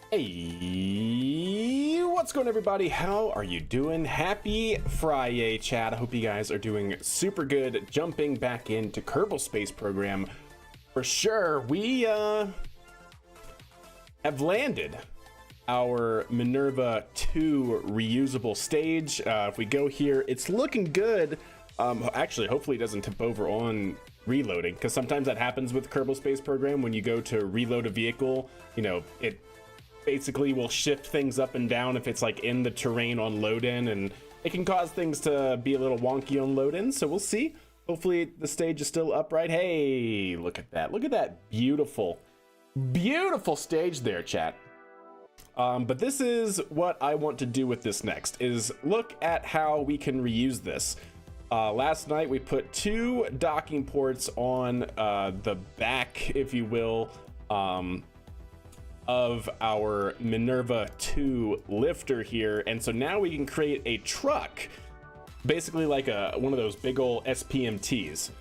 Hey, what's going on, everybody? How are you doing? Happy Friday, chat. I hope you guys are doing super good. Jumping back into Kerbal Space Program for sure. We have landed our Minerva 2 reusable stage. If we go here, it's looking good. Actually, hopefully it doesn't tip over on reloading, because sometimes that happens with Kerbal Space Program. When you go to reload a vehicle, you know, it basically will shift things up and down if it's like in the terrain on load in, and it can cause things to be a little wonky on load in. So we'll see. Hopefully the stage is still upright. Hey, look at that. Look at that beautiful stage there, chat. But this is what I want to do with this next, is look at how we can reuse this. Last night we put 2 docking ports on the back, if you will, of our Minerva 2 lifter here, and so now we can create a truck, basically like one of those big old SPMTs.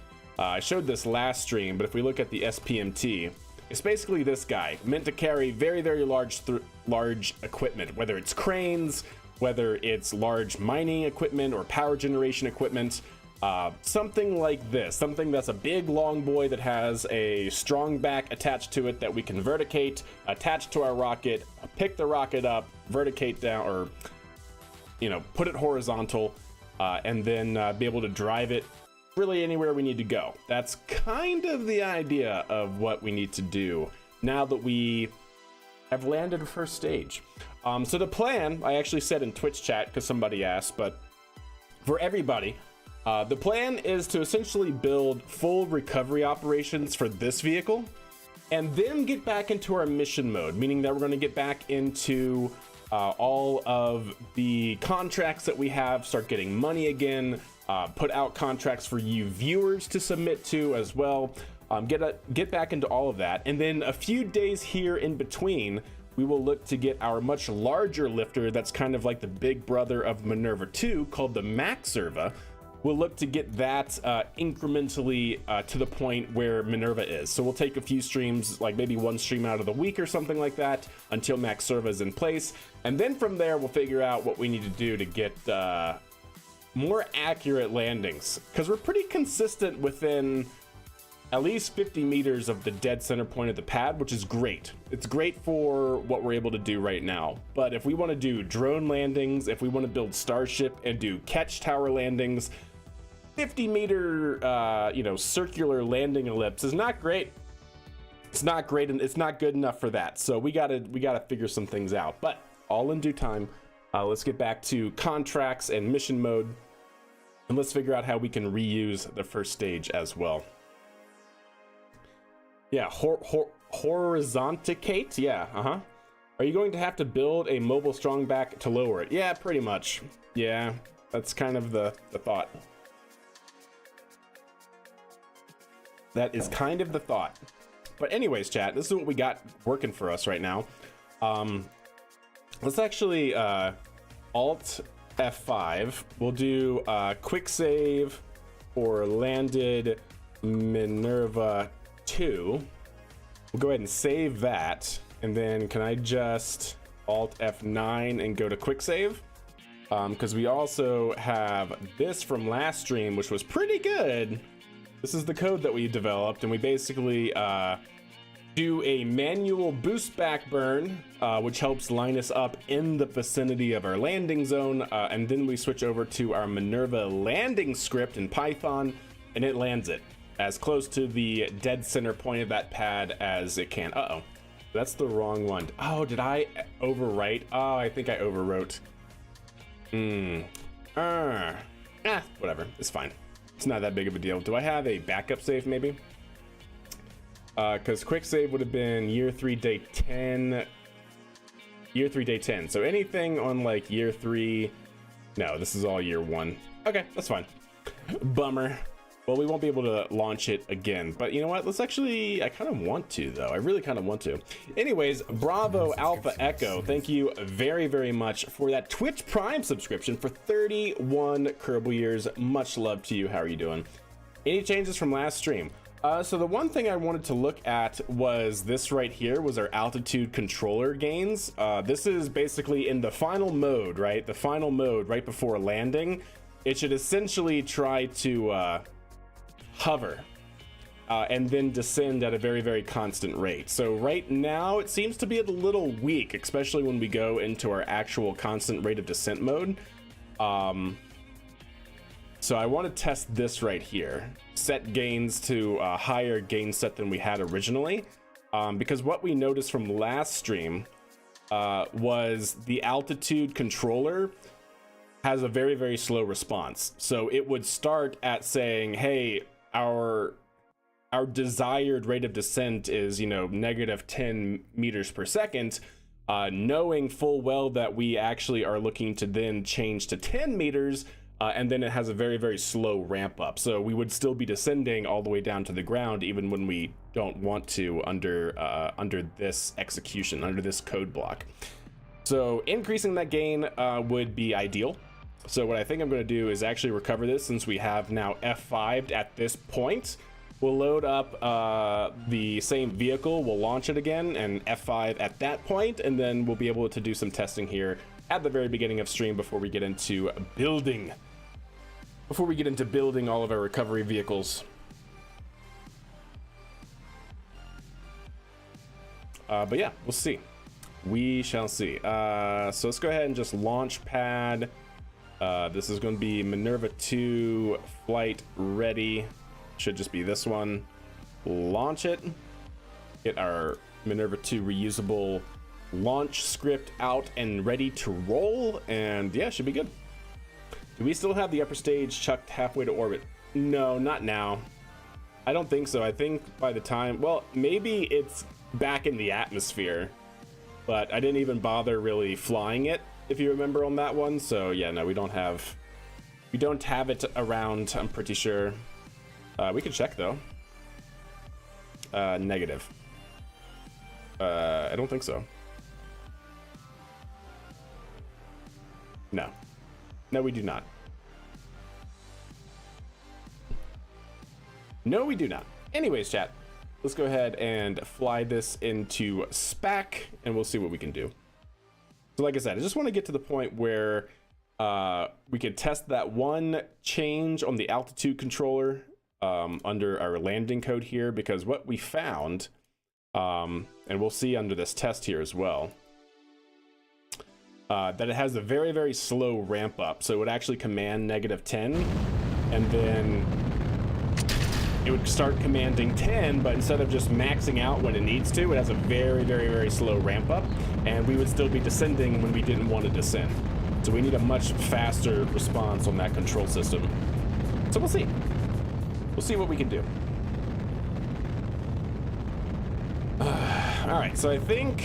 I showed this last stream, but if we look at the SPMT, it's basically this guy, meant to carry very, very large equipment, whether it's cranes, whether it's large mining equipment or power generation equipment. Something like this, something that's a big long boy that has a strong back attached to it that we can verticate, attach to our rocket, pick the rocket up, verticate down, or, you know, put it horizontal, and then be able to drive it really anywhere we need to go. That's kind of the idea of what we need to do now that we have landed the first stage. So the plan, I actually said in Twitch chat because somebody asked, but for everybody, the plan is to essentially build full recovery operations for this vehicle and then get back into our mission mode, meaning that we're going to get back into all of the contracts that we have, start getting money again, put out contracts for you viewers to submit to as well, get back into all of that. And then a few days here in between, we will look to get our much larger lifter that's kind of like the big brother of Minerva 2 called the Maxerva. We'll look to get that incrementally to the point where Minerva is. So we'll take a few streams, like maybe 1 stream out of the week or something like that, until Maxerva is in place. And then from there, we'll figure out what we need to do to get more accurate landings. Because we're pretty consistent within at least 50 meters of the dead center point of the pad, which is great. It's great for what we're able to do right now. But if we want to do drone landings, if we want to build Starship and do catch tower landings, 50-meter, you know, circular landing ellipse is not great. It's not great, and it's not good enough for that. So we gotta figure some things out. But all in due time. Let's get back to contracts and mission mode, and let's figure out how we can reuse the first stage as well. Yeah, horizonticate. Yeah, Are you going to have to build a mobile strong back to lower it? Yeah, pretty much. Yeah, that's kind of the thought. That is kind of the thought. But anyways, chat, this is what we got working for us right now. Let's actually Alt F5. We'll do quick save for landed Minerva 2. We'll go ahead and save that, and then can I just Alt F9 and go to quick save? Because we also have this from last stream, which was pretty good. This is the code that we developed, and we basically do a manual boost back burn, which helps line us up in the vicinity of our landing zone, and then we switch over to our Minerva landing script in Python, and it lands it as close to the dead center point of that pad as it can. Uh-oh, that's the wrong one. Oh, did I overwrite? Oh, I think I overwrote. Whatever, it's fine. It's not that big of a deal. Do I have a backup save maybe? Because quick save would have been year 3 day 10. Year 3 day 10. So anything on like year 3. No, this is all year 1. Okay, that's fine. Bummer. Well, we won't be able to launch it again, but you know what? Let's actually, I kind of want to though. I really kind of want to. Anyways, Bravo Alpha Echo, thank you very, very much for that Twitch Prime subscription for 31 Kerbal years. Much love to you. How are you doing? Any changes from last stream? So the one thing I wanted to look at was this right here, was our altitude controller gains. This is basically in the final mode, right? The final mode right before landing. It should essentially try to hover and then descend at a very, very constant rate. So right now it seems to be a little weak, especially when we go into our actual constant rate of descent mode. So I want to test this right here. Set gains to a higher gain set than we had originally. Because what we noticed from last stream was the altitude controller has a very, very slow response. So it would start at saying, hey, our desired rate of descent is, you know, negative 10 meters per second, knowing full well that we actually are looking to then change to 10 meters. And then it has a very, very slow ramp up. So we would still be descending all the way down to the ground, even when we don't want to under this execution, under this code block. So increasing that gain would be ideal. So what I think I'm going to do is actually recover this, since we have now F5'd at this point. We'll load up the same vehicle, we'll launch it again, and F5 at that point, and then we'll be able to do some testing here at the very beginning of stream before we get into building. Before we get into building all of our recovery vehicles. But yeah, we'll see. We shall see. So let's go ahead and just launch pad. This is going to be Minerva 2 flight ready. Should just be this one. Launch it. Get our Minerva 2 reusable launch script out and ready to roll, and yeah, should be good. Do we still have the upper stage chucked halfway to orbit? No, not now. I don't think so. I think by the time, well, maybe it's back in the atmosphere, but I didn't even bother really flying it, if you remember, on that one. So yeah, no, we don't have it around, I'm pretty sure. We could check though. Negative. I don't think so. No, we do not. No, we do not. Anyways, chat, let's go ahead and fly this into SPAC, and we'll see what we can do. So like I said, I just want to get to the point where we can test that one change on the altitude controller under our landing code here, because what we found, and we'll see under this test here as well, that it has a very, very slow ramp up. So it would actually command negative 10, and then it would start commanding 10, but instead of just maxing out when it needs to, it has a very, very, very slow ramp up, and we would still be descending when we didn't want to descend. So we need a much faster response on that control system. So we'll see. We'll see what we can do. All right, so I think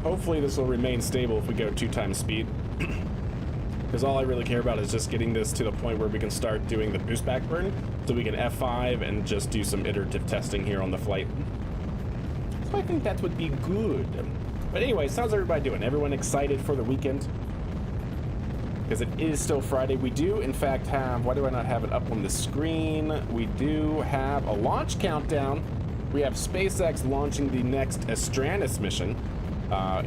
hopefully this will remain stable if we go 2 times speed. Because all I really care about is just getting this to the point where we can start doing the boost back burn, so we can F5 and just do some iterative testing here on the flight. So I think that would be good. But anyways, how's everybody doing? Everyone excited for the weekend? Because it is still Friday. We do, in fact, have, why do I not have it up on the screen? We do have a launch countdown. We have SpaceX launching the next Astranus mission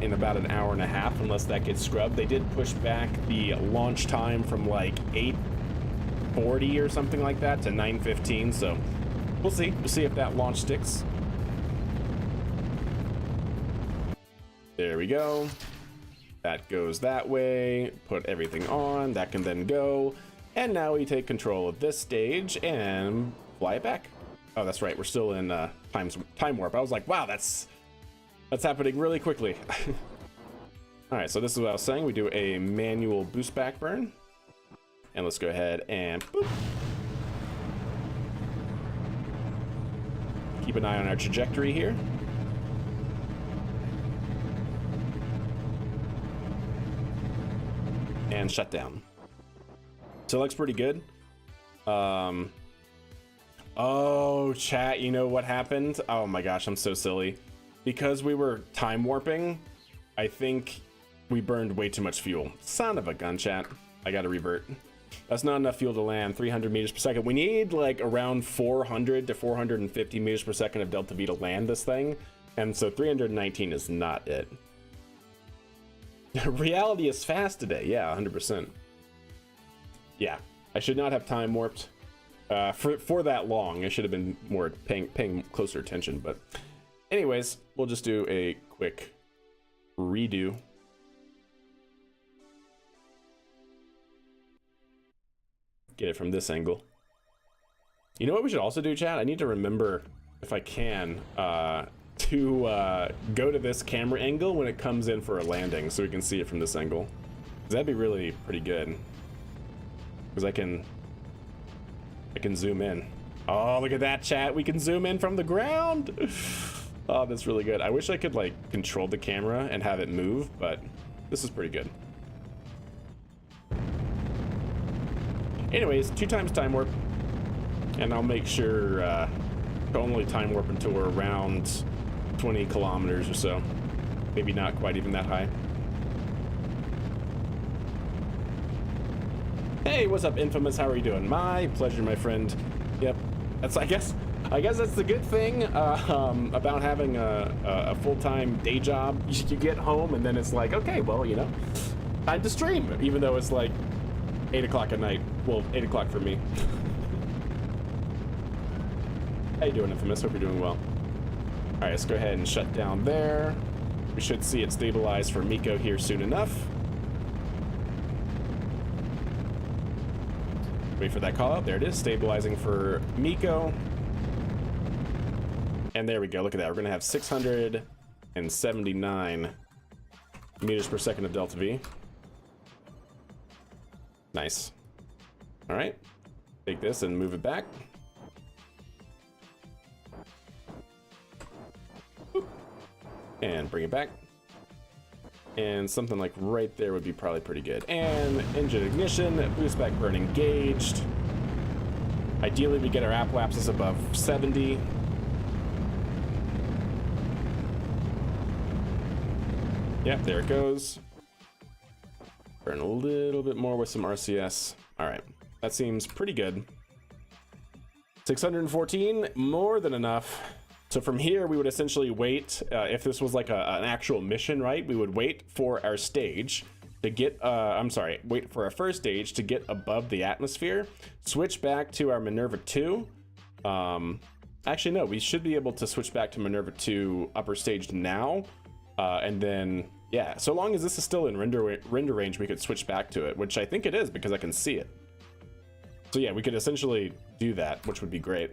in about an hour and a half, unless that gets scrubbed. They did push back the launch time from like 8:40 or something like that to 9:15, so we'll see. We'll see if that launch sticks. There we go. That goes that way. Put everything on. That can then go. And now we take control of this stage and fly it back. Oh, that's right. We're still in time warp. I was like, wow, that's happening really quickly. All right, so this is what I was saying. We do a manual boost back burn. And let's go ahead and boop. Keep an eye on our trajectory here. And shut down. So it looks pretty good. Oh, chat, you know what happened? Oh my gosh, I'm so silly. Because we were time warping, I think we burned way too much fuel. Son of a gun, chat. I gotta revert. That's not enough fuel to land 300 meters per second. We need like around 400 to 450 meters per second of delta V to land this thing. And so 319 is not it. Reality is fast today. Yeah, 100%. Yeah, I should not have time warped for that long. I should have been more paying closer attention. But anyways, we'll just do a quick redo. Get it from this angle. You know what we should also do, chat? I need to remember, if I can, to go to this camera angle when it comes in for a landing so we can see it from this angle. 'Cause that'd be really pretty good. Because I can zoom in. Oh, look at that, chat. We can zoom in from the ground. Oh, that's really good. I wish I could like control the camera and have it move, but this is pretty good. Anyways, 2 times time warp, and I'll make sure to only time warp until we're around 20 kilometers or so. Maybe not quite even that high. Hey, what's up, Infamous? How are you doing? My pleasure, my friend. Yep, that's I guess that's the good thing about having a full-time day job. You get home and then it's like, okay, well, you know, time to stream, even though it's like 8 o'clock at night. Well, 8 o'clock for me. How you doing, Infamous? Hope you're doing well. All right, let's go ahead and shut down there. We should see it stabilize for Miko here soon enough. Wait for that call out. There it is, stabilizing for Miko. And there we go. Look at that. We're going to have 679 meters per second of delta V. Nice. All right, take this and move it back. And bring it back. And something like right there would be probably pretty good. And engine ignition, boost back burn engaged. Ideally, we get our apoapsis above 70. Yep, there it goes. Burn a little bit more with some RCS. All right, that seems pretty good. 614, more than enough. So from here, we would essentially wait, if this was like an actual mission, right? We would wait for our stage to get, wait for our first stage to get above the atmosphere, switch back to our Minerva 2. Actually, no, we should be able to switch back to Minerva 2 upper stage now. And then, yeah, so long as this is still in render range, we could switch back to it, which I think it is because I can see it. So yeah, we could essentially do that, which would be great.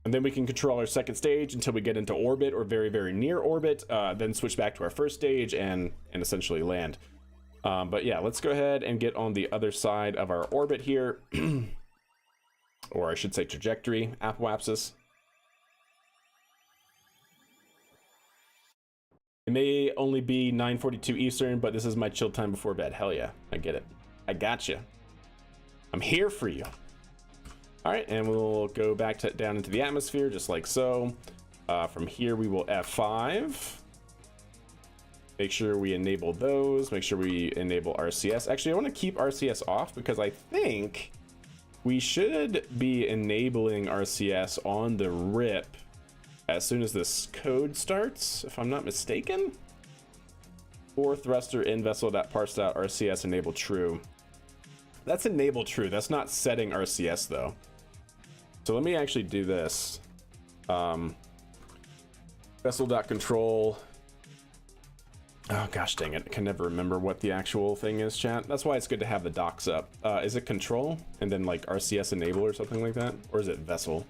And then we can control our second stage until we get into orbit or very, very near orbit, then switch back to our first stage and essentially land. But yeah, let's go ahead and get on the other side of our orbit here. Or I should say trajectory, apoapsis. It may only be 9:42 Eastern, but this is my chill time before bed. Hell yeah, I get it. I gotcha. I'm here for you. All right, and we'll go back down into the atmosphere, just like so. From here, we will F5. Make sure we enable those. Make sure we enable RCS. Actually, I want to keep RCS off because I think we should be enabling RCS on the RIP as soon as this code starts, if I'm not mistaken. Or thruster in vessel.parse.out RCS enable true. That's enable true. That's not setting RCS though. So let me actually do this. Vessel.control. Oh gosh dang it, I can never remember what the actual thing is, chat. That's why it's good to have the docs up. Is it control and then like RCS enable or something like that? Or is it vessel?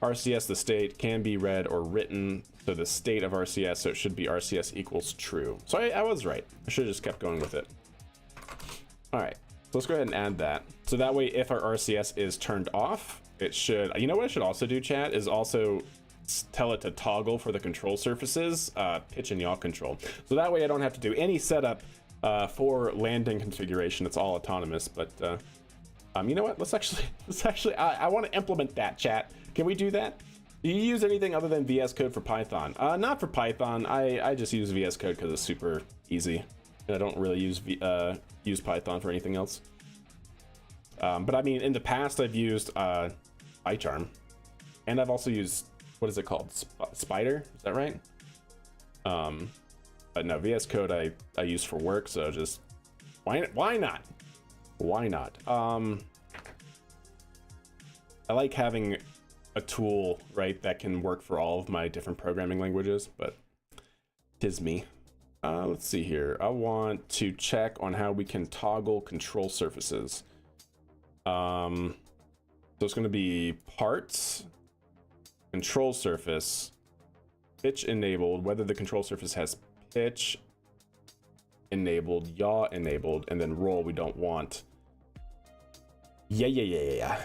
RCS, the state, can be read or written. So the state of RCS, so it should be RCS equals true. So I was right. I should have just kept going with it. All right, so let's go ahead and add that. So that way, if our RCS is turned off, it should, you know what I should also do, chat, is also tell it to toggle for the control surfaces, pitch and yaw control. So that way I don't have to do any setup for landing configuration. It's all autonomous, but you know what? Let's actually, I want to implement that, chat. Can we do that? Do you use anything other than VS Code for Python? Not for Python. I just use VS Code because it's super easy. And I don't really use Python for anything else. But I mean, in the past, I've used iCharm, and I've also used, what is it called? Spider, is that right? But no, VS Code I use for work, so just why not? Why not? I like having a tool, right, that can work for all of my different programming languages, but 'tis me. Let's see here. I want to check on how we can toggle control surfaces. So it's going to be parts, control surface, pitch enabled, whether the control surface has pitch enabled, yaw enabled, and then roll we don't want. Yeah.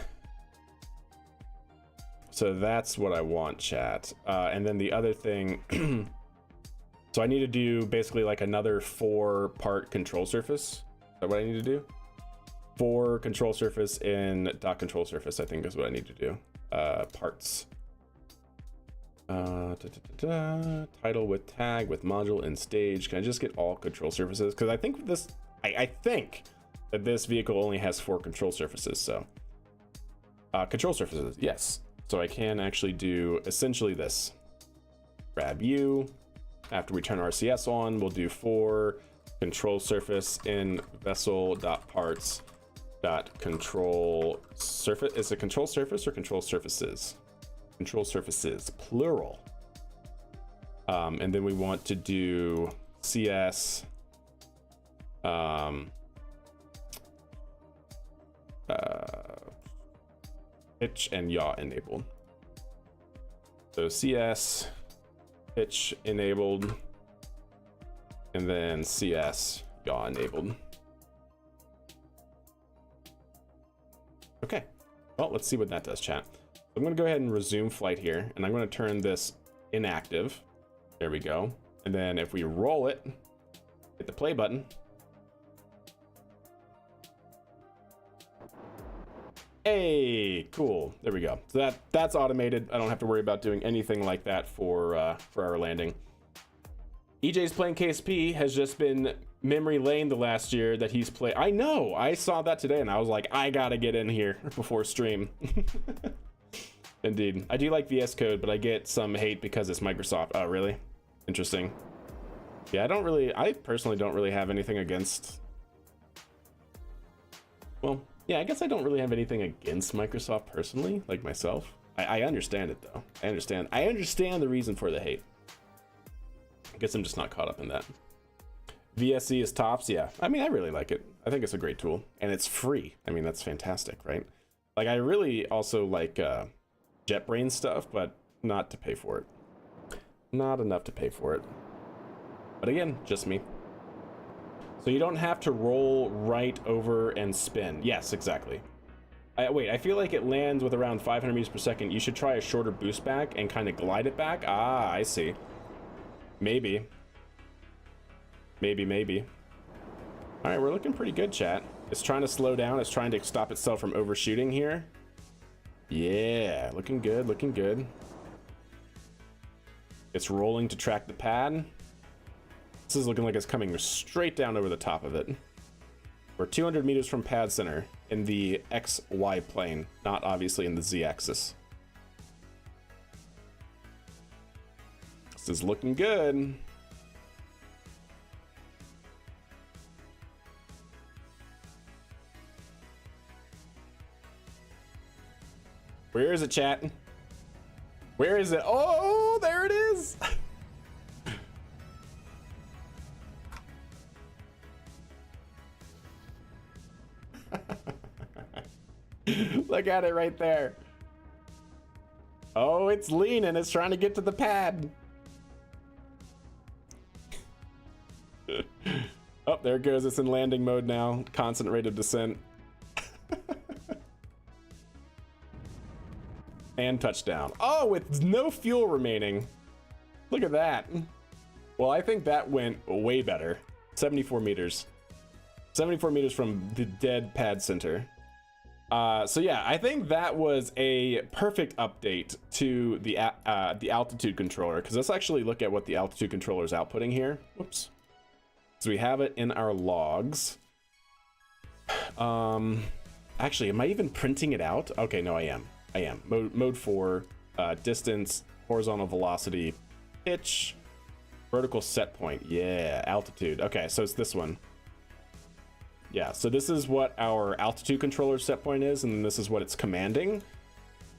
So that's what I want, chat. And then the other thing, so I need to do basically like another 4-part control surface. Is that what I need to do? 4 control surface in dot control surface, I think is what I need to do. Parts. Title with tag with module and stage. Can I just get all control surfaces? Because I think this, I think that this vehicle only has 4 control surfaces. So control surfaces, yes. So I can actually do essentially this. Grab you. After we turn RCS on, we'll do 4 control surface in vessel.parts.control surface. Is it control surface or control surfaces? Control surfaces, plural. And then we want to do CS pitch and yaw enabled. So CS pitch enabled, and then CS yaw enabled. Okay, well, let's see what that does, chat. I'm going to go ahead and resume flight here, and I'm going to turn this inactive. There we go. And then if we roll it, hit the play button. Hey, cool. There we go. So that's automated. I don't have to worry about doing anything like that for our landing. EJ's playing KSP has just been memory lane the last year that he's played. I know. I saw that today, and I was like, I gotta get in here before stream. Indeed. I do like VS Code, but I get some hate because it's Microsoft. Oh, really? Interesting. Yeah, I personally don't really have anything against, well, yeah, I guess I don't really have anything against Microsoft personally, like myself. I understand it though. I understand the reason for the hate. I guess I'm just not caught up in that. VSC is tops, yeah. I mean, I really like it. I think it's a great tool, and it's free. I mean, that's fantastic, right? Like, I really also like JetBrains stuff, but not to pay for it. Not enough to pay for it. But again, just me. So you don't have to roll right over and spin. Yes, exactly. Wait, I feel like it lands with around 500 meters per second. You should try a shorter boost back and kind of glide it back. Ah, I see. Maybe. Maybe. All right, we're looking pretty good, chat. It's trying to slow down. It's trying to stop itself from overshooting here. Yeah, looking good, looking good. It's rolling to track the pad. This is looking like it's coming straight down over the top of it. We're 200 meters from pad center in the XY plane, not obviously in the Z axis. This is looking good. Where is it, chat? Where is it? Oh, there it is. Look at it right there. Oh, it's leaning. It's trying to get to the pad. Oh, there it goes. It's in landing mode now. Constant rate of descent. And touchdown. Oh, with no fuel remaining. Look at that. Well, I think that went way better. 74 meters. 74 meters from the dead pad center. So yeah, I think that was a perfect update to the altitude controller, because let's actually look at what the altitude controller is outputting here. Whoops. So we have it in our logs. Actually, am I even printing it out? Okay, no, I am. Mode 4, distance, horizontal velocity, pitch, vertical set point. Yeah, altitude. Okay, so it's this one. Yeah, so this is what our altitude controller set point is, and then this is what it's commanding.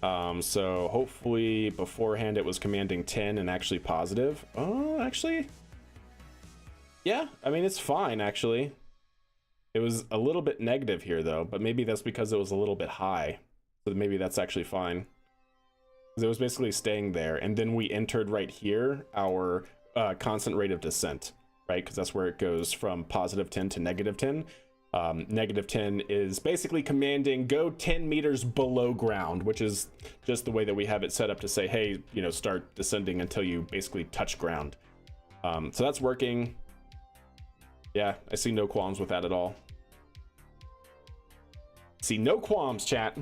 So hopefully beforehand it was commanding 10 and actually positive. Oh, actually, yeah, I mean, it's fine, actually. It was a little bit negative here, though, but maybe that's because it was a little bit high. So maybe that's actually fine. Because it was basically staying there, and then we entered right here our constant rate of descent, right? Because that's where it goes from positive 10 to negative 10. Negative 10 is basically commanding go 10 meters below ground, which is just the way that we have it set up to say, hey, you know, start descending until you basically touch ground. So that's working. Yeah, I see no qualms with that at all. See no qualms, chat.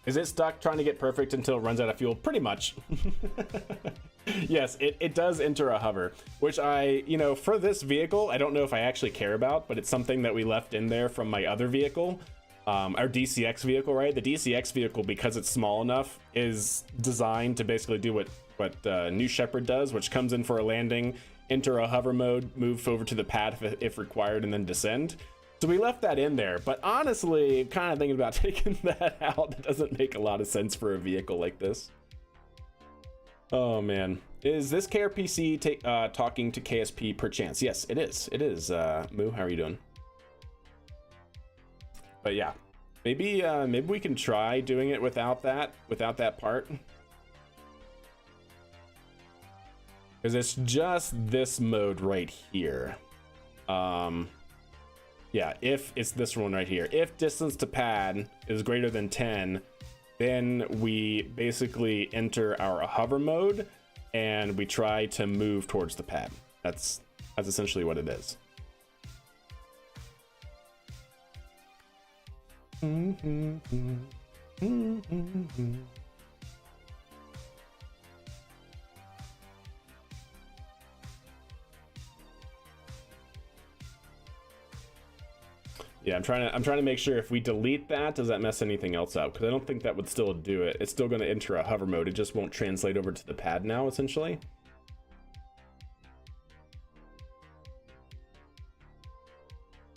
Is it stuck trying to get perfect until it runs out of fuel? Pretty much. Yes, it does enter a hover, which I, you know, for this vehicle, I don't know if I actually care about, but it's something that we left in there from my other vehicle, our DCX vehicle, right? The DCX vehicle, because it's small enough, is designed to basically do what New Shepard does, which comes in for a landing, enter a hover mode, move over to the pad if required, and then descend. So we left that in there, but honestly, kind of thinking about taking that out. That doesn't make a lot of sense for a vehicle like this. Oh man, is this KRPC talking to KSP per chance? Yes, it is. It is. Moo, how are you doing? But yeah, maybe we can try doing it without that part, because it's just this mode right here. Yeah, if it's this one right here, if distance to pad is greater than 10, then we basically enter our hover mode and we try to move towards the pad. That's essentially what it is. Yeah, I'm trying to make sure if we delete that, does that mess anything else up? Because I don't think that would still do it. It's still going to enter a hover mode. It just won't translate over to the pad now, essentially.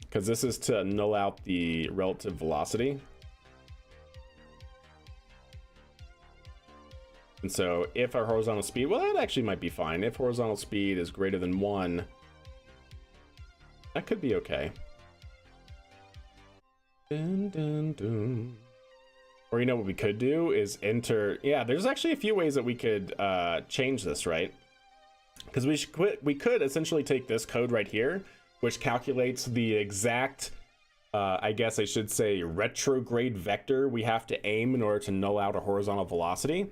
Because this is to null out the relative velocity. And so if our horizontal speed, well, that actually might be fine. If horizontal speed is greater than 1, that could be okay. Dun, dun, dun. Or you know what we could do is enter, yeah, there's actually a few ways that we could change this, right? Because we could essentially take this code right here, which calculates the exact, I guess I should say, retrograde vector we have to aim in order to null out a horizontal velocity.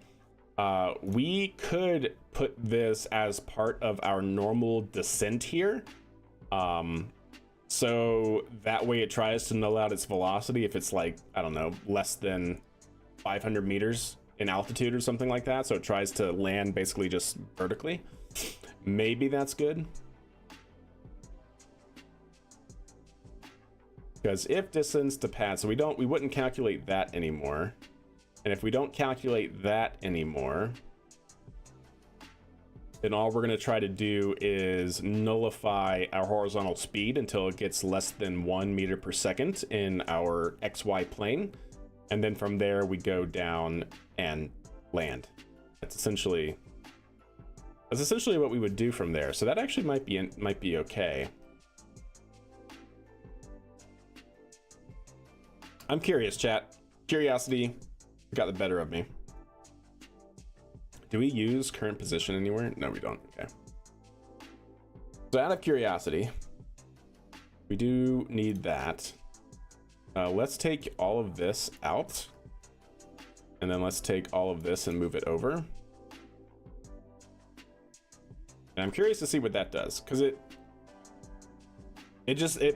We could put this as part of our normal descent here. So that way it tries to null out its velocity if it's like, I don't know, less than 500 meters in altitude or something like that. So it tries to land basically just vertically. Maybe that's good. Because if distance to pad, so we wouldn't calculate that anymore. And if we don't calculate that anymore, then all we're going to try to do is nullify our horizontal speed until it gets less than 1 meter per second in our XY plane. And then from there, we go down and land. That's essentially what we would do from there. So that actually might be okay. I'm curious, chat. Curiosity got the better of me. Do we use current position anywhere? No, we don't. Okay. So out of curiosity, we do need that. Let's take all of this out. And then let's take all of this and move it over. And I'm curious to see what that does, because it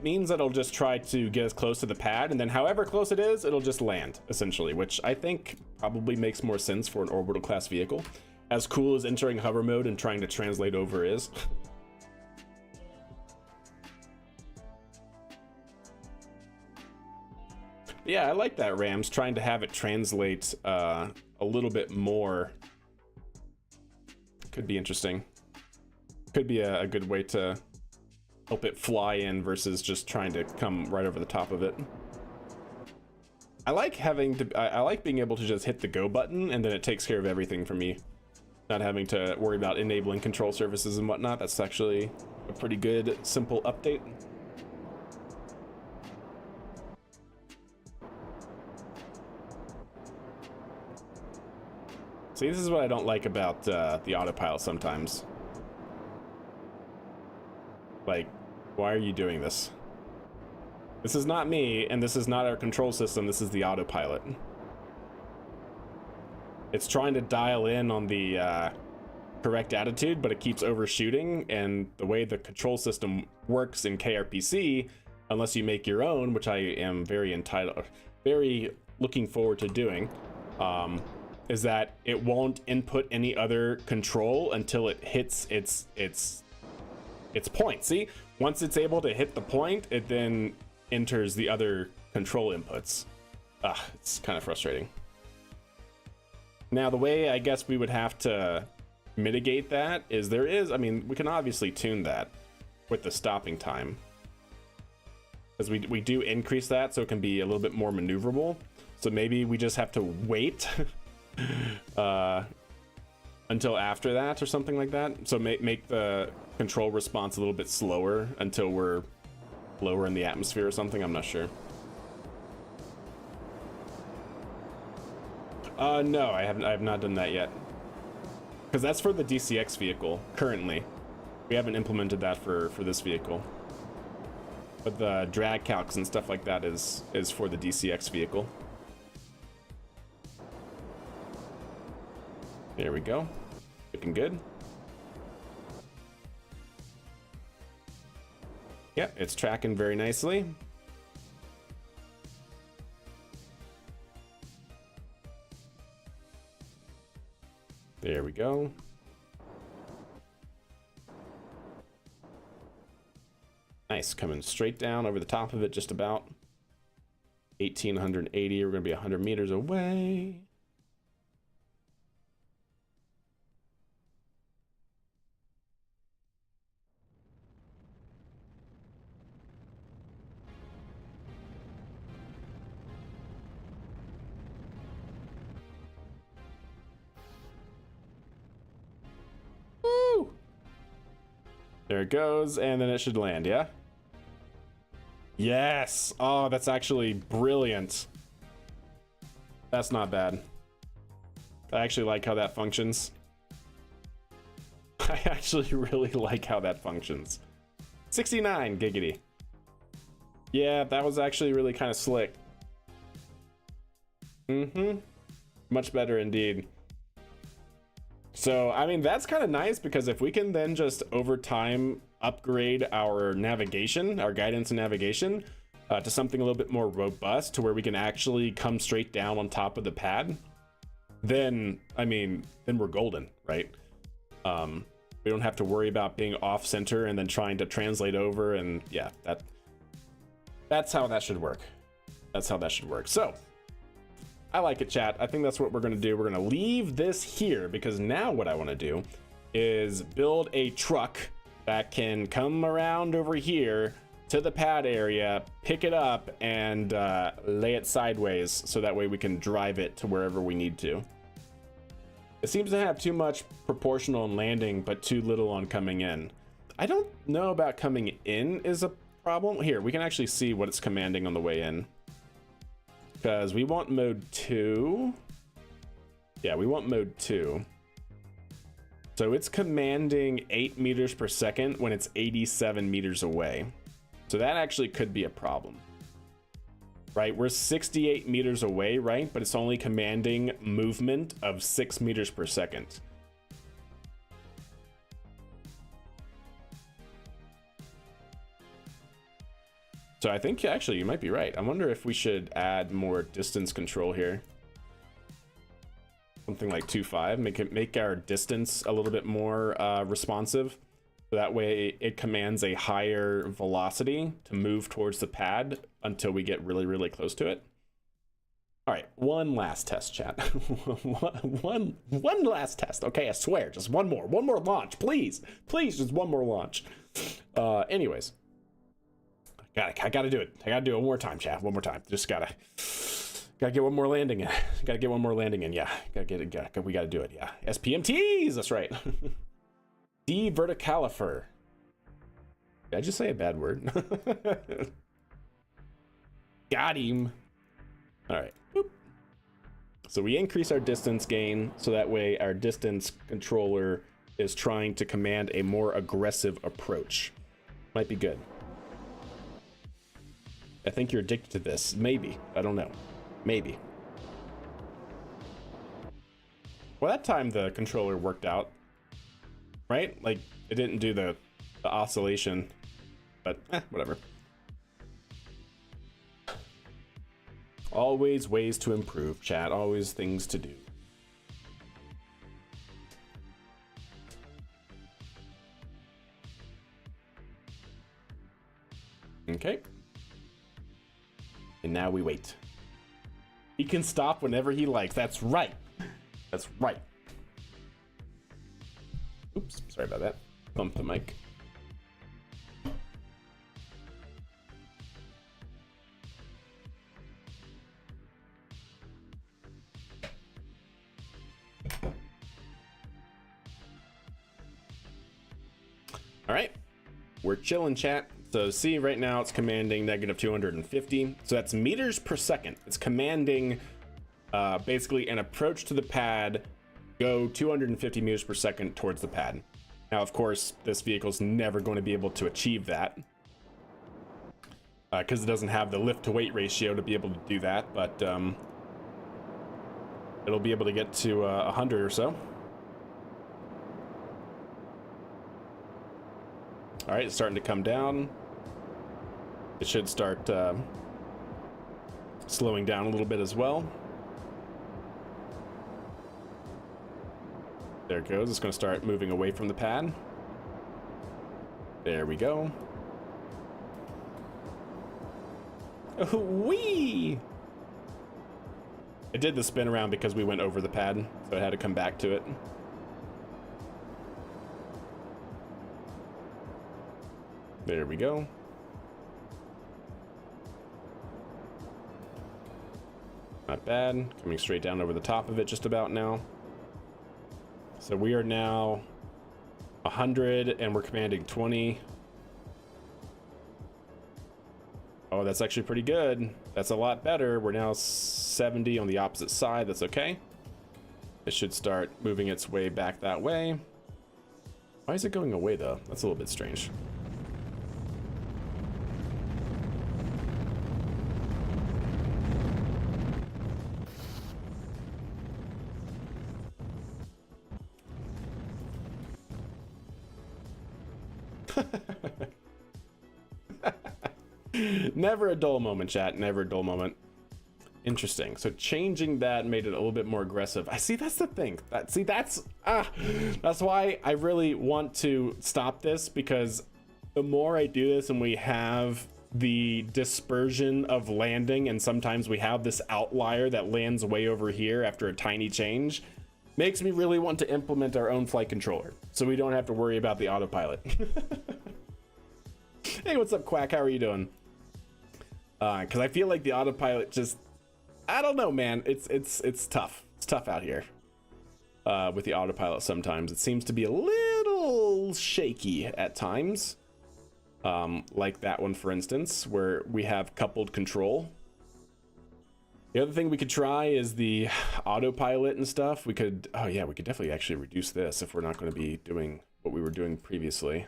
means that it'll just try to get as close to the pad, and then however close it is, it'll just land, essentially, which I think probably makes more sense for an orbital class vehicle. As cool as entering hover mode and trying to translate over is. Yeah, I like that, Rams, trying to have it translate a little bit more. Could be interesting. Could be a good way to help it fly in versus just trying to come right over the top of it. I like having to, I like being able to just hit the go button and then it takes care of everything for me. Not having to worry about enabling control surfaces and whatnot. That's actually a pretty good, simple update. See, this is what I don't like about the autopilot sometimes. Like, why are you doing this? This is not me, and this is not our control system, this is the autopilot. It's trying to dial in on the correct attitude, but it keeps overshooting, and the way the control system works in KRPC, unless you make your own, which I am very looking forward to doing, is that it won't input any other control until it hits its point. See, once it's able to hit the point, it then enters the other control inputs. It's kind of frustrating. Now, the way I guess we would have to mitigate that is I mean, we can obviously tune that with the stopping time, because we do increase that so it can be a little bit more maneuverable. So maybe we just have to wait until after that or something like that. So make the control response a little bit slower until we're lower in the atmosphere or something. I'm not sure. No, I have not done that yet, because that's for the DCX vehicle currently. We haven't implemented that for this vehicle, but the drag calcs and stuff like that is for the DCX vehicle. There we go. Looking good. Yeah, it's tracking very nicely. There we go. Nice, coming straight down over the top of it, just about 1880. We're gonna be 100 meters away. There it goes, and then it should land, yeah? Yes! Oh, that's actually brilliant. That's not bad. I actually like how that functions. I actually really like how that functions. 69, giggity. Yeah, that was actually really kind of slick. Much better indeed. So, I mean, that's kind of nice, because if we can then just over time upgrade our navigation, our guidance and navigation, to something a little bit more robust, to where we can actually come straight down on top of the pad, then, I mean, then we're golden, right? We don't have to worry about being off center and then trying to translate over, and yeah, that's how that should work. That's how that should work. So, I like it, chat. I think that's what we're gonna do. We're gonna leave this here, because now what I wanna do is build a truck that can come around over here to the pad area, pick it up, and lay it sideways, so that way we can drive it to wherever we need to. It seems to have too much proportional on landing, but too little on coming in. I don't know about coming in is a problem. Here, we can actually see what it's commanding on the way in, because we want mode 2. Yeah, we want mode 2. So it's commanding 8 meters per second when it's 87 meters away. So that actually could be a problem, right? We're 68 meters away, right? But it's only commanding movement of 6 meters per second. So I think actually you might be right. I wonder if we should add more distance control here. Something like 2.5, make our distance a little bit more responsive. So that way it commands a higher velocity to move towards the pad until we get really, really close to it. All right, one last test, chat. one last test. Okay, I swear, just one more launch, please, just one more launch. Anyways, I gotta do it. I gotta do it one more time, chat. One more time. Just gotta get one more landing in. Gotta get one more landing in. Yeah, gotta get it. We gotta do it. Yeah, SPMTs. That's right. Verticalifer. Did I just say a bad word? Got him. All right. Boop. So we increase our distance gain, so that way our distance controller is trying to command a more aggressive approach. Might be good. I think you're addicted to this. Maybe. I don't know. Maybe. Well, that time the controller worked out, right? Like, it didn't do the oscillation, but whatever. Always ways to improve, chat. Always things to do. Okay. And now we wait. He can stop whenever he likes. That's right. That's right. Oops, sorry about that. Bump the mic. All right, we're chilling, chat. So see, right now it's commanding negative 250. So that's meters per second. It's commanding basically an approach to the pad, go 250 meters per second towards the pad. Now, of course, this vehicle's never going to be able to achieve that because it doesn't have the lift to weight ratio to be able to do that, but it'll be able to get to 100 or so. All right, it's starting to come down. It should start slowing down a little bit as well. There it goes. It's going to start moving away from the pad. There we go. Oh, wee! It did the spin around because we went over the pad, so it had to come back to it. There we go. Not bad. Coming straight down over the top of it just about now. So we are now 100 and we're commanding 20. Oh, that's actually pretty good. That's a lot better. We're now 70 on the opposite side. That's okay. It should start moving its way back that way. Why is it going away though? That's a little bit strange. Never a dull moment, chat. Never a dull moment. Interesting. So changing that made it a little bit more aggressive. I see. That's the thing. That's why I really want to stop this, because the more I do this and we have the dispersion of landing, and sometimes we have this outlier that lands way over here after a tiny change, makes me really want to implement our own flight controller so we don't have to worry about the autopilot. Hey, what's up, Quack? How are you doing? Because I feel like the autopilot just, I don't know, man. It's tough. It's tough out here with the autopilot. Sometimes it seems to be a little shaky at times, like that one, for instance, where we have coupled control. The other thing we could try is the autopilot and stuff. We could, oh yeah, we could definitely actually reduce this if we're not going to be doing what we were doing previously.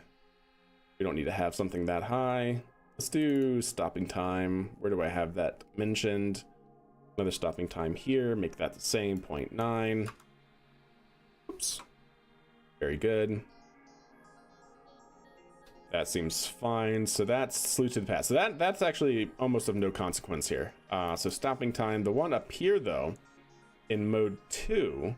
We don't need to have something that high. Let's do stopping time. Where do I have that mentioned? Another stopping time here. Make that the same, 0.9. Oops. Very good. That seems fine. So that's slew to the pass. So that's actually almost of no consequence here. So stopping time. The one up here, though, in mode 2,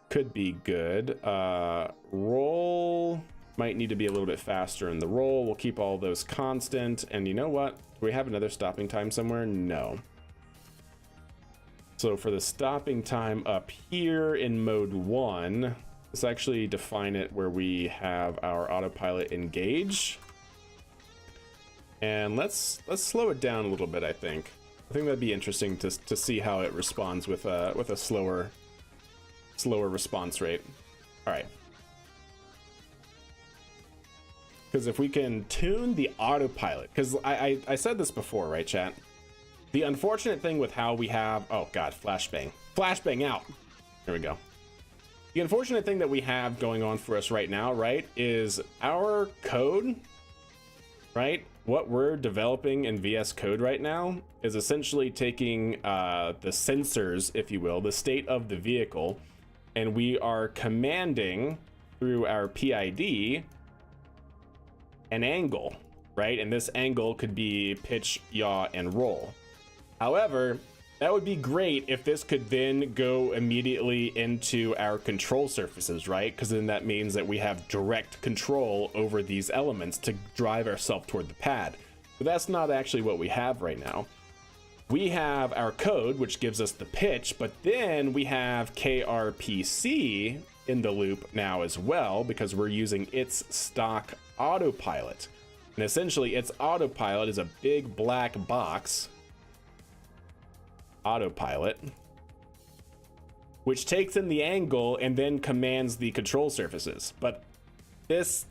could be good. Roll might need to be a little bit faster in the roll. We'll keep all those constant. And you know what? Do we have another stopping time somewhere? No. So for the stopping time up here in mode 1, let's actually define it where we have our autopilot engage. And let's slow it down a little bit, I think. I think that'd be interesting to see how it responds with a slower response rate. All right. Because if we can tune the autopilot, because I said this before, right, chat? The unfortunate thing with how we have, oh god, flashbang out. Here we go. The unfortunate thing that we have going on for us right now, right, is our code, right? What we're developing in VS Code right now is essentially taking the sensors, if you will, the state of the vehicle, and we are commanding through our PID an angle, right? And this angle could be pitch, yaw, and roll. However, that would be great if this could then go immediately into our control surfaces, right? Because then that means that we have direct control over these elements to drive ourselves toward the pad. But that's not actually what we have right now. We have our code, which gives us the pitch, but then we have KRPC in the loop now as well, because we're using its stock autopilot. And essentially, its autopilot is a big black box autopilot, which takes in the angle and then commands the control surfaces. But this,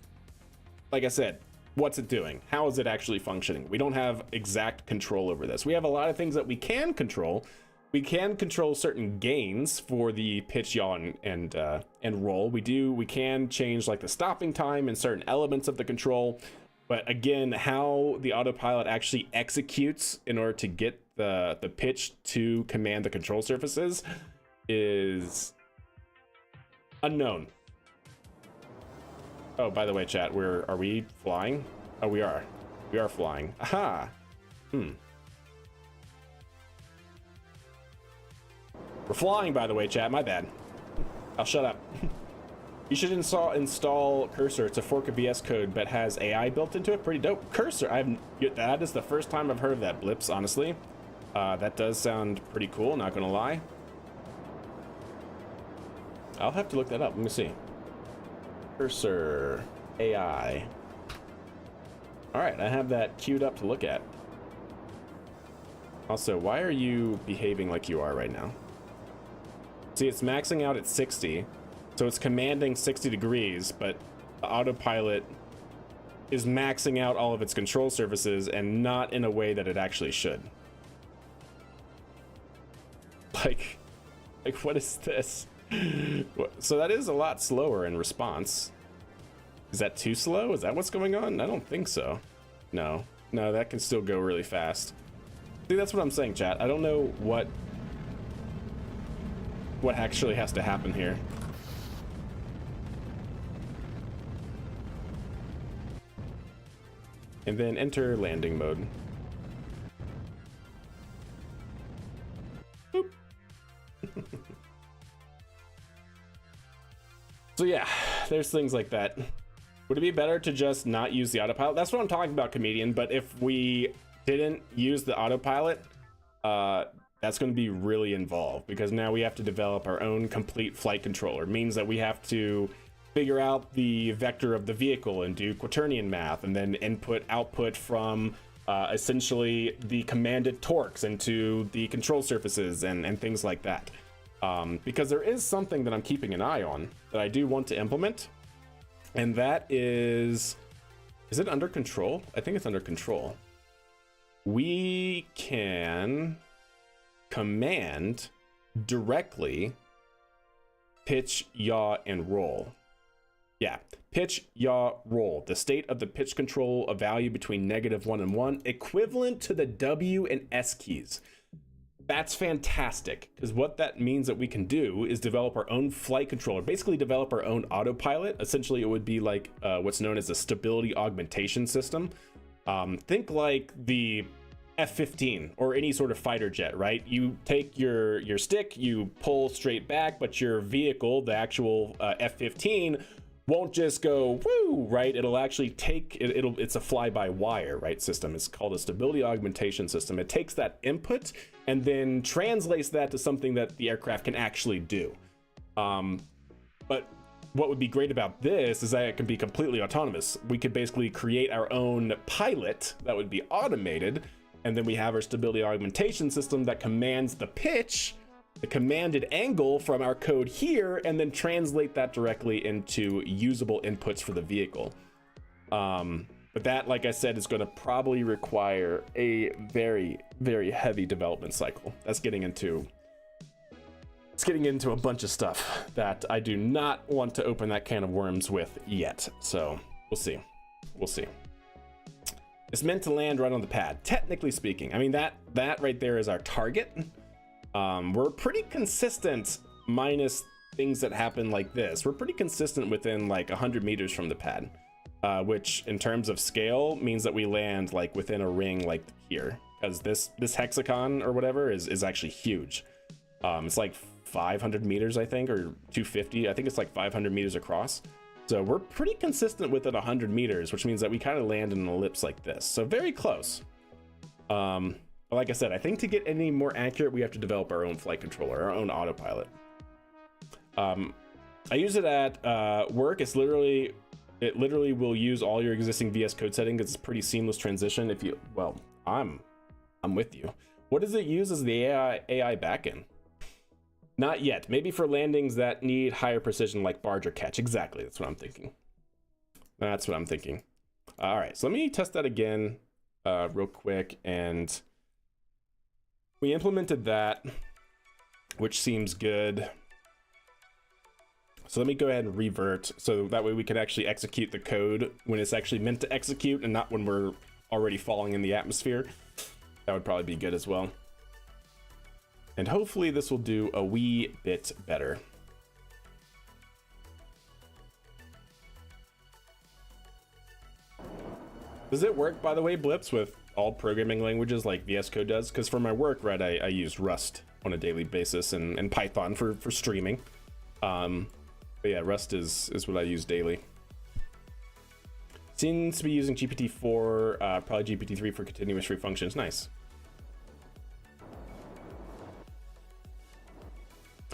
like I said, what's it doing? How is it actually functioning? We don't have exact control over this. We have a lot of things that we can control. We can control certain gains for the pitch, yaw, and roll. We can change like the stopping time and certain elements of the control. But again, how the autopilot actually executes in order to get the pitch to command the control surfaces is unknown. Oh, by the way, chat, are we flying? Oh, we are. We are flying. Aha. We're flying, by the way, chat. My bad. I'll shut up. You should install Cursor. It's a fork of VS Code, but has AI built into it. Pretty dope. Cursor. That is the first time I've heard of that, Blips, honestly. That does sound pretty cool, not gonna lie. I'll have to look that up. Let me see. Cursor AI. All right, I have that queued up to look at. Also, why are you behaving like you are right now? See, it's maxing out at 60, so it's commanding 60 degrees, but the autopilot is maxing out all of its control surfaces and not in a way that it actually should. Like what is this? So that is a lot slower in response. Is that too slow? Is that what's going on? I don't think so. No, that can still go really fast. See, that's what I'm saying, chat. I don't know what actually has to happen here. And then enter landing mode. Boop. So yeah, there's things like that. Would it be better to just not use the autopilot? That's what I'm talking about, comedian. But if we didn't use the autopilot, that's going to be really involved, because now we have to develop our own complete flight controller. It means that we have to figure out the vector of the vehicle and do quaternion math, and then input output from essentially the commanded torques into the control surfaces and things like that. Because there is something that I'm keeping an eye on that I do want to implement, and that is it under control? I think it's under control. We can command directly pitch, yaw, and roll. Yeah, pitch, yaw, roll. The state of the pitch control, a value between -1 and 1, equivalent to the W and S keys. That's fantastic, because what that means that we can do is develop our own flight controller, basically develop our own autopilot. Essentially, it would be like what's known as a stability augmentation system. Think like the F-15 or any sort of fighter jet, right? You take your stick, you pull straight back, but your vehicle, the actual F-15, won't just go woo, right? It'll actually take it's a fly-by-wire, right, system. It's called a stability augmentation system. It takes that input and then translates that to something that the aircraft can actually do. But what would be great about this is that it can be completely autonomous. We could basically create our own pilot that would be automated, and then we have our stability augmentation system that commands the pitch, the commanded angle from our code here, and then translate that directly into usable inputs for the vehicle. But that, like I said, is going to probably require a very, very heavy development cycle. It's getting into a bunch of stuff that I do not want to open that can of worms with yet. So we'll see. We'll see. It's meant to land right on the pad, technically speaking. I mean, that right there is our target. We're pretty consistent, minus things that happen like this. We're pretty consistent within like 100 meters from the pad, which in terms of scale means that we land like within a ring like here, because this hexagon or whatever is actually huge. It's like 500 meters, I think, or 250. I think it's like 500 meters across. So we're pretty consistent within 100 meters, which means that we kind of land in an ellipse like this. So very close. Like I said, I think to get any more accurate, we have to develop our own flight controller, our own autopilot. I use it at work. It literally will use all your existing VS Code settings. It's a pretty seamless transition. I'm with you. What does it use as the AI backend? Not yet. Maybe for landings that need higher precision, like barge or catch. Exactly. That's what I'm thinking. That's what I'm thinking. All right. So let me test that again real quick. And we implemented that, which seems good. So let me go ahead and revert, so that way we can actually execute the code when it's actually meant to execute and not when we're already falling in the atmosphere. That would probably be good as well. And hopefully this will do a wee bit better. Does it work, by the way, Blips, with all programming languages like VS Code does? Because for my work, right, I use Rust on a daily basis and Python for streaming. But yeah, Rust is what I use daily. Seems to be using GPT-4, probably GPT-3 for continuous free functions. Nice.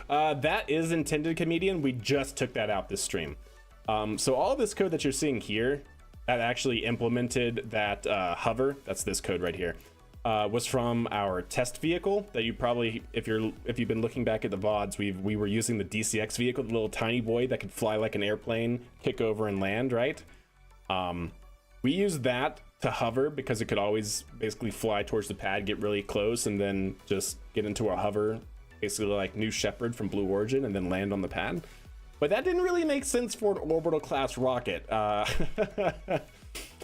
That is intended, comedian. We just took that out this stream. So all this code that you're seeing here that actually implemented that hover, that's this code right here, was from our test vehicle that you probably, if you've been looking back at the VODs, we were using the DCX vehicle, the little tiny boy that could fly like an airplane, kick over and land, right? We used that to hover because it could always basically fly towards the pad, get really close, and then just get into a hover, basically like New Shepard from Blue Origin, and then land on the pad. But that didn't really make sense for an orbital class rocket,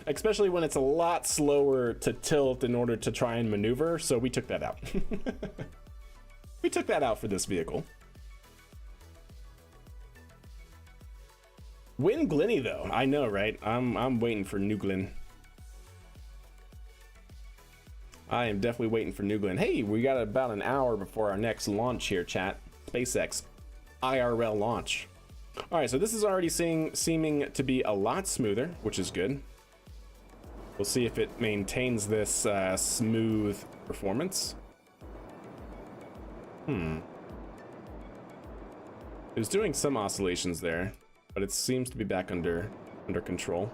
especially when it's a lot slower to tilt in order to try and maneuver. So we took that out. We took that out for this vehicle. Win Glenny though, I know, right? I'm waiting for New Glenn. I am definitely waiting for New Glenn. Hey, we got about an hour before our next launch here, chat. SpaceX IRL launch. All right, so this is already seeming to be a lot smoother, which is good. We'll see if it maintains this smooth performance. It was doing some oscillations there, but it seems to be back under control.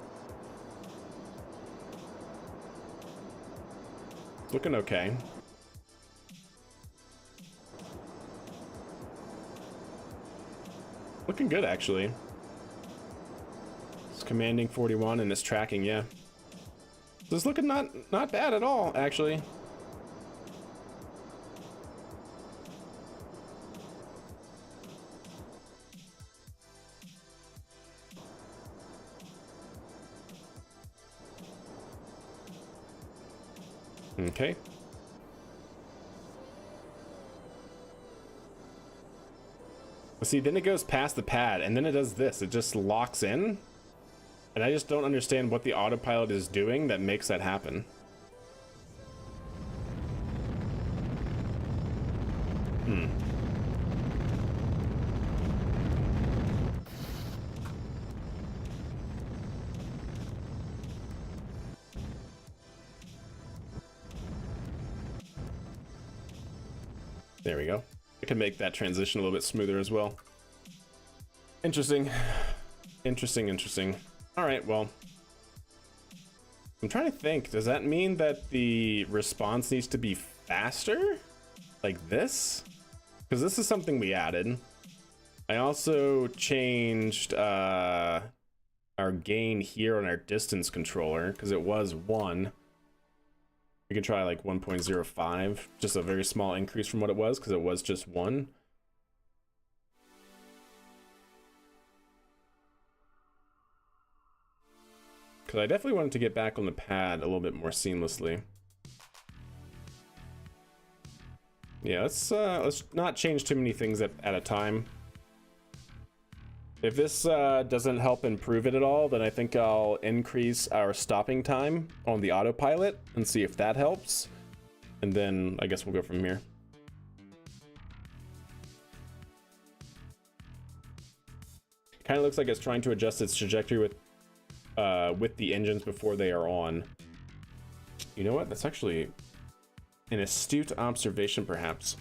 It's looking okay. Looking good, actually. It's commanding 41 and it's tracking, yeah. So it's looking not bad at all, actually. Okay. See, then it goes past the pad, and then it does this. It just locks in, and I just don't understand what the autopilot is doing that makes that happen. There we go. I can make that transition a little bit smoother as well. Interesting. Interesting. All right, well, I'm trying to think. Does that mean that the response needs to be faster? Like this? Because this is something we added. I also changed our gain here on our distance controller because it was 1. We can try like 1.05, just a very small increase from what it was because it was just 1. Because I definitely wanted to get back on the pad a little bit more seamlessly. Yeah, let's not change too many things at a time. If this doesn't help improve it at all, then I think I'll increase our stopping time on the autopilot and see if that helps. And then I guess we'll go from here. Kind of looks like it's trying to adjust its trajectory with the engines before they are on. You know what? That's actually an astute observation, perhaps.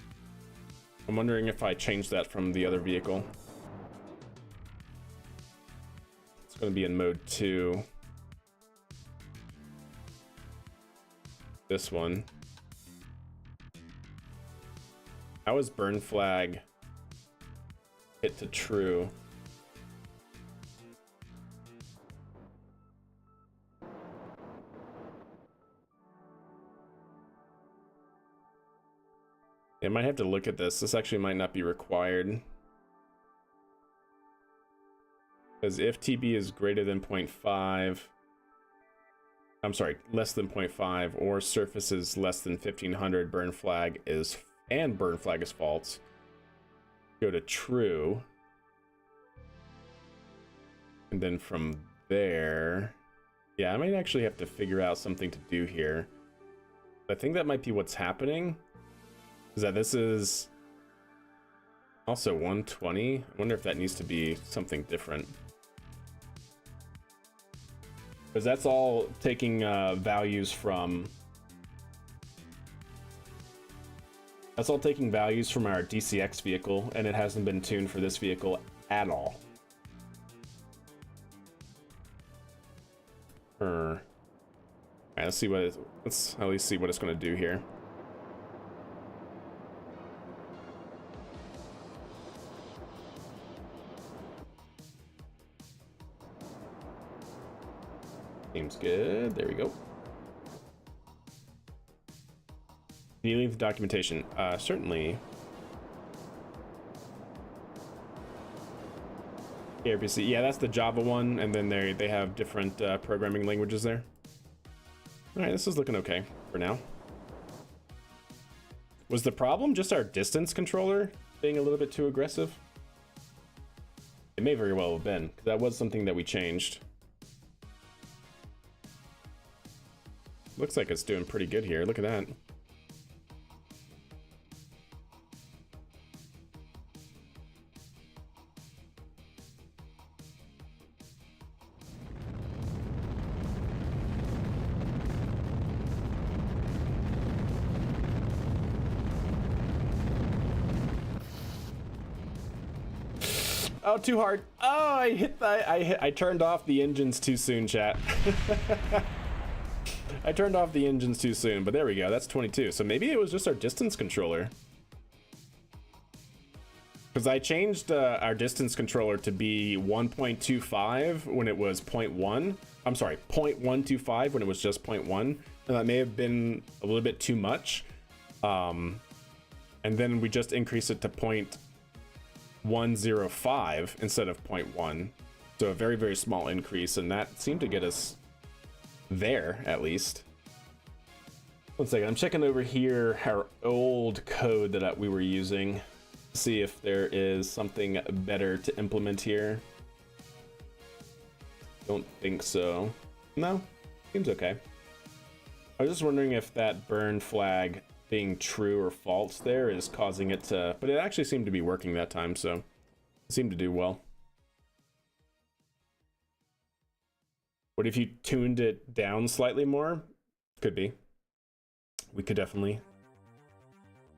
I'm wondering if I change that from the other vehicle. It's going to be in mode 2. This one. How is burn flag hit to true? I might have to look at this. This actually might not be required. Because if TB is greater than 0.5, I'm sorry, less than 0.5, or surface is less than 1500, burn flag is false. Go to true. And then from there, yeah, I might actually have to figure out something to do here. I think that might be what's happening. Is that this is also 120? I wonder if that needs to be something different. Because that's all taking values from... That's all taking values from our DCX vehicle, and it hasn't been tuned for this vehicle at all. Alright, let's see what let's at least see what it's going to do here. Seems good. There we go. Can you leave the documentation? Certainly. ARPC. Yeah, that's the Java one, and then they have different programming languages there. All right, this is looking okay for now. Was the problem just our distance controller being a little bit too aggressive? It may very well have been, because that was something that we changed. Looks like it's doing pretty good here. Look at that. Oh, too hard. Oh, I turned off the engines too soon, chat. I turned off the engines too soon, but there we go. That's 22. So maybe it was just our distance controller. Because I changed our distance controller to be 1.25 when it was 0.1. I'm sorry, 0.125 when it was just 0.1. And that may have been a little bit too much. And then we just increased it to 0.105 instead of 0.1. So a very, very small increase. And that seemed to get us there, at least. One second, I'm checking over here our old code that we were using. See if there is something better to implement here. Don't think so. No, seems okay. I was just wondering if that burn flag being true or false there is causing it to, but it actually seemed to be working that time, so it seemed to do well. What if you tuned it down slightly more? Could be. We could definitely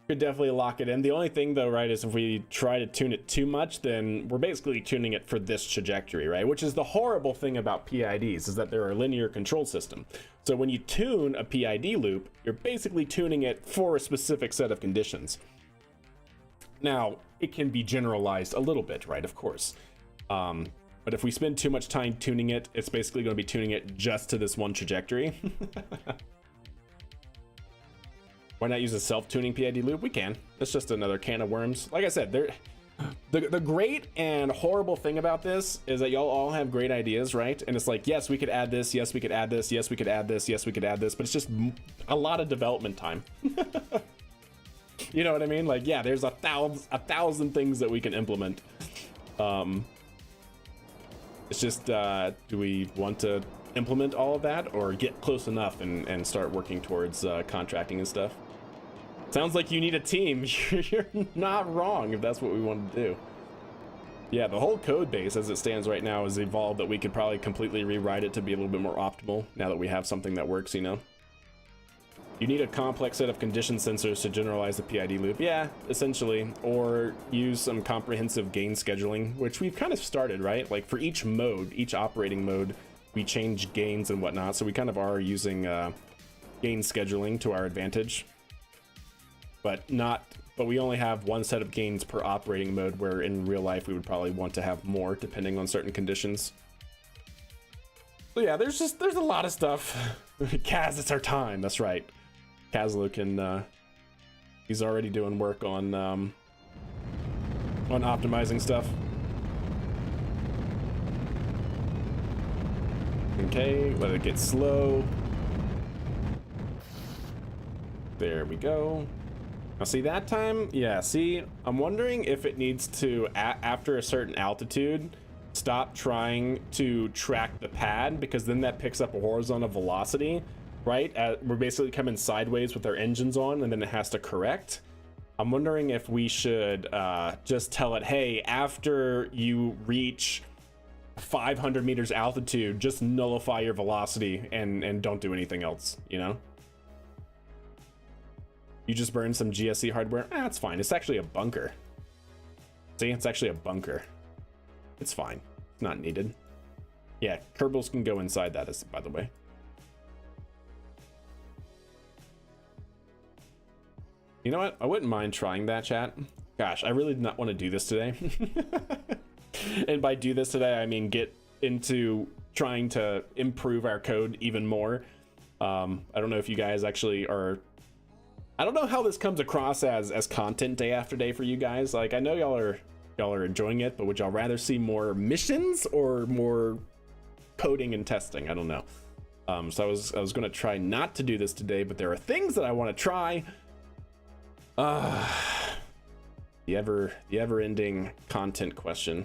Could definitely lock it in. The only thing though, right, is if we try to tune it too much, then we're basically tuning it for this trajectory, right? Which is the horrible thing about PIDs, is that they're a linear control system. So when you tune a PID loop, you're basically tuning it for a specific set of conditions. Now, it can be generalized a little bit, right? Of course. But if we spend too much time tuning it, it's basically going to be tuning it just to this one trajectory. Why not use a self-tuning PID loop? We can. It's just another can of worms. Like I said, the great and horrible thing about this is that y'all all have great ideas, right? And it's like, yes, we could add this. Yes, we could add this. Yes, we could add this. Yes, we could add this. But it's just a lot of development time. You know what I mean? Like, yeah, there's a thousand things that we can implement. It's just, do we want to implement all of that, or get close enough and start working towards contracting and stuff? Sounds like you need a team. You're not wrong if that's what we want to do. Yeah, the whole code base as it stands right now is evolved that we could probably completely rewrite it to be a little bit more optimal now that we have something that works, you know? You need a complex set of condition sensors to generalize the PID loop. Yeah, essentially. Or use some comprehensive gain scheduling, which we've kind of started, right? Like for each mode, each operating mode, we change gains and whatnot. So we kind of are using gain scheduling to our advantage. But we only have one set of gains per operating mode, where in real life we would probably want to have more depending on certain conditions. So yeah, there's a lot of stuff. Kaz, it's our time. That's right. Kazlo can he's already doing work on optimizing stuff. Okay, let it get slow. There we go. Now see that time? Yeah, see, I'm wondering if it needs to, after a certain altitude, stop trying to track the pad, because then that picks up a horizontal velocity, right? We're basically coming sideways with our engines on, and then it has to correct. I'm wondering if we should just tell it, hey, after you reach 500 meters altitude, just nullify your velocity and don't do anything else, you know? You just burn some GSC hardware. That's fine. It's actually a bunker. See, it's actually a bunker. It's fine. It's not needed. Yeah, Kerbals can go inside that, by the way. You know what? I wouldn't mind trying that, chat. Gosh, I really did not want to do this today. And by do this today, I mean get into trying to improve our code even more. I don't know if you guys actually are... I don't know how this comes across as content day after day for you guys. Like, I know y'all are enjoying it, but would y'all rather see more missions or more coding and testing? I don't know. So I was gonna try not to do this today, but there are things that I want to try. The ever-ending content question.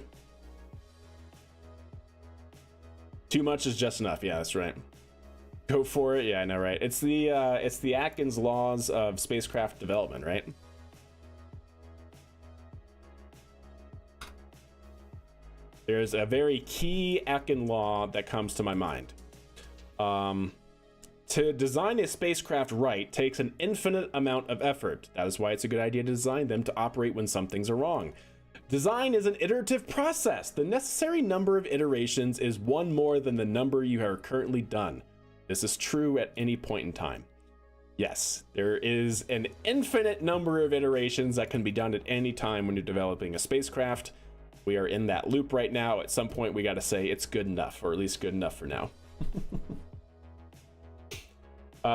Too much is just enough. Yeah, that's right. Go for it. Yeah, I know, right? It's the Atkins laws of spacecraft development, right? There's a very key Atkins law that comes to my mind. To design a spacecraft right takes an infinite amount of effort. That is why it's a good idea to design them to operate when some things are wrong. Design is an iterative process. The necessary number of iterations is one more than the number you have currently done. This is true at any point in time. Yes, there is an infinite number of iterations that can be done at any time when you're developing a spacecraft. We are in that loop right now. At some point, we got to say it's good enough, or at least good enough for now.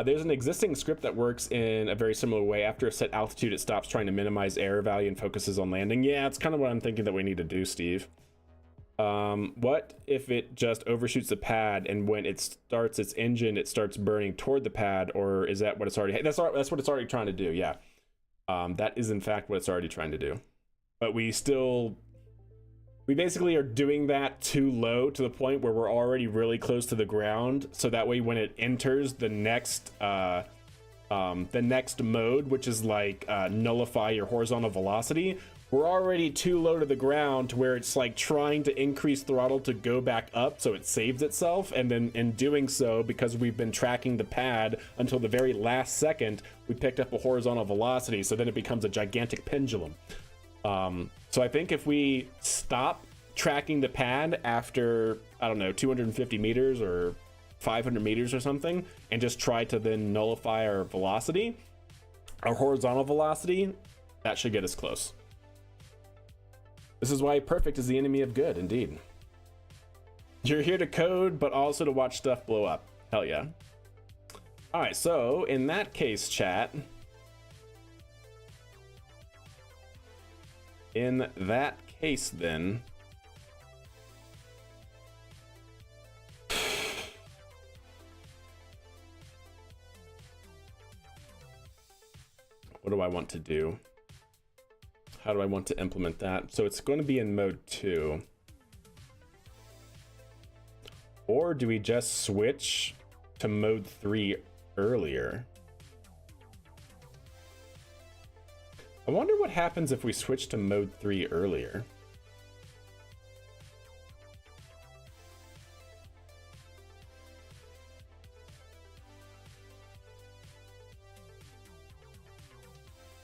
There's an existing script that works in a very similar way. After a set altitude, it stops trying to minimize error value and focuses on landing. Yeah, it's kind of what I'm thinking that we need to do, Steve. What if it just overshoots the pad, and when it starts its engine, it starts burning toward the pad? Or is that what it's already... That's what it's already trying to do, yeah. That is in fact what it's already trying to do. But we basically are doing that too low, to the point where we're already really close to the ground, so that way when it enters the next the next mode, which is like nullify your horizontal velocity, we're already too low to the ground to where it's like trying to increase throttle to go back up so it saves itself, and then in doing so, because we've been tracking the pad until the very last second, we picked up a horizontal velocity, so then it becomes a gigantic pendulum. So I think if we stop tracking the pad after, I don't know, 250 meters or 500 meters or something, and just try to then nullify our velocity, our horizontal velocity, that should get us close. This is why perfect is the enemy of good, indeed. You're here to code, but also to watch stuff blow up. Hell yeah. All right, so in that case, chat, in that case then, what do I want to do? How do I want to implement that? So it's going to be in mode 2. Or do we just switch to mode 3 earlier? I wonder what happens if we switch to mode 3 earlier.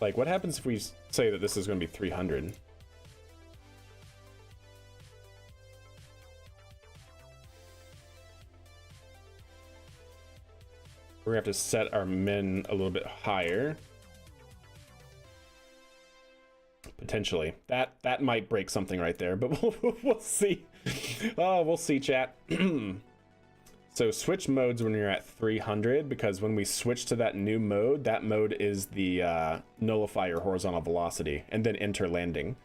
Like, what happens if we say that this is going to be 300? We're going to have to set our min a little bit higher. Potentially. That might break something right there, but we'll see. We'll see, chat. So switch modes when you're at 300, because when we switch to that new mode, that mode is the nullify your horizontal velocity, and then enter landing.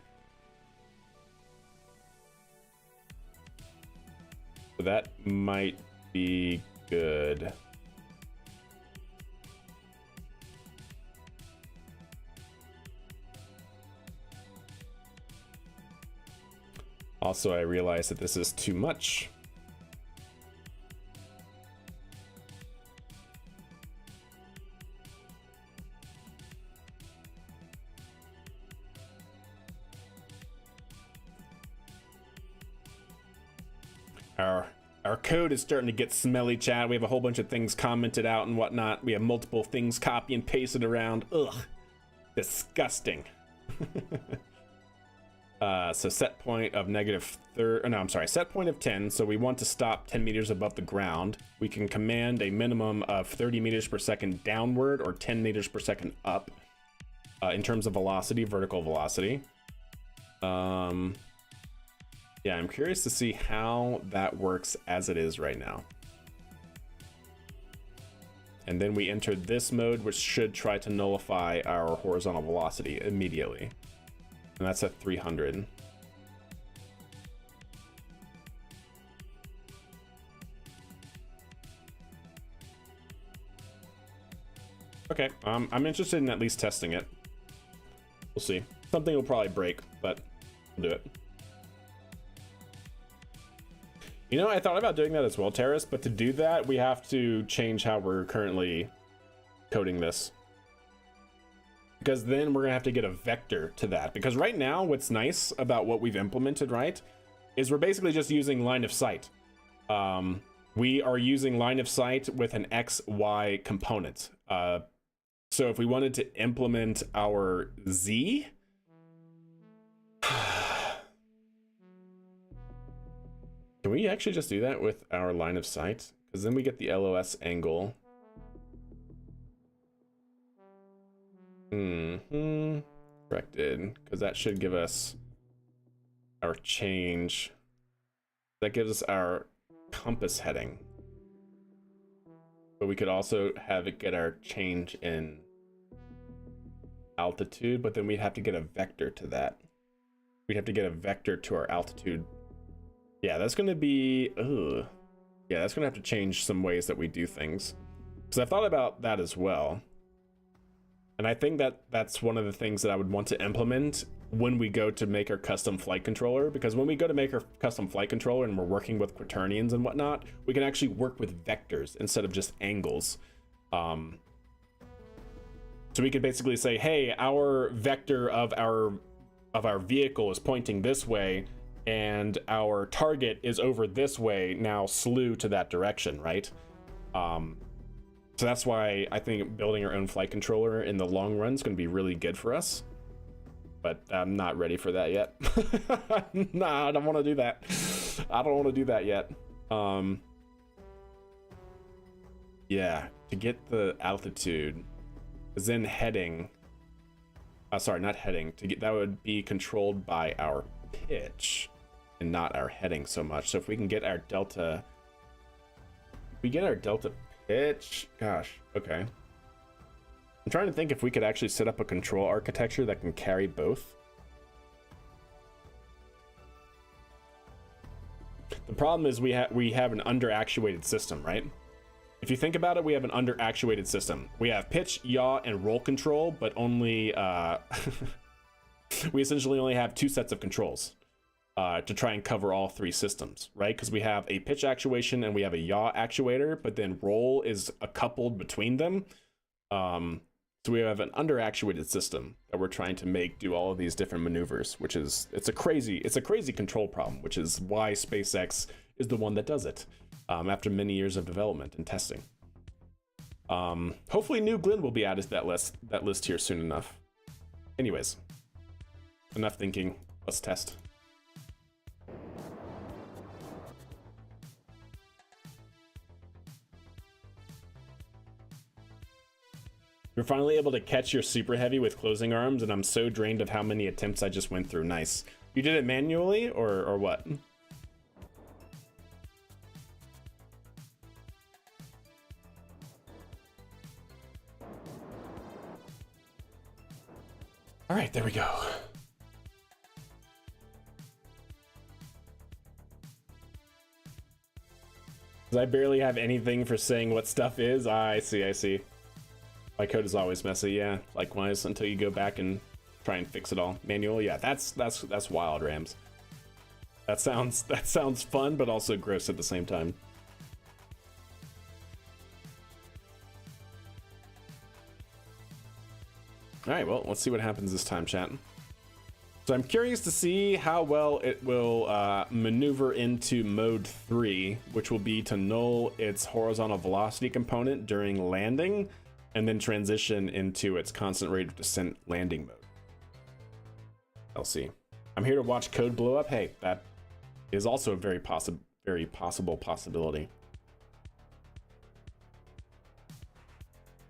So that might be good. Also, I realize that this is too much. Our code is starting to get smelly, chat. We have a whole bunch of things commented out and whatnot. We have multiple things copy and pasted around. Ugh, disgusting. So set point of set point of 10. So we want to stop 10 meters above the ground. We can command a minimum of 30 meters per second downward or 10 meters per second up in terms of velocity, vertical velocity. Yeah, I'm curious to see how that works as it is right now. And then we enter this mode, which should try to nullify our horizontal velocity immediately. And that's at 300. Okay, I'm interested in at least testing it. We'll see. Something will probably break, but we'll do it. You know, I thought about doing that as well, Terrace, but to do that, we have to change how we're currently coding this. Because then we're gonna have to get a vector to that. Because right now, what's nice about what we've implemented, right, is we're basically just using line of sight. We are using line of sight with an XY component. So if we wanted to implement our Z, can we actually just do that with our line of sight? Because then we get the LOS angle. Corrected, because that should give us our change. That gives us our compass heading. But we could also have it get our change in altitude, but then we'd have to get a vector to that. We'd have to get a vector to our altitude. Yeah, that's going to be... Yeah, that's going to have to change some ways that we do things. Because I've thought about that as well. And I think that that's one of the things that I would want to implement when we go to make our custom flight controller. Because when we go to make our custom flight controller and we're working with quaternions and whatnot, we can actually work with vectors instead of just angles. So we could basically say, hey, our vector of our vehicle is pointing this way, and our target is over this way. Now slew to that direction, right? So that's why I think building our own flight controller in the long run is going to be really good for us. But I'm not ready for that yet. Nah, I don't want to do that. I don't want to do that yet. Yeah, to get the altitude, because then heading, sorry, not heading, to get that would be controlled by our pitch and not our heading so much. So if we can get our delta, pitch, gosh, okay. I'm trying to think if we could actually set up a control architecture that can carry both. The problem is we have an under-actuated system, right? If you think about it, we have an under-actuated system. We have pitch, yaw, and roll control, but only we essentially only have 2 sets of controls to try and cover all 3 systems, right? Because we have a pitch actuation and we have a yaw actuator, but then roll is coupled between them. So we have an under-actuated system that we're trying to make do all of these different maneuvers, which is it's a crazy control problem, which is why SpaceX is the one that does it after many years of development and testing. Hopefully New Glenn will be added to that list here soon enough. Anyways, enough thinking. Let's test. You're finally able to catch your super heavy with closing arms, and I'm so drained of how many attempts I just went through. Nice. You did it manually or what? All right, there we go. I barely have anything for saying what stuff is. I see. My code is always messy, yeah. Likewise, until you go back and try and fix it all. Manual, yeah, that's wild, Rams. That sounds fun, but also gross at the same time. All right, well, let's see what happens this time, chat. So I'm curious to see how well it will maneuver into mode 3, which will be to null its horizontal velocity component during landing, and then transition into its constant rate of descent landing mode. LC. I'm here to watch code blow up. Hey, that is also a very possible possibility.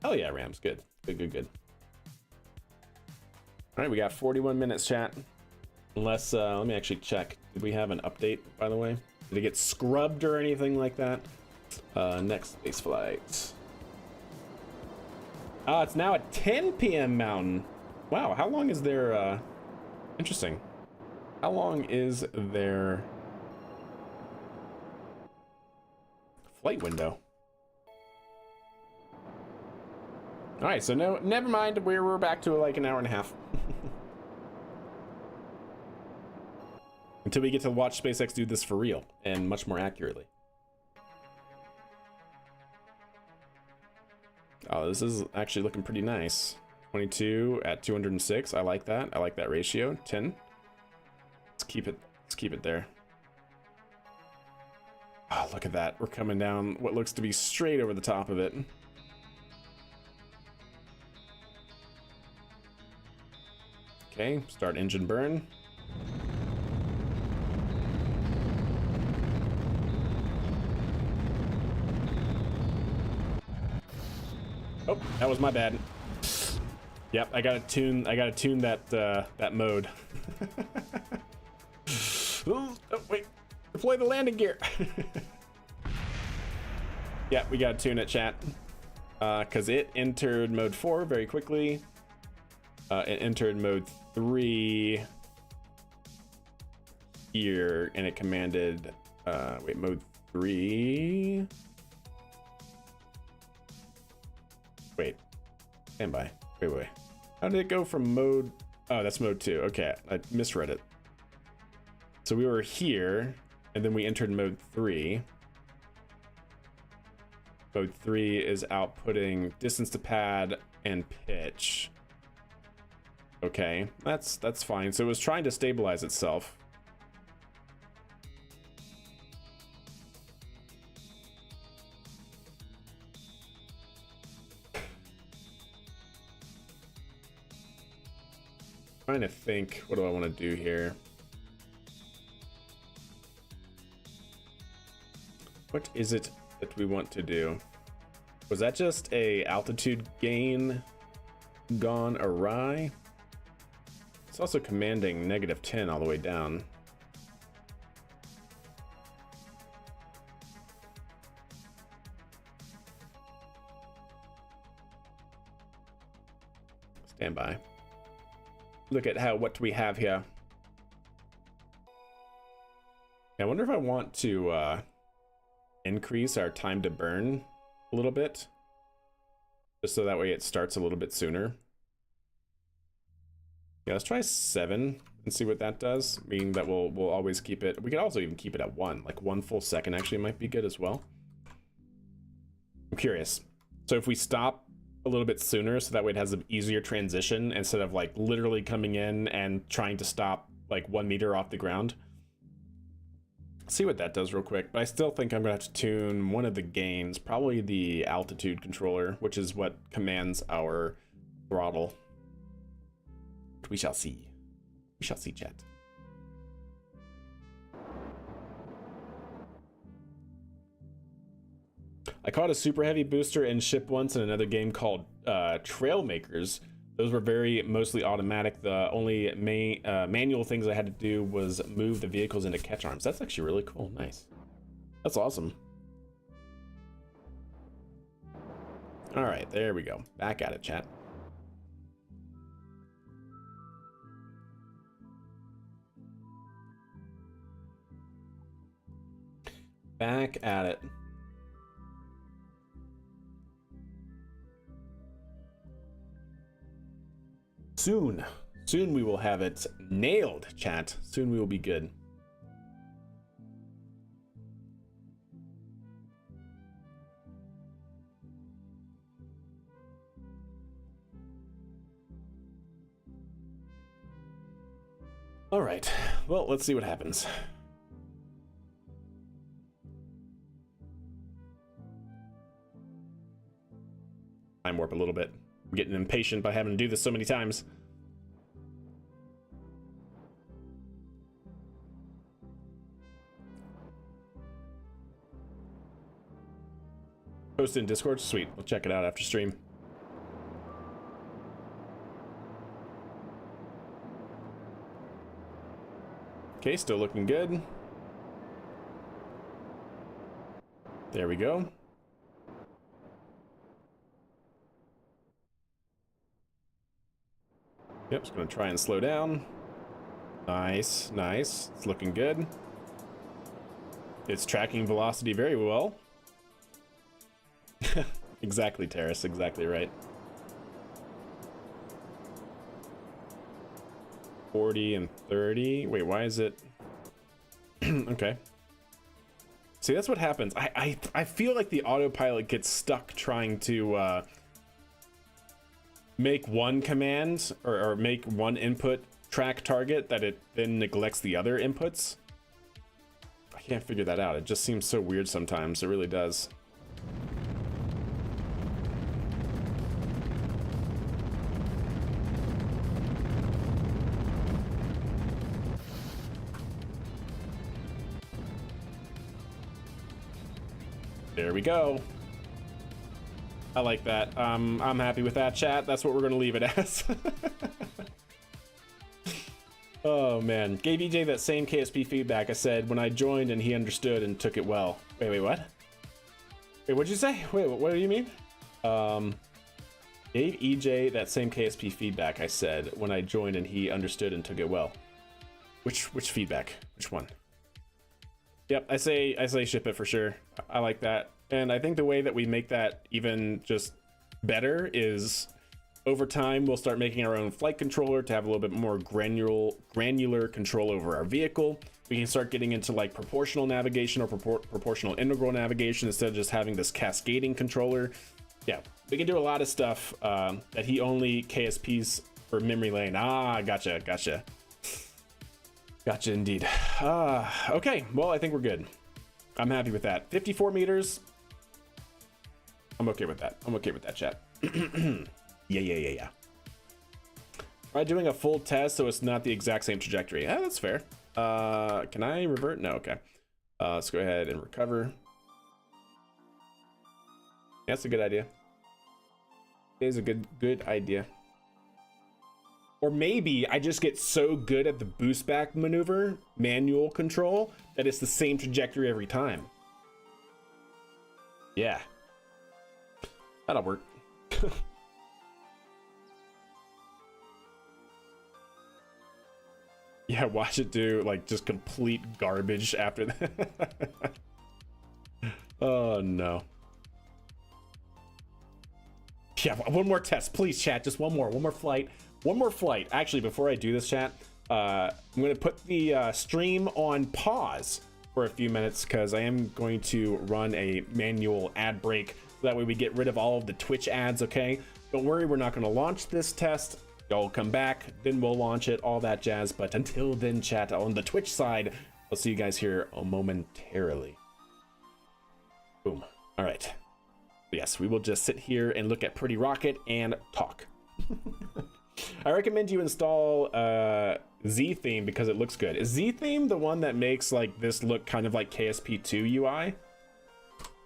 Oh yeah, Rams, good. Good. All right, we got 41 minutes, chat. Unless, let me actually check. Did we have an update, by the way? Did it get scrubbed or anything like that? Next space flight. It's now at 10 p.m. Mountain. Wow, how long is their, interesting. How long is their flight window? All right, so no, never mind. We're back to like an hour and a half. Until we get to watch SpaceX do this for real and much more accurately. Oh, this is actually looking pretty nice. 22 at 206. I like that. I like that ratio. 10. Let's keep it there. Oh, look at that. We're coming down what looks to be straight over the top of it. Okay, start engine burn. Oh, that was my bad. Yep, I gotta tune that that mode. Oh, wait, deploy the landing gear. Yeah, we gotta tune it, chat. Cause it entered mode 4 very quickly. It entered mode 3 here, and it commanded wait, mode 3. Wait, stand by. Wait. How did it go from mode? Oh, that's mode 2. Okay, I misread it. So we were here, and then we entered mode 3. Mode 3 is outputting distance to pad and pitch. Okay, that's fine. So it was trying to stabilize itself. Trying to think, what do I want to do here? What is it that we want to do? Was that just a altitude gain gone awry? It's also commanding -10 all the way down. Stand by. Look at what we have here. I wonder if I want to increase our time to burn a little bit, just so that way it starts a little bit sooner. Yeah, let's try 7 and see what that does. Meaning that we'll always keep it. We could also even keep it at 1, like 1 full second actually might be good as well. I'm curious. So if we stop a little bit sooner, so that way it has an easier transition instead of like literally coming in and trying to stop like 1 meter off the ground. See what that does real quick, but I still think I'm gonna have to tune one of the gains, probably the altitude controller, which is what commands our throttle. We shall see. We shall see, chat. I caught a super heavy booster in ship once in another game called Trail Makers. Those were mostly automatic. The only manual things I had to do was move the vehicles into catch arms. That's actually really cool. Nice. That's awesome. All right, there we go. Back at it, chat. Back at it. Soon we will have it nailed, chat. Soon we will be good. All right, well, let's see what happens. Time warp a little bit. I'm getting impatient by having to do this so many times. Post in Discord? Sweet. We'll check it out after stream. Okay, still looking good. There we go. Yep, just gonna try and slow down. Nice, nice. It's looking good. It's tracking velocity very well. Exactly, Terrace, exactly right. 40 and 30. Wait, why is it? Okay. See, that's what happens. I feel like the autopilot gets stuck trying to make one command or make one input track target that it then neglects the other inputs. I can't figure that out. It just seems so weird sometimes. It really does. There we go. I like that. I'm happy with that, chat. That's what we're gonna leave it as. Oh man, gave EJ that same KSP feedback I said when I joined and he understood and took it well. Wait, what? Wait, what'd you say? Wait, what do you mean? Gave EJ that same KSP feedback I said when I joined and he understood and took it well. Which feedback? Which one? Yep, I say ship it for sure. I like that. And I think the way that we make that even just better is over time we'll start making our own flight controller to have a little bit more granular control over our vehicle. We can start getting into like proportional navigation or proportional integral navigation instead of just having this cascading controller. Yeah, we can do a lot of stuff that he only KSPs for memory lane. Ah, gotcha. Gotcha indeed. Okay, well, I think we're good. I'm happy with that. 54 meters. I'm okay with that. I'm okay with that, chat. Yeah. Try doing a full test so it's not the exact same trajectory. Yeah, that's fair. Can I revert? No, okay. Let's go ahead and recover. That's a good idea. It is a good idea. Or maybe I just get so good at the boost back maneuver, manual control, that it's the same trajectory every time. Yeah. That'll work. Yeah, watch it do like just complete garbage after that. Oh no. Yeah, one more test, please, chat. Just one more flight. One more flight. Actually, before I do this, chat, I'm going to put the stream on pause for a few minutes because I am going to run a manual ad break. So that way we get rid of all of the Twitch ads, okay? Don't worry, we're not going to launch this test. Y'all come back, then we'll launch it, all that jazz. But until then, chat, on the Twitch side, I'll see you guys here momentarily. Boom. All right. Yes, we will just sit here and look at Pretty Rocket and talk. I recommend you install Z theme because it looks good. Is Z theme the one that makes like this look kind of like KSP2 UI?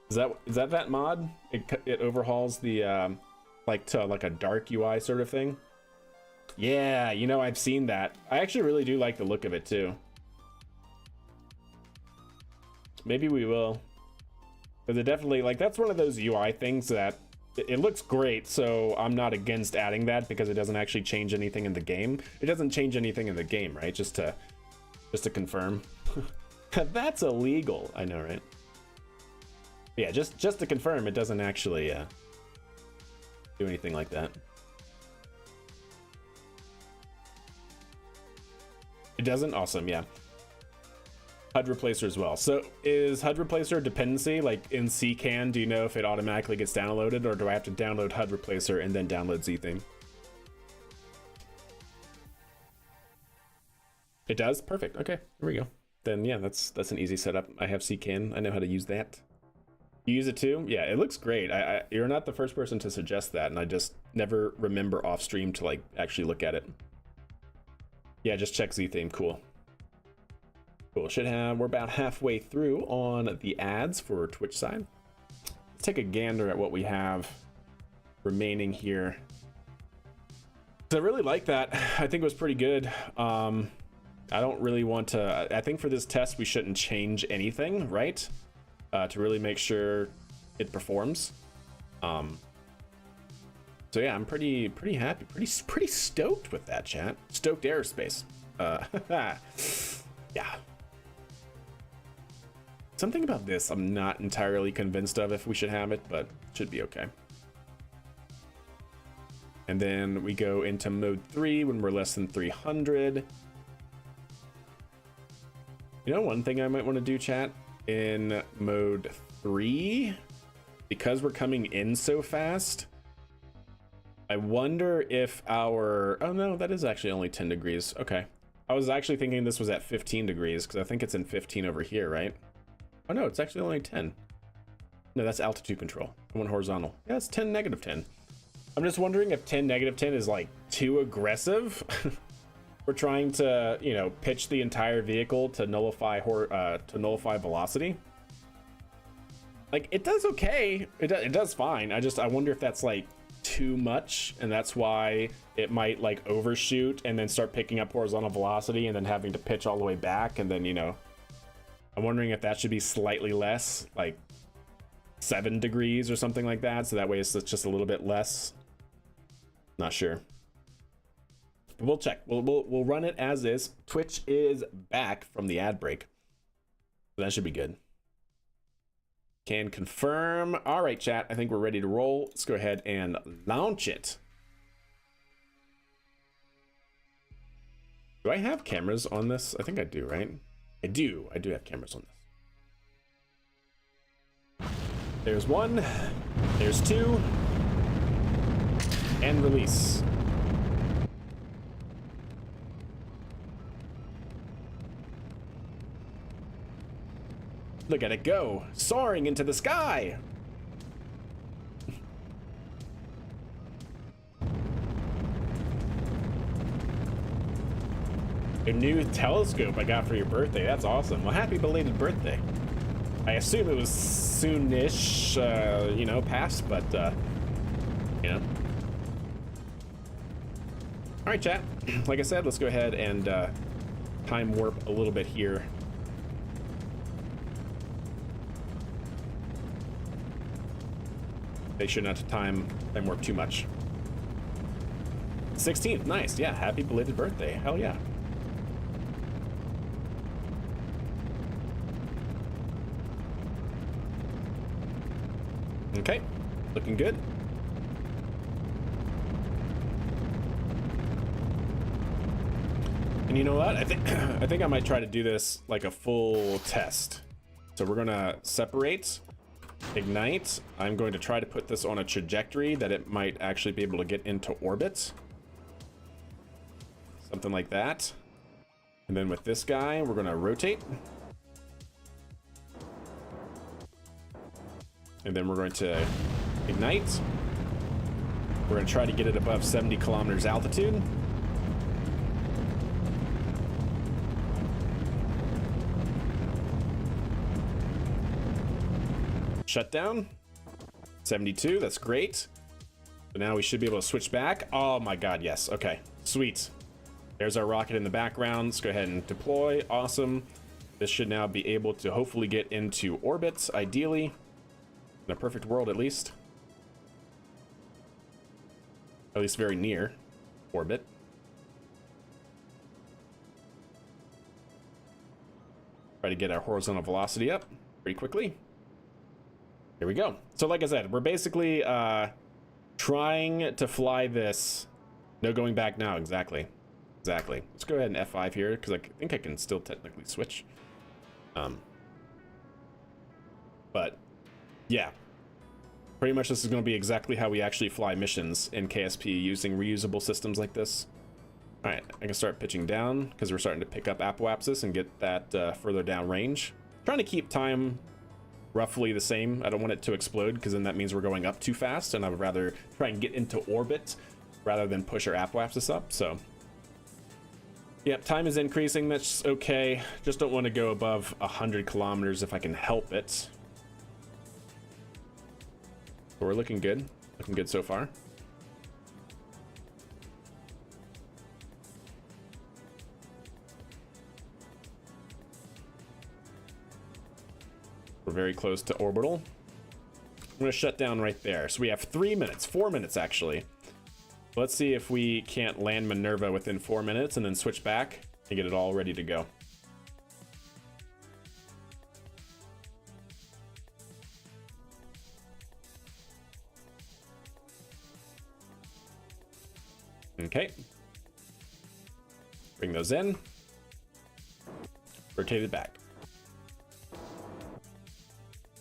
Is that mod? It overhauls the like to like a dark UI sort of thing. Yeah, you know, I've seen that. I actually really do like the look of it too. Maybe we will. Because it definitely, like, that's one of those UI things that it looks great, so I'm not against adding that because it doesn't actually change anything in the game. It doesn't change anything in the game, right? Just to confirm. That's illegal. I know, right? Yeah, just to confirm, it doesn't actually do anything like that. It doesn't? Awesome, yeah. HUD replacer as well. So is HUD replacer a dependency? Like in CCAN, do you know if it automatically gets downloaded, or do I have to download HUD replacer and then download Z theme? It does? Perfect. Okay, here we go. Then yeah, that's an easy setup. I have CCAN. I know how to use that. You use it too? Yeah, it looks great. You're not the first person to suggest that, and I just never remember off stream to like actually look at it. Yeah, just check Z theme. Cool. Cool. We're about halfway through on the ads for Twitch side. Let's take a gander at what we have remaining here. I really like that. I think it was pretty good. I don't really want to. I think for this test we shouldn't change anything, right? To really make sure it performs. So yeah, I'm pretty happy, pretty stoked with that, chat. Stoked aerospace. Yeah. Something about this I'm not entirely convinced of if we should have it, but it should be okay. And then we go into mode 3 when we're less than 300. You know, one thing I might want to do, chat, in mode 3, because we're coming in so fast, I wonder if our... Oh no, that is actually only 10 degrees. Okay. I was actually thinking this was at 15 degrees because I think it's in 15 over here, right? Oh no, it's actually only 10. No, that's altitude control. I want horizontal. Yeah, it's 10, -10. I'm just wondering if 10, -10 is like too aggressive. We're trying to, you know, pitch the entire vehicle to nullify velocity. Like, it does okay. It does fine. I wonder if that's like too much, and that's why it might like overshoot and then start picking up horizontal velocity and then having to pitch all the way back, and then, you know, I'm wondering if that should be slightly less, like 7 degrees or something like that, so that way it's just a little bit less. Not sure. But we'll check. We'll run it as is. Twitch is back from the ad break, so that should be good. Can confirm. All right, chat, I think we're ready to roll. Let's go ahead and launch it. Do I have cameras on this? I think I do, right? I do have cameras on this. There's one, there's two, And release. Look at it go, soaring into the sky. A new telescope I got for your birthday. That's awesome. Well, happy belated birthday. I assume it was soonish, you know, past, but, you know. All right, chat. Like I said, let's go ahead and time warp a little bit here. They should not time warp too much. 16th, nice. Yeah, happy belated birthday. Hell yeah. Okay, looking good. And you know what? I think I might try to do this like a full test. So we're gonna separate, ignite. I'm going to try to put this on a trajectory that it might actually be able to get into orbit. Something like that. And then with this guy, we're gonna rotate. And then we're going to ignite. We're going to try to get it above 70 kilometers altitude. Shutdown. 72, that's great. So now we should be able to switch back. Oh my god, yes. Okay, sweet. There's our rocket in the background. Let's go ahead and deploy. Awesome. This should now be able to hopefully get into orbit, ideally. In a perfect world, at least. At least very near orbit. Try to get our horizontal velocity up pretty quickly. Here we go. So like I said, we're basically trying to fly this. No going back now, exactly. Exactly. Let's go ahead and F5 here, because I think I can still technically switch. But yeah, pretty much this is going to be exactly how we actually fly missions in KSP using reusable systems like this. All right, I can start pitching down because we're starting to pick up apoapsis and get that further down range. Trying to keep time roughly the same. I don't want it to explode because then that means we're going up too fast, and I would rather try and get into orbit rather than push our apoapsis up. So yep, time is increasing. That's okay. Just don't want to go above 100 kilometers if I can help it. But we're looking good. Looking good so far. We're very close to orbital. I'm going to shut down right there. So we have 3 minutes, 4 minutes actually. Let's see if we can't land Minerva within 4 minutes and then switch back and get it all ready to go. Okay. Bring those in. Rotate it back.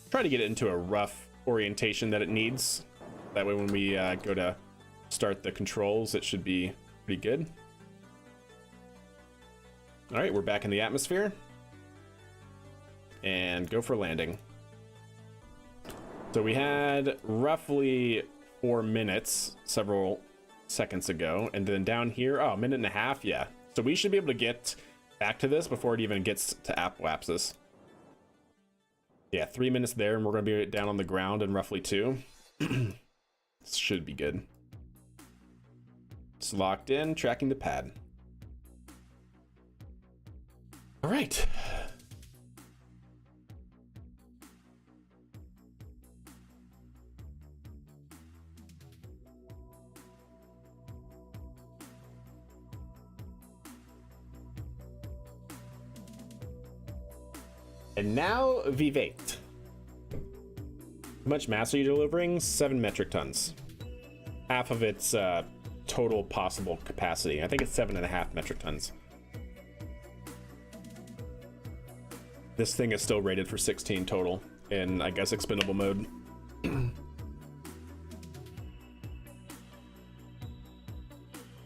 Try to get it into a rough orientation that it needs. That way when we go to start the controls, it should be pretty good. All right, we're back in the atmosphere. And go for landing. So we had roughly 4 minutes several seconds ago. And then down here, oh, a minute and a half, yeah. So we should be able to get back to this before it even gets to apoapsis. Yeah, 3 minutes there, and we're going to be down on the ground in roughly 2. This should be good. It's locked in, tracking the pad. All right. And now, Vivate. How much mass are you delivering? 7 metric tons. Half of its total possible capacity. I think it's 7.5 metric tons. This thing is still rated for 16 total in, I guess, expendable mode.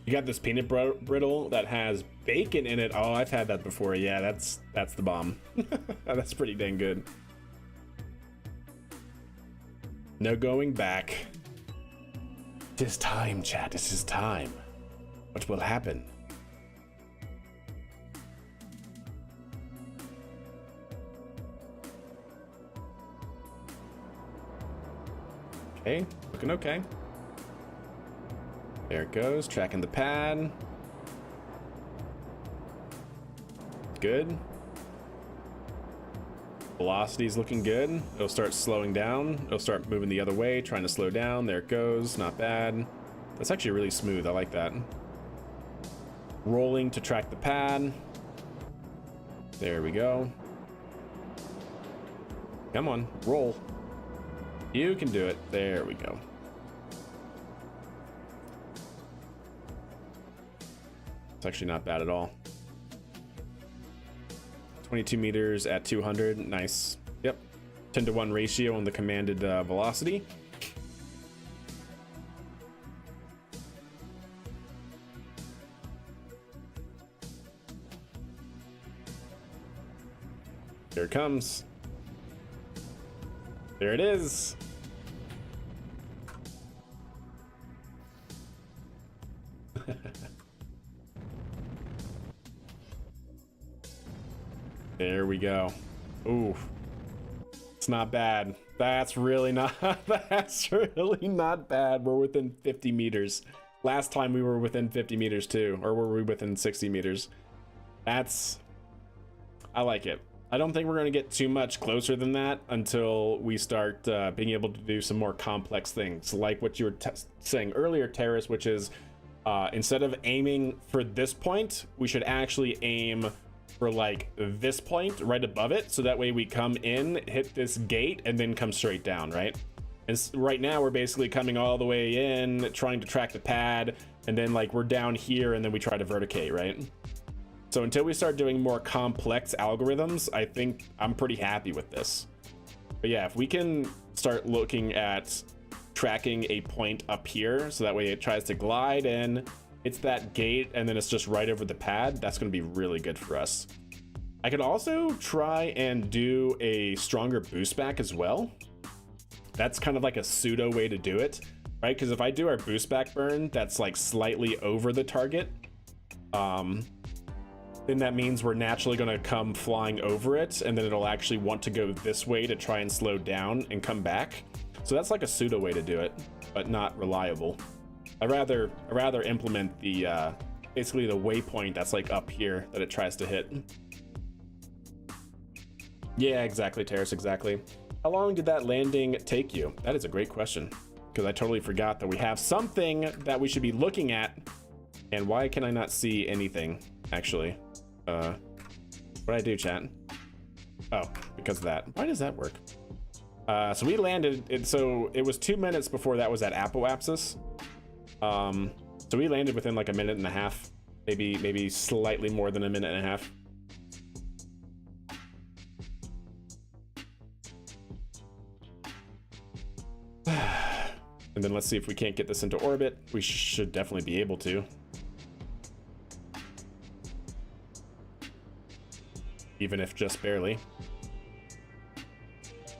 You got this peanut brittle that has bacon in it. Oh, I've had that before. Yeah, that's the bomb. That's pretty dang good. No going back. Tis time, chat. This is time. What will happen? Okay, looking okay. There it goes, tracking the pad. Good. Velocity's looking good. It'll start slowing down. It'll start moving the other way, trying to slow down. There it goes, not bad. That's actually really smooth, I like that. Rolling to track the pad. There we go. Come on, roll. You can do it. There we go. It's actually not bad at all. 22 meters at 200. Nice. Yep. 10-to-1 ratio on the commanded velocity. Here it comes. There it is. There we go. Ooh, it's not bad. That's really not that's really not bad. We're within 50 meters. Last time we were within 50 meters too, or were we within 60 meters? That's, I like it. I don't think we're going to get too much closer than that until we start being able to do some more complex things, like what you were saying earlier, Terrace, which is instead of aiming for this point, we should actually aim for like this point right above it, so that way we come in, hit this gate, and then come straight down, right? And right now we're basically coming all the way in, trying to track the pad, and then like we're down here, and then we try to verticate, right? So until we start doing more complex algorithms, I think I'm pretty happy with this. But yeah, if we can start looking at tracking a point up here, so that way it tries to glide in, it's that gate, and then it's just right over the pad, that's going to be really good for us. I could also try and do a stronger boost back as well. That's kind of like a pseudo way to do it, right? Because if I do our boost back burn that's like slightly over the target, then that means we're naturally going to come flying over it, and then it'll actually want to go this way to try and slow down and come back. So that's like a pseudo way to do it, but not reliable. I'd rather implement the basically the waypoint that's like up here that it tries to hit. Yeah, exactly, Terrace, exactly. How long did that landing take you? That is a great question, because I totally forgot that we have something that we should be looking at. And why can I not see anything, actually? What did I do, chat? Oh, because of that. Why does that work? So we landed, so it was 2 minutes before that was at apoapsis. So we landed within like a minute and a half, maybe slightly more than a minute and a half. And then let's see if we can't get this into orbit. We should definitely be able to. Even if just barely.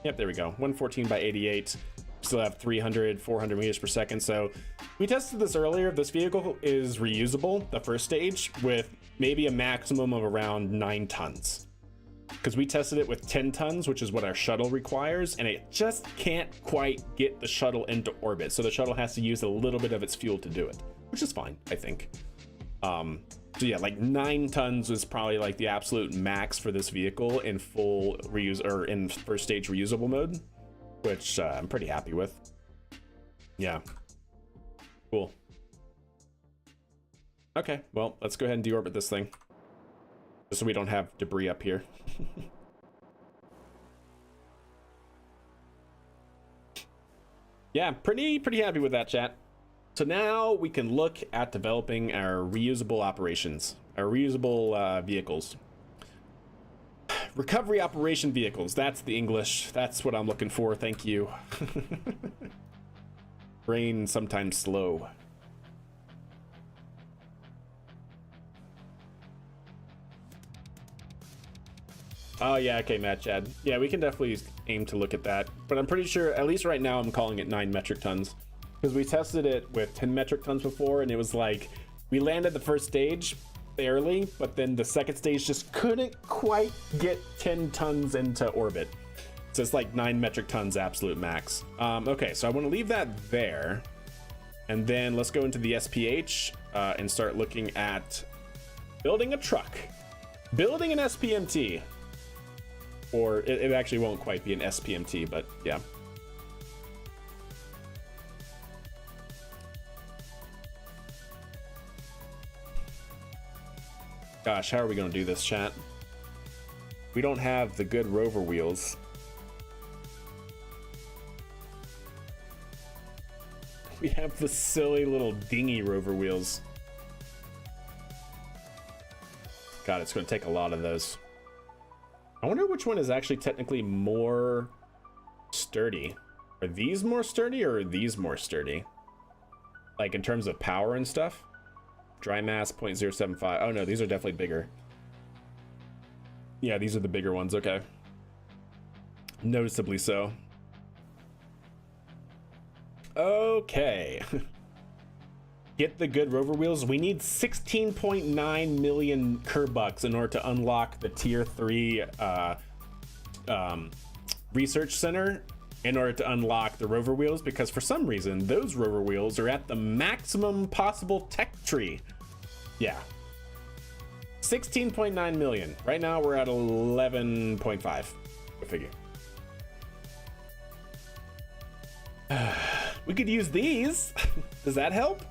Yep, there we go. 114 by 88. Still have 300, 400 meters per second. So we tested this earlier. This vehicle is reusable, the first stage, with maybe a maximum of around 9 tons. Because we tested it with 10 tons, which is what our shuttle requires, and it just can't quite get the shuttle into orbit. So the shuttle has to use a little bit of its fuel to do it, which is fine, I think. So yeah, like 9 tons is probably like the absolute max for this vehicle in full reuse, or in first stage reusable mode, which I'm pretty happy with. Yeah, cool. Okay, well, let's go ahead and deorbit this thing, just so we don't have debris up here. Yeah, pretty happy with that, chat. So now we can look at developing our reusable operations, our reusable vehicles. Recovery operation vehicles, that's the English. That's what I'm looking for, thank you. Brain sometimes slow. Oh yeah, okay, Matt Chad. Yeah, we can definitely aim to look at that. But I'm pretty sure, at least right now, I'm calling it 9 metric tons. Because we tested it with 10 metric tons before, and it was like, we landed the first stage barely, but then the second stage just couldn't quite get 10 tons into orbit. So it's like 9 metric tons absolute max. Okay, so I want to leave that there. And then let's go into the SPH and start looking at building a truck. Building an SPMT. Or it actually won't quite be an SPMT, but yeah. Gosh, how are we going to do this, chat? We don't have the good Rover wheels. We have the silly little dingy Rover wheels. God, it's going to take a lot of those. I wonder which one is actually technically more sturdy. Are these more sturdy or are these more sturdy? Like in terms of power and stuff? Dry mass 0.075. Oh no, these are definitely bigger. Yeah, these are the bigger ones. Okay. Noticeably so. Okay. Get the good Rover wheels. We need 16.9 million Kerbucks in order to unlock the tier 3 research center in order to unlock the Rover wheels, because for some reason those Rover wheels are at the maximum possible tech tree. Yeah. 16.9 million. Right now we're at 11.5. Go figure. We could use these. Does that help?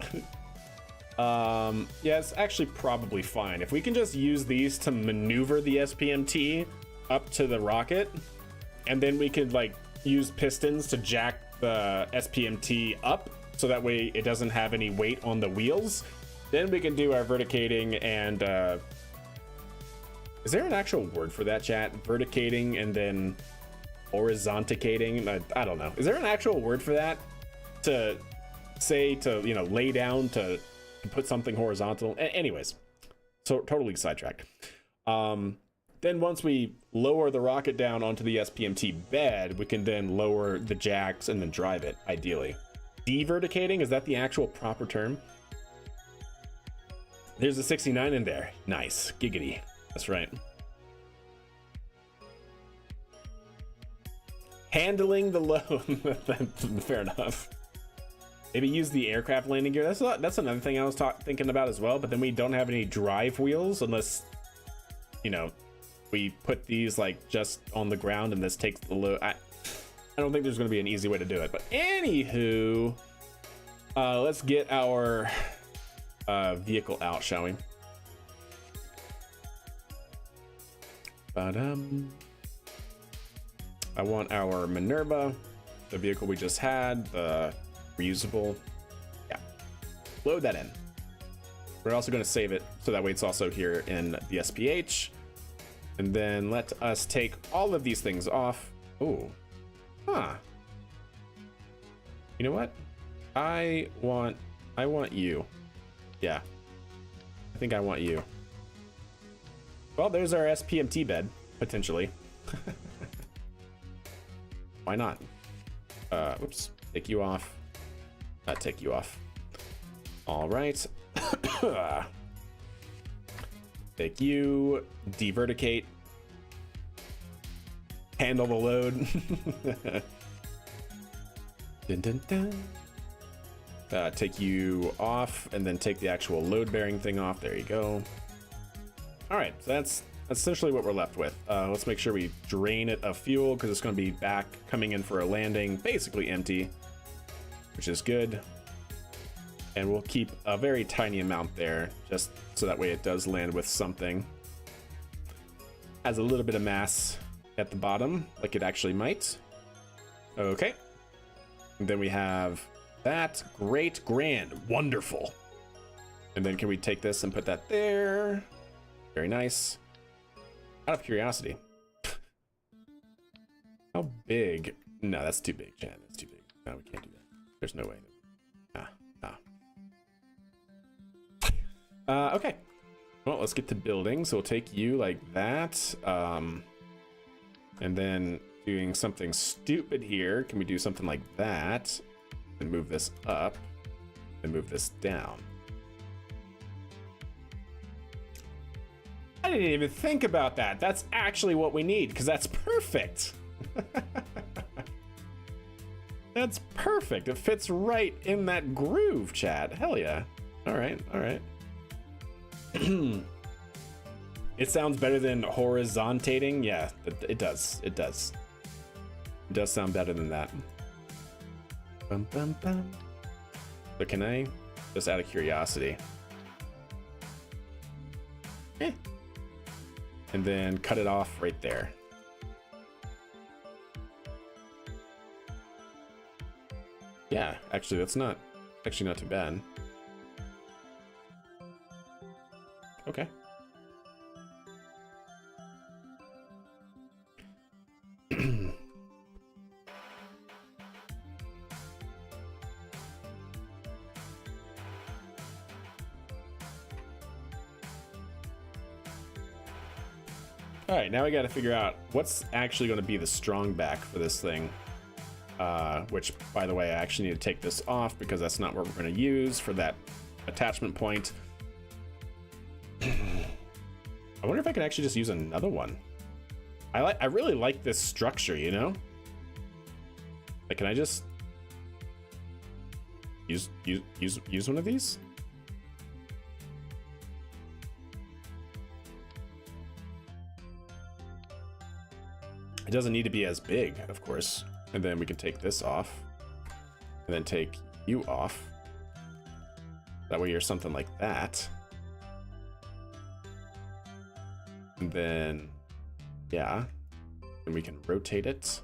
Yeah, it's actually probably fine. If we can just use these to maneuver the SPMT up to the rocket, and then we could like use pistons to jack the SPMT up so that way it doesn't have any weight on the wheels, then we can do our verticating and is there an actual word for that, chat? Verticating and then horizonticating? I don't know. Is there an actual word for that? To say, to, you know, lay down to put something horizontal. Anyways, so totally sidetracked. Then once we lower the rocket down onto the SPMT bed, we can then lower the jacks and then drive it, ideally. Diverticating, is that the actual proper term? There's a 69 in there. Nice. Giggity. That's right. Handling the load. Fair enough. Maybe use the aircraft landing gear. That's another thing I was thinking about as well. But then we don't have any drive wheels unless, you know, we put these like just on the ground and this takes the load. I don't think there's going to be an easy way to do it. But anywho, let's get our vehicle out, shall we? I want our Minerva, the vehicle we just had, the reusable. Yeah, load that in. We're also going to save it so that way it's also here in the SPH, and then let us take all of these things off. Oh, huh. You know what? I want you. Yeah, I think I want you. Well, there's our SPMT bed potentially. Why not? Whoops, take you off. Take you off. All right. Take you, diverticate, handle the load. Dun, dun, dun. Take you off, and then take the actual load bearing thing off. There you go. All right, so that's essentially what we're left with. Let's make sure we drain it of fuel because it's going to be back coming in for a landing, basically empty, which is good. And we'll keep a very tiny amount there just so that way it does land with something. Has a little bit of mass at the bottom, like it actually might. Okay. And then we have that. Great, grand, wonderful. And then can we take this and put that there? Very nice. Out of curiosity, how big? No, that's too big, Jan. That's too big. No, we can't do that. There's no way. Okay. Well, let's get to building. So we'll take you like that. And then doing something stupid here, can we do something like that and move this up and move this down? I didn't even think about that. That's actually what we need, because that's perfect. That's perfect. It fits right in that groove, chat. Hell yeah. All right, all right. It sounds better than horizontating. Yeah, it does. It does. It does sound better than that. Bum, bum, bum. So can I, just out of curiosity, and then cut it off right there. Yeah, actually that's not too bad. Okay. All right, now we got to figure out what's actually going to be the strong back for this thing. Which, by the way, I actually need to take this off because that's not what we're going to use for that attachment point. I wonder if I can actually just use another one. I really like this structure, you know? Like, can I just use one of these? It doesn't need to be as big, of course. And then we can take this off and then take you off. That way you're something like that. And then, yeah, and we can rotate it.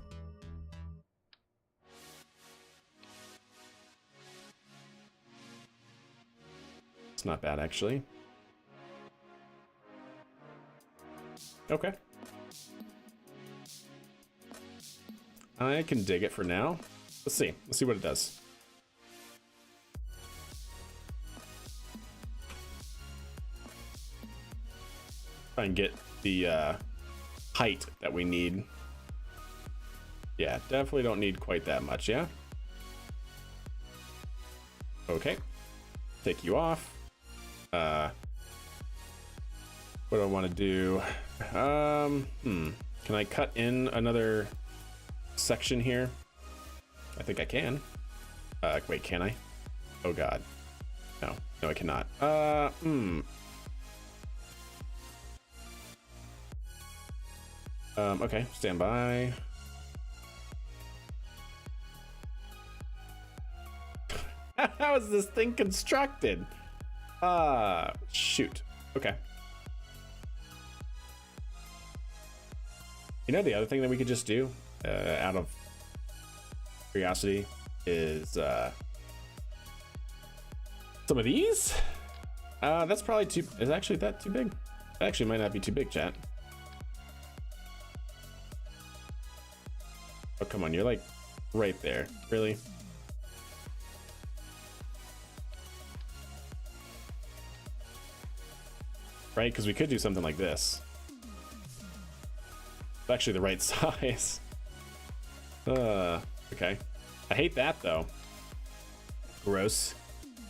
It's not bad, actually. Okay. I can dig it for now. Let's see what it does. Try and get the height that we need. Yeah, definitely don't need quite that much, yeah? Okay. Take you off. What do I want to do? Can I cut in another section here? I think I can. Wait, can I? Oh god. No, I cannot. Okay, stand by. How is this thing constructed? Shoot. Okay. You know, the other thing that we could just do, out of curiosity, is some of these. That's probably too. Is actually that too big? That actually might not be too big, chat. Oh, come on, you're like right there. Really? Right? Because we could do something like this. It's actually the right size. Okay. I hate that though. Gross.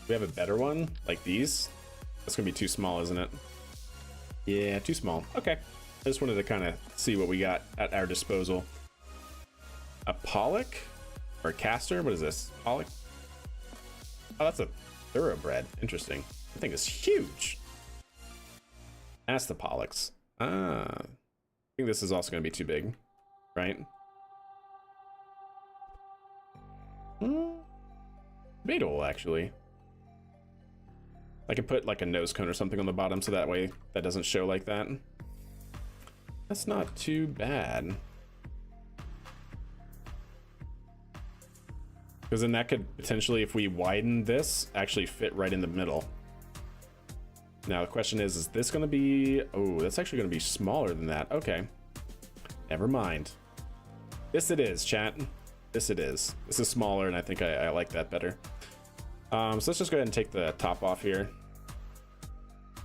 We have a better one like these. That's gonna be too small, isn't it? Yeah, too small. Okay. I just wanted to kind of see what we got at our disposal. A Pollock or a caster? What is this? Pollock? Oh, that's a thoroughbred. Interesting. I think it's huge. That's the Pollocks. I think this is also going to be too big, right? Debatable, actually. I could put like a nose cone or something on the bottom so that way that doesn't show like that. That's not too bad. Because then that could potentially, if we widen this, actually fit right in the middle. Now the question is this going to be... Oh, that's actually going to be smaller than that. Okay. Never mind. This it is, chat. This it is. This is smaller, and I think I like that better. So let's just go ahead and take the top off here.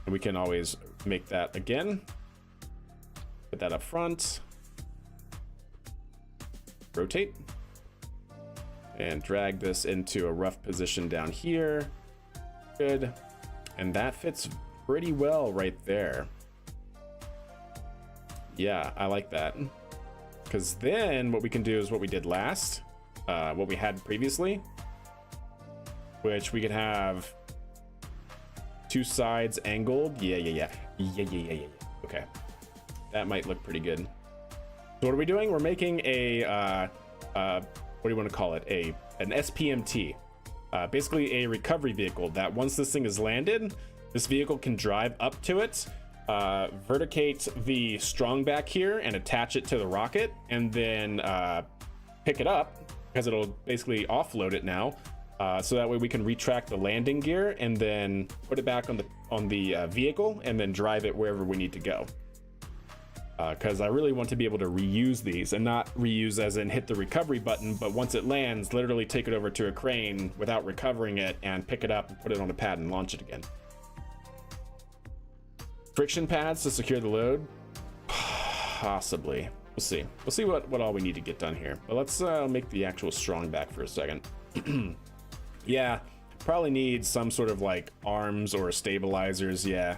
And we can always make that again. Put that up front. rotate and drag this into a rough position down here. Good. And that fits pretty well right there. Yeah, I like that. Because then what we can do is what we did last, what we had previously, which we could have two sides angled. Yeah. Okay. That might look pretty good. So what are we doing? We're making a, what do you want to call it? An SPMT. Basically a recovery vehicle that once this thing is landed, this vehicle can drive up to it, verticate the strong back here and attach it to the rocket, and then pick it up, because it'll basically offload it now. So that way we can retract the landing gear and then put it back on the vehicle and then drive it wherever we need to go. Because I really want to be able to reuse these, and not reuse as in hit the recovery button, but once it lands, literally take it over to a crane without recovering it and pick it up and put it on a pad and launch it again. Friction pads to secure the load? Possibly. We'll see. We'll see what all we need to get done here. But let's make the actual strong back for a second. Yeah, probably need some sort of like arms or stabilizers, yeah,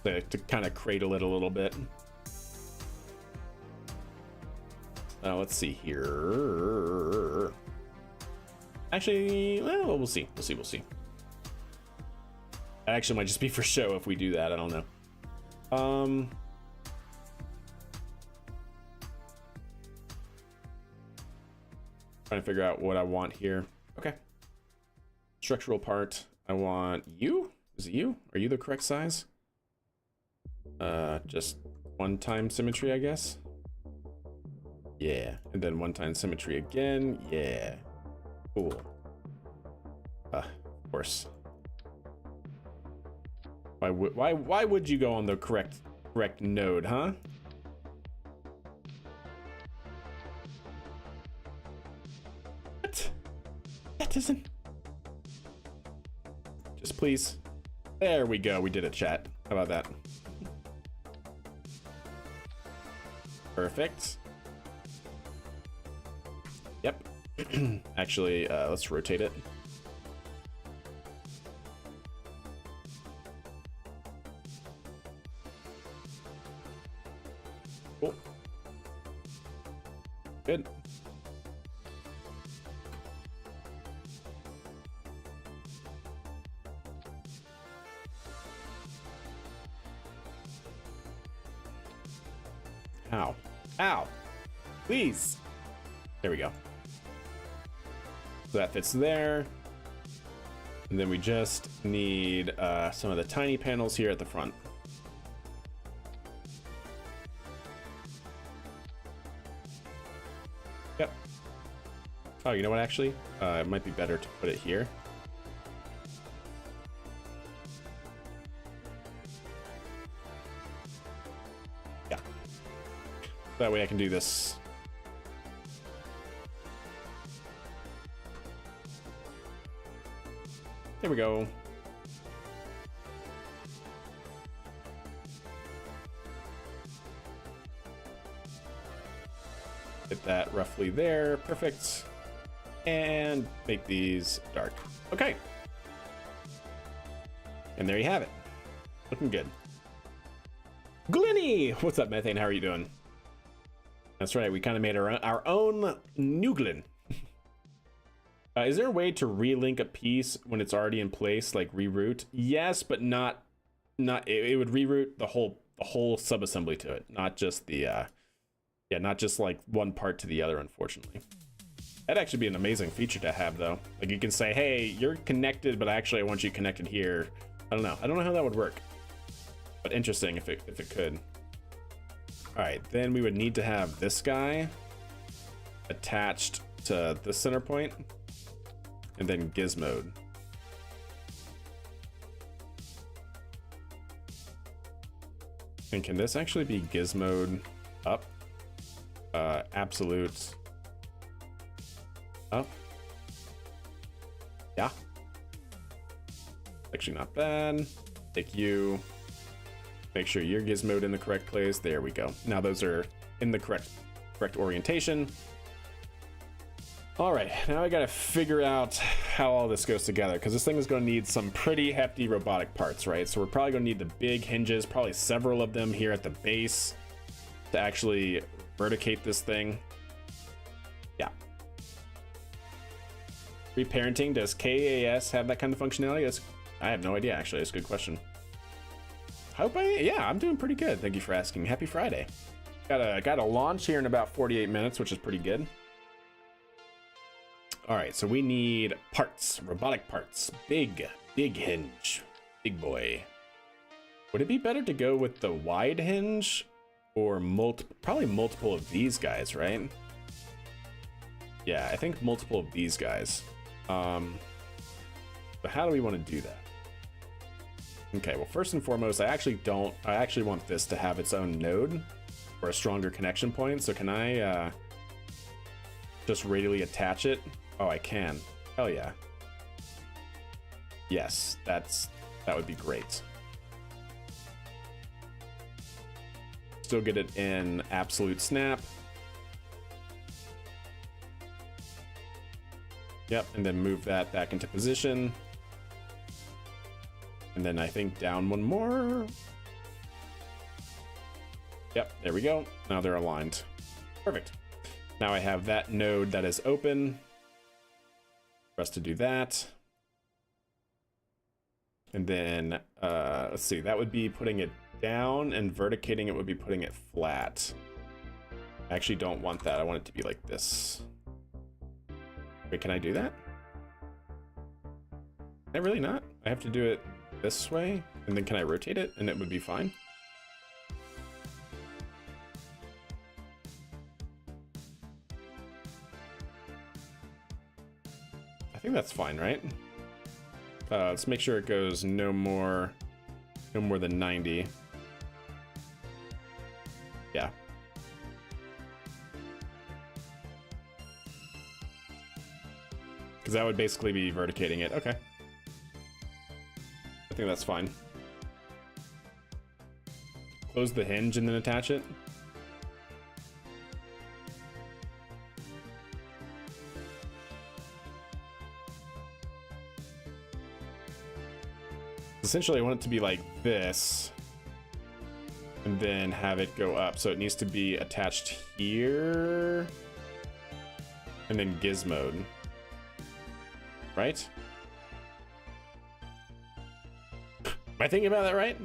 to kind of cradle it a little bit. Let's see here. Actually, well, we'll see. We'll see. That actually might just be for show if we do that. I don't know. Trying to figure out what I want here. Okay. Structural part. I want you. Is it you? Are you the correct size? Just one-time symmetry, I guess. Yeah, and then one-time symmetry again. Yeah, cool. Of course. Why would you go on the correct node, huh? What? That doesn't. Just please. There we go. We did it, chat. How about that? Perfect. Yep. Actually, let's rotate it. Cool. Good. Ow. Ow. Please. There we go. So that fits there. And then we just need some of the tiny panels here at the front. Yep. Oh, you know what, actually? It might be better to put it here. Yeah. That way I can do this. There we go. Hit that roughly there. Perfect. And make these dark. Okay. And there you have it. Looking good. Glenny! What's up, Methane? How are you doing? That's right. We kind of made our own new Glen. Is there a way to relink a piece when it's already in place, like reroute? Yes, but not it would reroute the whole subassembly to it, not just the not just like one part to the other, unfortunately. That'd actually be an amazing feature to have, though. Like, you can say, hey, you're connected, but actually I want you connected here. I don't know how that would work, but interesting if it could. All right, then we would need to have this guy attached to the center point. And then gizmoed. And can this actually be gizmoed up? Absolute up. Yeah. Actually not bad. Take you. Make sure you're gizmoed in the correct place. There we go. Now those are in the correct orientation. All right, now I gotta figure out how all this goes together, because this thing is gonna need some pretty hefty robotic parts, right? So we're probably gonna need the big hinges, probably several of them here at the base to actually verticate this thing. Yeah. Reparenting, does KAS have that kind of functionality? I have no idea, actually. That's a good question. Yeah, I'm doing pretty good. Thank you for asking. Happy Friday. Got a launch here in about 48 minutes, which is pretty good. All right, so we need parts, robotic parts. Big hinge, big boy. Would it be better to go with the wide hinge or probably multiple of these guys, right? Yeah, I think multiple of these guys. But how do we want to do that? Okay, well, first and foremost, I actually want this to have its own node or a stronger connection point. So can I just radially attach it? Oh, I can. Hell yeah. Yes, that would be great. Still get it in absolute snap. Yep, and then move that back into position. And then I think down one more. Yep, there we go. Now they're aligned. Perfect. Now I have that node that is open for us to do that. And then, let's see, that would be putting it down, and verticating it would be putting it flat. I actually don't want that. I want it to be like this. Wait, can I do that? Can I really not? I have to do it this way, and then can I rotate it and it would be fine? I think that's fine, right? Let's make sure it goes no more than 90. Yeah. Because that would basically be verticating it. Okay. I think that's fine. Close the hinge and then attach it. Essentially, I want it to be like this, and then have it go up. So it needs to be attached here, and then gizmoed, right? Am I thinking about that right?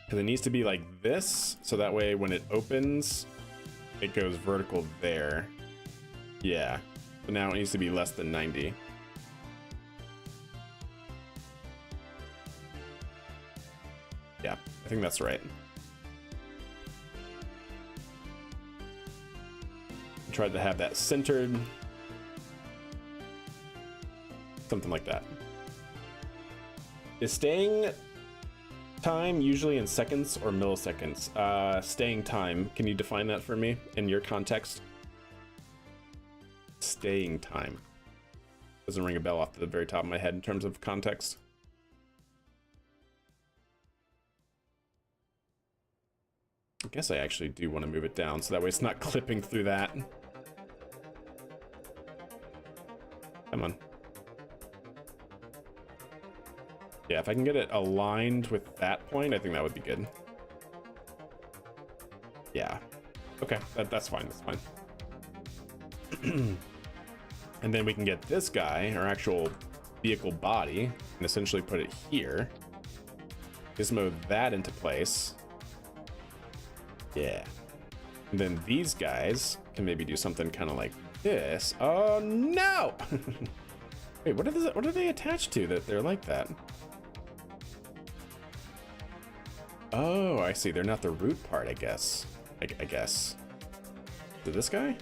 Because it needs to be like this, so that way when it opens, it goes vertical there. Yeah. But now it needs to be less than 90. Yeah, I think that's right. Tried to have that centered. Something like that. Is staying time usually in seconds or milliseconds? Staying time, can you define that for me in your context? Staying time. Doesn't ring a bell off the very top of my head in terms of context. I guess I actually do want to move it down so that way it's not clipping through that. Come on. Yeah, if I can get it aligned with that point, I think that would be good. Yeah. Okay, that's fine, that's fine. And then we can get this guy, our actual vehicle body, and essentially put it here. Gizmo that into place. Yeah. And then these guys can maybe do something kind of like this. Oh no! Wait, what are they attached to that they're like that? Oh, I see. They're not the root part, I guess. I guess. To this guy?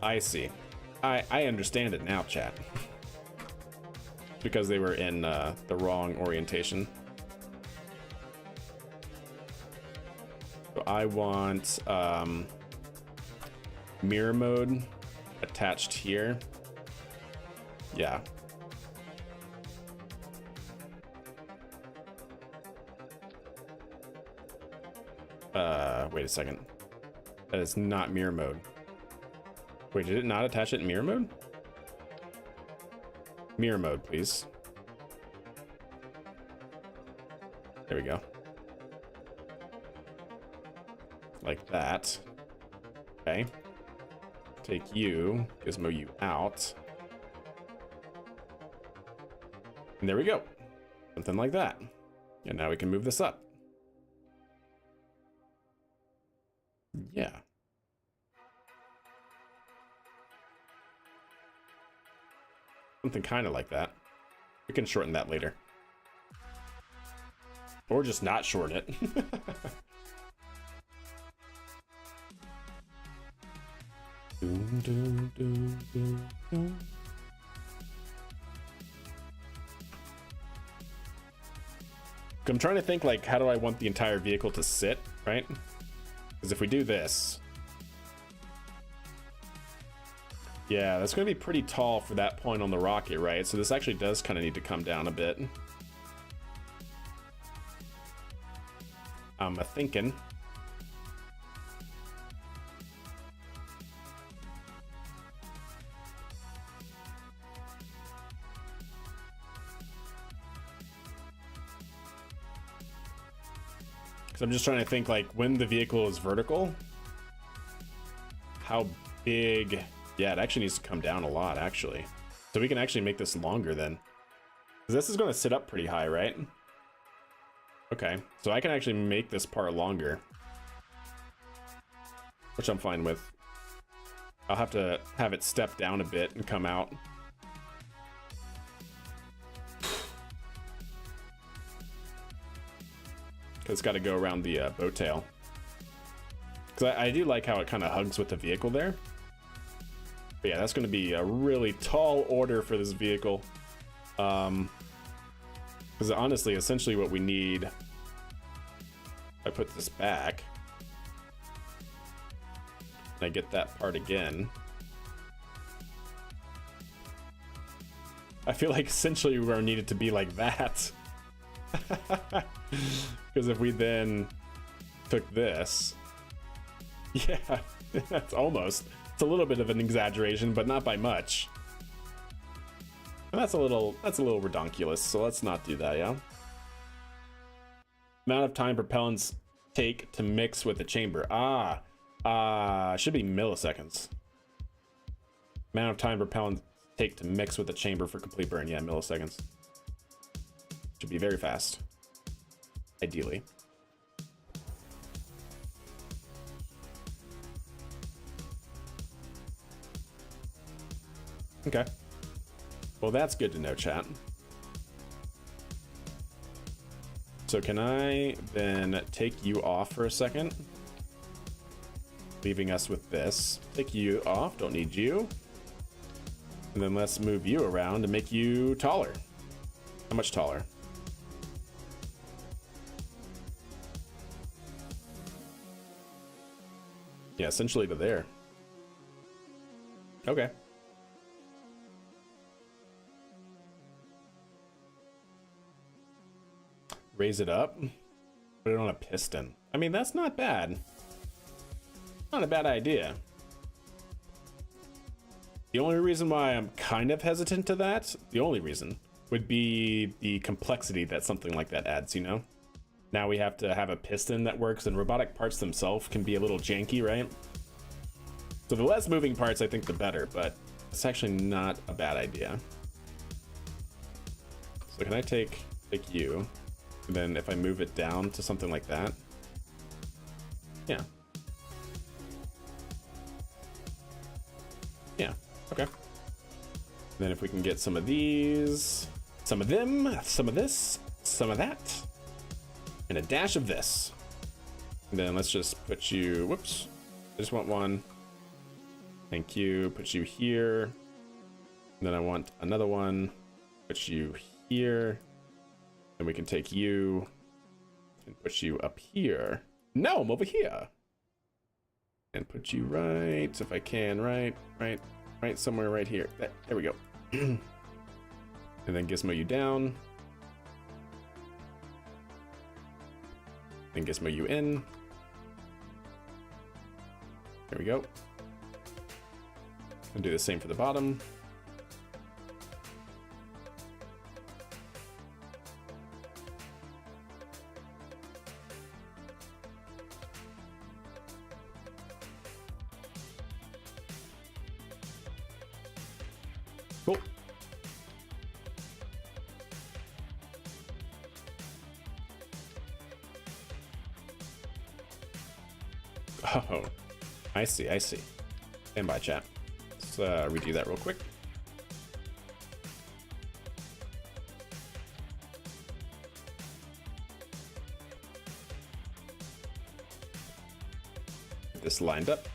I see. I understand it now, chat. Because they were in the wrong orientation. So I want mirror mode attached here. Yeah. Wait a second. That is not mirror mode. Wait, did it not attach it in mirror mode? Mirror mode, please. There we go. Like that. Okay. Take you, Gizmo you out. And there we go. Something like that. And now we can move this up. Yeah. Something kind of like that. We can shorten that later. Or just not shorten it. I'm trying to think, like, how do I want the entire vehicle to sit, right? Because if we do this, yeah, that's going to be pretty tall for that point on the rocket, right? So this actually does kind of need to come down a bit. I'm thinking. I'm just trying to think, like, when the vehicle is vertical, how big. Yeah, it actually needs to come down a lot, actually, so we can actually make this longer then, because this is going to sit up pretty high, right? Okay, so I can actually make this part longer, which I'm fine with. I'll have to have it step down a bit and come out. Because it's got to go around the boat tail. Because I do like how it kind of hugs with the vehicle there. But yeah, that's going to be a really tall order for this vehicle. Because honestly, essentially what we need... If I put this back... And I get that part again... I feel like essentially we're needed to be like that. Because if we then took this, yeah, that's almost, it's a little bit of an exaggeration, but not by much. And that's a little redonkulous, so let's not do that, yeah? Amount of time propellants take to mix with the chamber. Should be milliseconds. Amount of time propellants take to mix with the chamber for complete burn, yeah, milliseconds. Should be very fast. Ideally. Okay. Well, that's good to know, chat. So can I then take you off for a second? Leaving us with this. Take you off, don't need you. And then let's move you around to make you taller. How much taller? Yeah, essentially to there. Okay. Raise it up. Put it on a piston. I mean, that's not bad. Not a bad idea. The only reason why I'm kind of hesitant to that, the only reason, would be the complexity that something like that adds, you know? Now we have to have a piston that works, and robotic parts themselves can be a little janky, right? So the less moving parts, I think the better, but it's actually not a bad idea. So can I take you, and then if I move it down to something like that? Yeah. Yeah, okay. And then if we can get some of these, some of them, some of this, some of that, and a dash of this. And then let's just put you, whoops, I just want one. Thank you, put you here. And then I want another one, put you here. And we can take you and put you up here. No, I'm over here. And put you right, if I can, right somewhere right here. There we go. And then gizmo you down. Then gizmo you in. There we go. And do the same for the bottom. Cool. Oh, I see, I see. Stand by, chat. Let's redo that real quick. Get this lined up.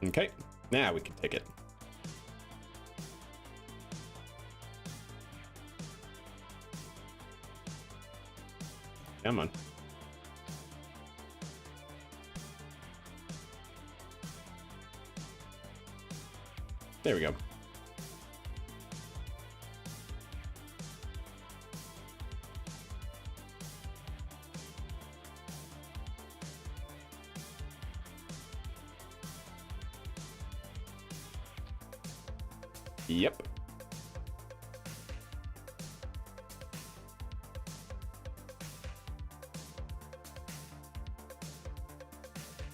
Okay, now we can take it. Come on. There we go. Yep.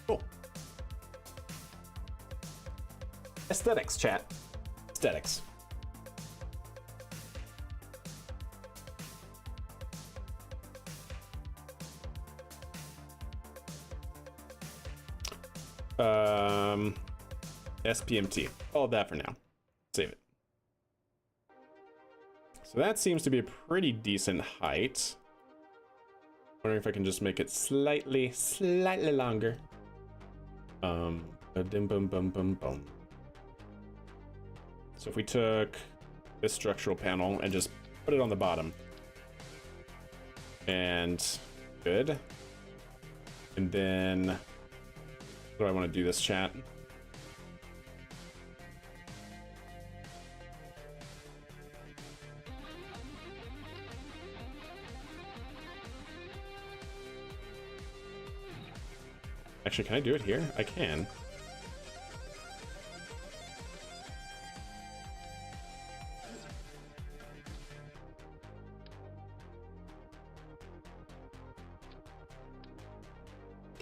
Cool. Aesthetics, chat. Aesthetics. SPMT. All of that for now. Save it. So that seems to be a pretty decent height. Wondering if I can just make it slightly longer. Boom, boom, boom, boom, boom. So if we took this structural panel and just put it on the bottom. And good. And then, how do I want to do this, chat? Actually, can I do it here? I can.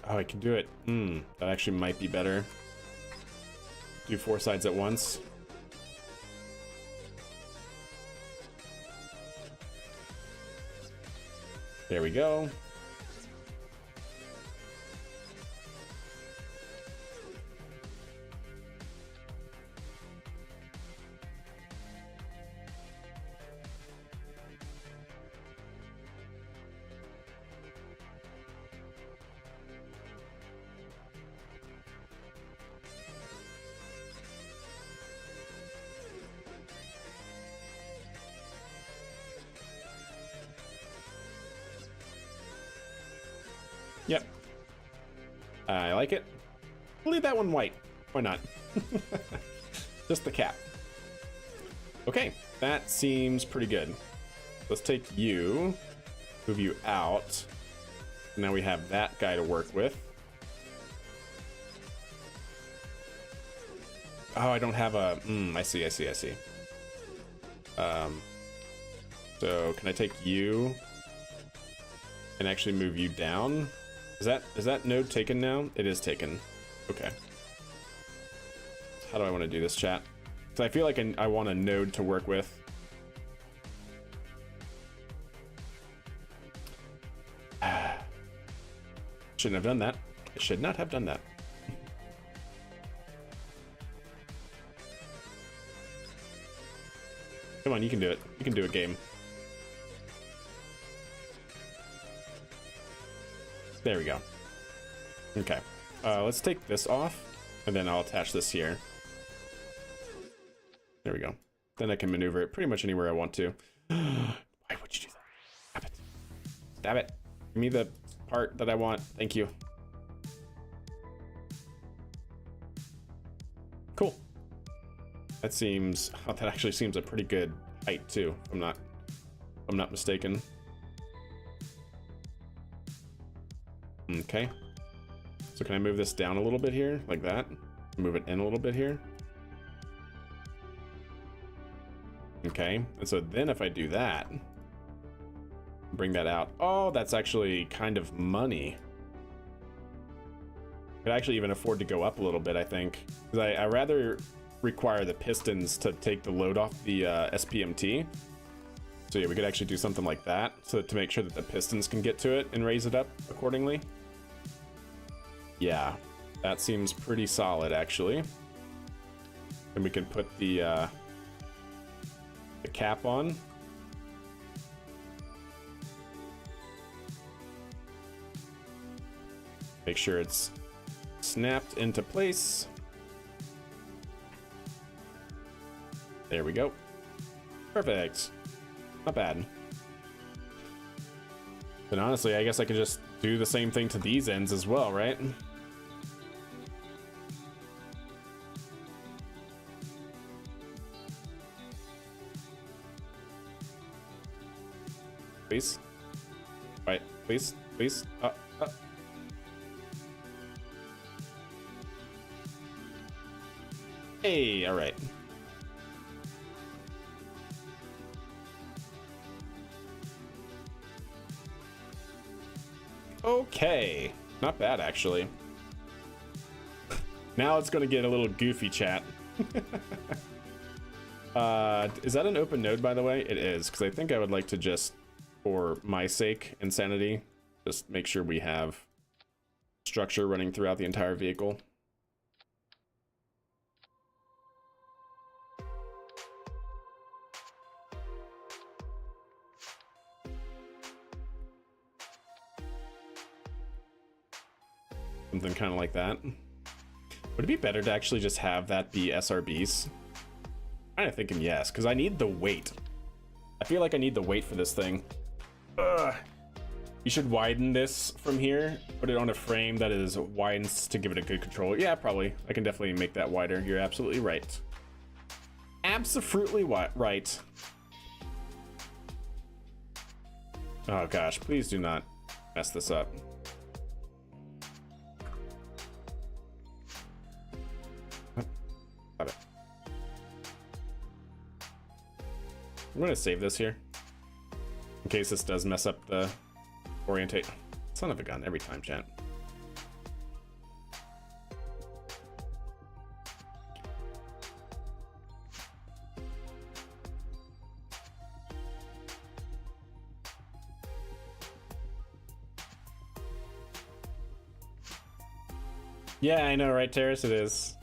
Oh, I can do it. That actually might be better. Do 4 sides at once. There we go. Yep. I like it. We'll leave that one white. Why not? Just the cap. Okay, that seems pretty good. Let's take you, move you out. Now we have that guy to work with. Oh, I don't have a, I see. So can I take you and actually move you down? Is that node taken now? It is taken. Okay. How do I want to do this, chat? So I feel like I want a node to work with. Shouldn't have done that. I should not have done that. Come on, you can do it. You can do it, game. There we go. Okay. Let's take this off, and then I'll attach this here. There we go. Then I can maneuver it pretty much anywhere I want to. Why would you do that? Stop it. Damn it. Give me the part that I want. Thank you. Cool. That seems, oh, that actually seems a pretty good height too. I'm not mistaken. Okay. So can I move this down a little bit here, like that? Move it in a little bit here. Okay, and so then if I do that, bring that out. Oh, that's actually kind of money. Could actually even afford to go up a little bit, I think. Because I rather require the pistons to take the load off the SPMT. So yeah, we could actually do something like that, so to make sure that the pistons can get to it and raise it up accordingly. Yeah, that seems pretty solid, actually. And we can put the cap on. Make sure it's snapped into place. There we go. Perfect. Not bad. But honestly, I guess I could just do the same thing to these ends as well, right? Please. Right, please, please. Hey, all right. Okay, not bad actually. Now it's gonna get a little goofy, chat. Is that an open node, by the way? It is, because I think I would like to just, for my sake and sanity, just make sure we have structure running throughout the entire vehicle. Something kind of like that. Would it be better to actually just have that be SRBs? I'm kind of thinking yes, because I need the weight. I feel like I need the weight for this thing. Ugh. You should widen this from here, put it on a frame that is widened to give it a good control. Yeah, probably. I can definitely make that wider. You're absolutely right. Absolutely right. Oh gosh, please do not mess this up. Got it. I'm gonna save this here in case this does mess up the orientate. Son of a gun, every time, chat. Yeah, I know, right, Terrace? It is.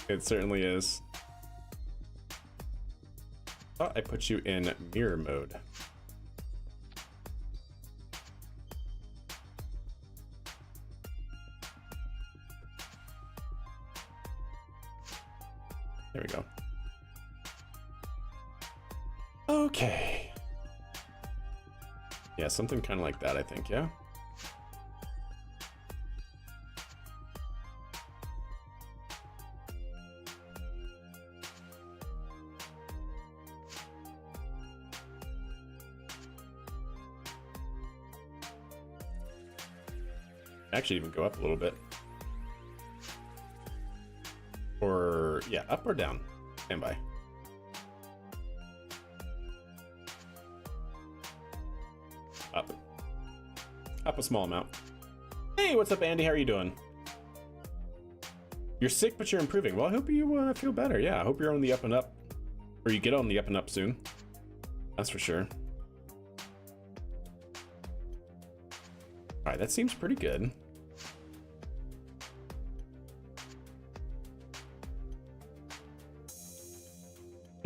It certainly is. Oh, I put you in mirror mode. There we go. Okay. Yeah, something kind of like that, I think, yeah? Actually even go up a little bit. Or, yeah, up or down. Stand by. Up. Up a small amount. Hey, what's up, Andy? How are you doing? You're sick, but you're improving. Well, I hope you feel better. Yeah, I hope you're on the up and up. Or you get on the up and up soon. That's for sure. Alright, that seems pretty good.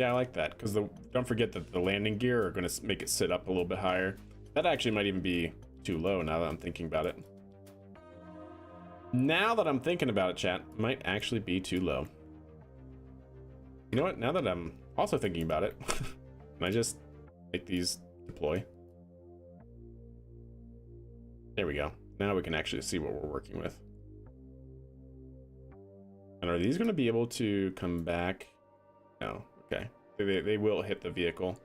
Yeah, I like that, because don't forget that the landing gear are going to make it sit up a little bit higher. That actually might even be too low now that I'm thinking about it. Now that I'm thinking about it, chat, it might actually be too low. You know what? Now that I'm also thinking about it, can I just make these deploy? There we go. Now we can actually see what we're working with. And are these going to be able to come back? No. Okay. They will hit the vehicle.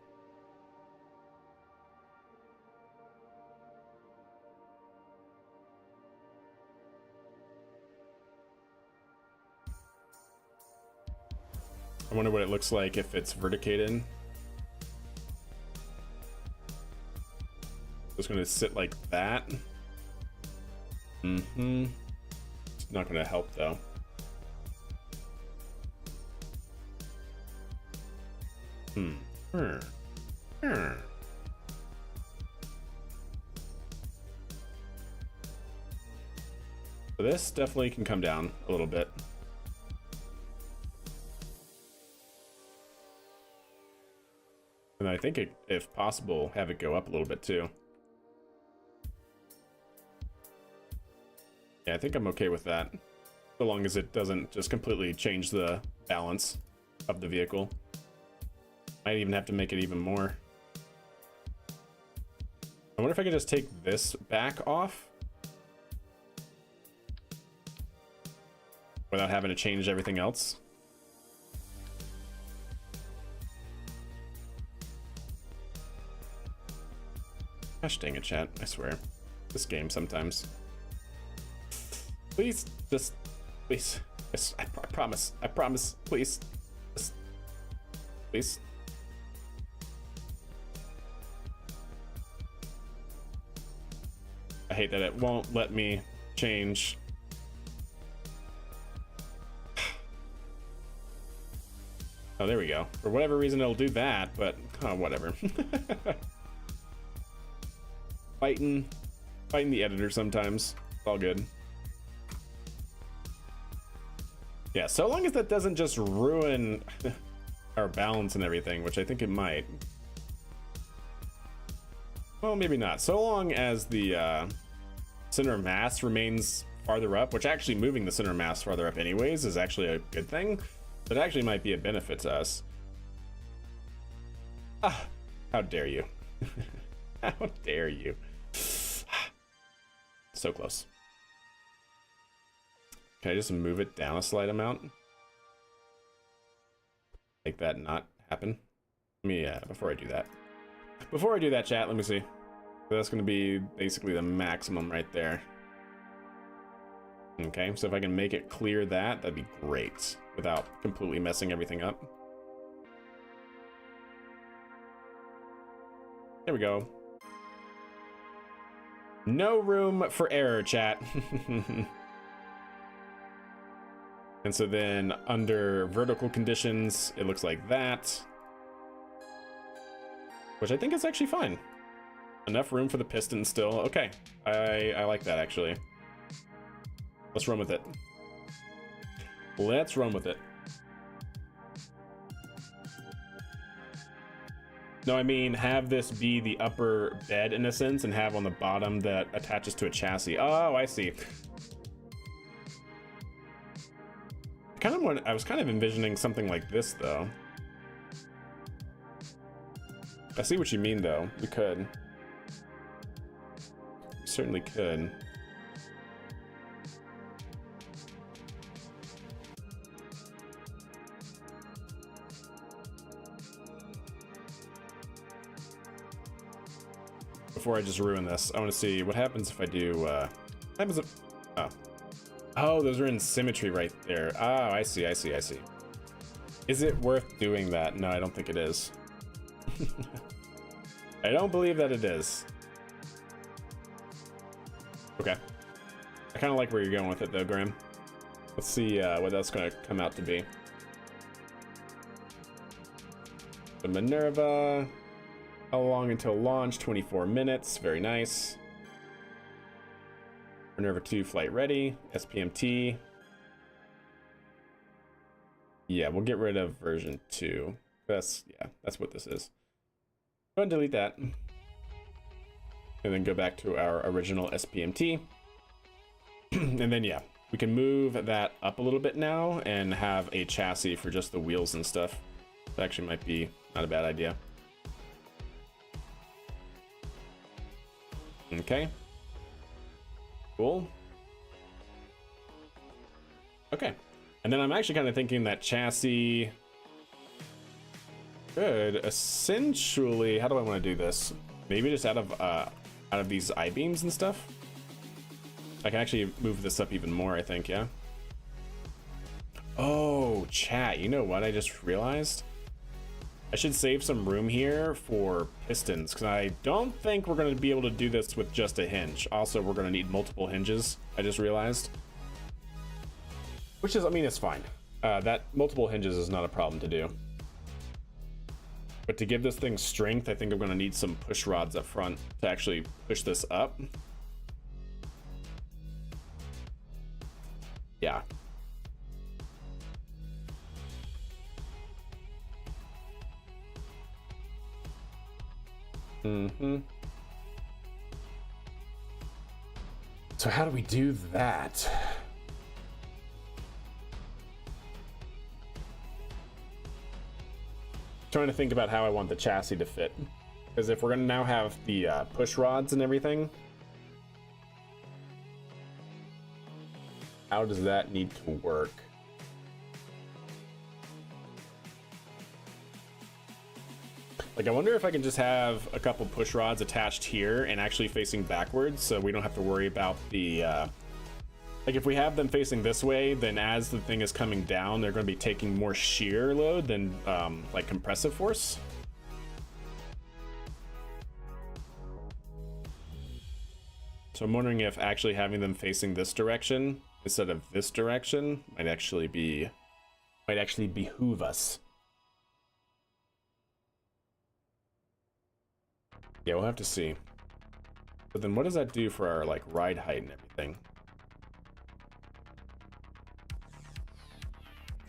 I wonder what it looks like if it's verticated. It's going to sit like that. It's not going to help though. So this definitely can come down a little bit. And I think if possible, have it go up a little bit too. Yeah, I think I'm okay with that. So long as it doesn't just completely change the balance of the vehicle. Might even have to make it even more. I wonder if I could just take this back off without having to change everything else. Gosh dang it, chat. I swear. This game sometimes. Please, just, please. Yes, I promise. I promise. Please. Just, please. I hate that it won't let me change. Oh, there we go. For whatever reason, it'll do that, but oh, whatever. Fighting the editor sometimes. It's all good. Yeah, so long as that doesn't just ruin our balance and everything, which I think it might. Well, maybe not. So long as the center of mass remains farther up, which actually moving the center of mass farther up anyways is actually a good thing. But it actually might be a benefit to us. Ah, how dare you? How dare you? So close. Can I just move it down a slight amount? Make that not happen? Let me, before I do that, chat, let me see. So that's gonna be basically the maximum right there. Okay, so if I can make it clear that, that'd be great without completely messing everything up. There we go. No room for error, chat. And so then under vertical conditions, it looks like that. Which I think is actually fine. Enough room for the piston still. Okay, I like that actually. Let's run with it. Let's run with it. No, I mean, have this be the upper bed in a sense and have on the bottom that attaches to a chassis. Oh, I see. I was kind of envisioning something like this though. I see what you mean though. We could. We certainly could. Before I just ruin this, I want to see what happens if I do, what happens if, oh, those are in symmetry right there. Oh, I see. Is it worth doing that? No, I don't think it is. I don't believe that it is. Okay. I kind of like where you're going with it though, Graham. Let's see what that's going to come out to be. The Minerva. How long until launch? 24 minutes. Very nice. Minerva 2 flight ready. SPMT. Yeah, we'll get rid of version 2. That's what this is. Go ahead and delete that. And then go back to our original SPMT. And then, yeah, we can move that up a little bit now and have a chassis for just the wheels and stuff. That actually might be not a bad idea. Cool. Okay. And then I'm actually kind of thinking that chassis could essentially, how do I want to do this? Maybe just out of these I-beams and stuff. I can actually move this up even more, I think, yeah. Oh, chat, you know what I just realized? I should save some room here for pistons, because I don't think we're going to be able to do this with just a hinge. Also, we're going to need multiple hinges, I just realized. Which is, I mean, it's fine. That multiple hinges is not a problem to do. But to give this thing strength, I think I'm going to need some push rods up front to actually push this up. Yeah. Mm-hmm. So how do we do that? Trying to think about how I want the chassis to fit. Because if we're going to now have the push rods and everything, how does that need to work? Like, I wonder if I can just have a couple push rods attached here and actually facing backwards, so we don't have to worry about the, like, if we have them facing this way, then as the thing is coming down, they're going to be taking more shear load than, like, compressive force. So I'm wondering if actually having them facing this direction instead of this direction might actually behoove us. Yeah, we'll have to see. But then what does that do for our, like, ride height and everything?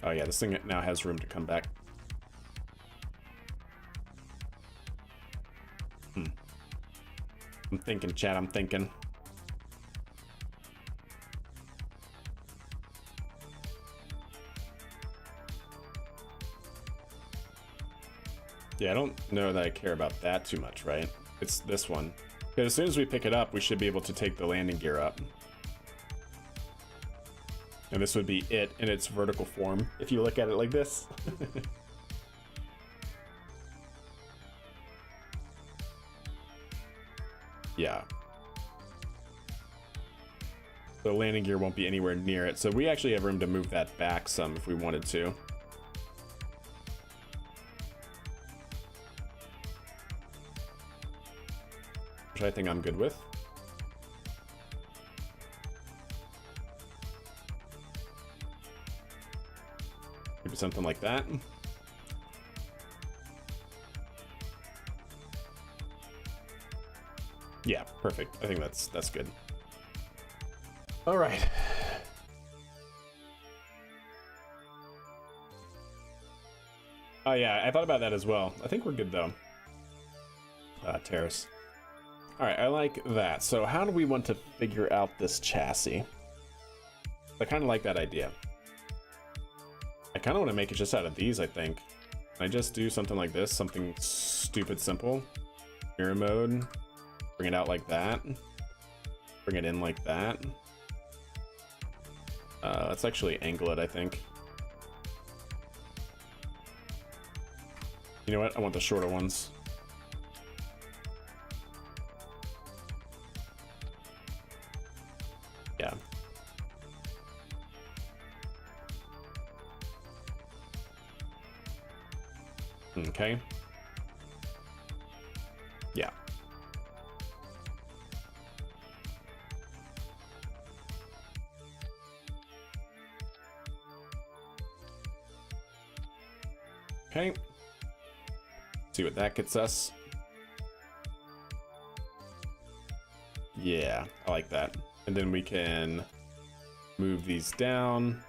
Oh yeah, this thing now has room to come back. I'm thinking, chat, I'm thinking. Yeah, I don't know that I care about that too much, right? It's this one. Because as soon as we pick it up, we should be able to take the landing gear up. And this would be it in its vertical form, if you look at it like this. Yeah. The landing gear won't be anywhere near it, so we actually have room to move that back some if we wanted to. Which I think I'm good with. Maybe something like that. Yeah, perfect. I think that's good. All right. Oh yeah, I thought about that as well. I think we're good though. Terrace. All right, I like that. So how do we want to figure out this chassis? I kind of like that idea. I kind of want to make it just out of these, I think. Can I just do something like this? Something stupid simple. Mirror mode. Bring it out like that. Bring it in like that. Let's actually angle it, I think. You know what? I want the shorter ones. Yeah. Okay. Yeah. Okay. See what that gets us. Yeah, I like that. And then we can move these down.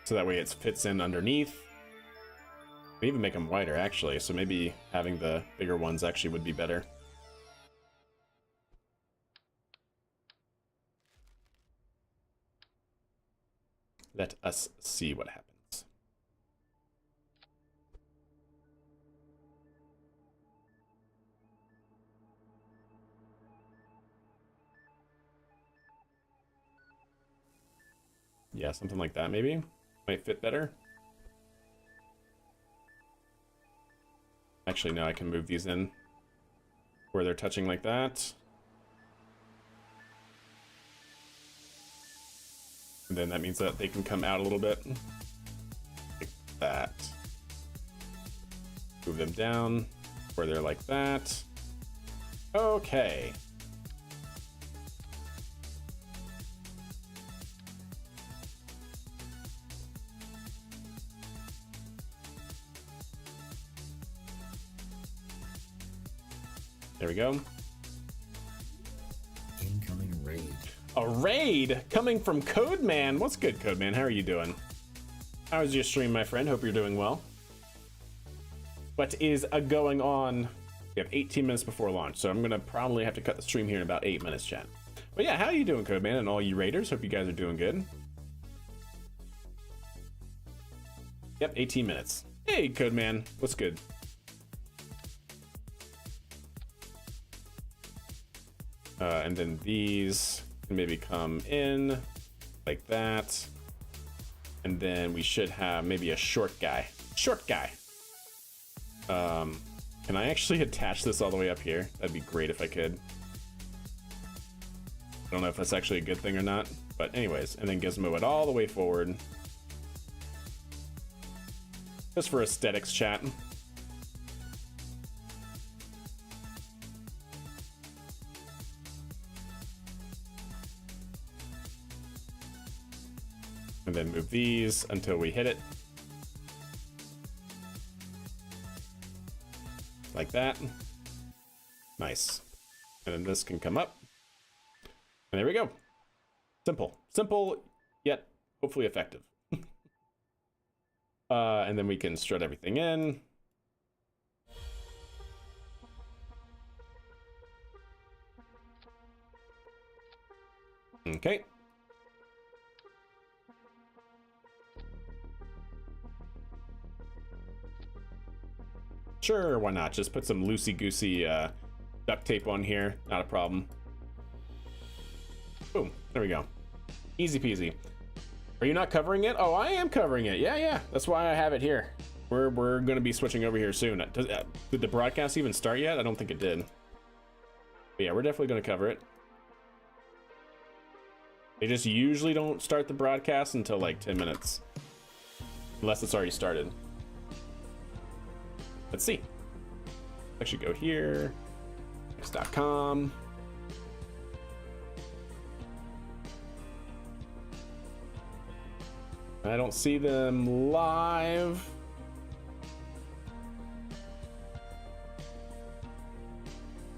So that way it fits in underneath. We even make them wider actually, so maybe having the bigger ones actually would be better. Let us see what happens. Yeah, something like that maybe. Might fit better. Actually, no, I can move these in where they're touching like that. And then that means that they can come out a little bit. Like that. Move them down where they're like that. Okay. There we go. Incoming raid. A raid coming from Codeman. What's good, Codeman? How are you doing? How is your stream, my friend? Hope you're doing well. What is going on? We have 18 minutes before launch, so I'm gonna probably have to cut the stream here in about 8 minutes, chat. But yeah, how are you doing, Codeman, and all you raiders? Hope you guys are doing good. Yep, 18 minutes. Hey, Codeman, what's good? And then these can maybe come in like that. And then we should have maybe a short guy. Short guy. Can I actually attach this all the way up here? That'd be great if I could. I don't know if that's actually a good thing or not. But anyways, and then gizmo it all the way forward. Just for aesthetics, chat. And then move these until we hit it. Like that. Nice. And then this can come up. And there we go. Simple. Simple, yet hopefully effective. And then we can strut everything in. Okay. Sure, why not? Just put some loosey-goosey duct tape on here. Not a problem. Boom. There we go. Easy peasy. Are you not covering it? Oh, I am covering it. Yeah. That's why I have it here. We're going to be switching over here soon. Did the broadcast even start yet? I don't think it did. But yeah, we're definitely going to cover it. They just usually don't start the broadcast until like 10 minutes. Unless it's already started. Let's see. Actually go here. X.com. I don't see them live.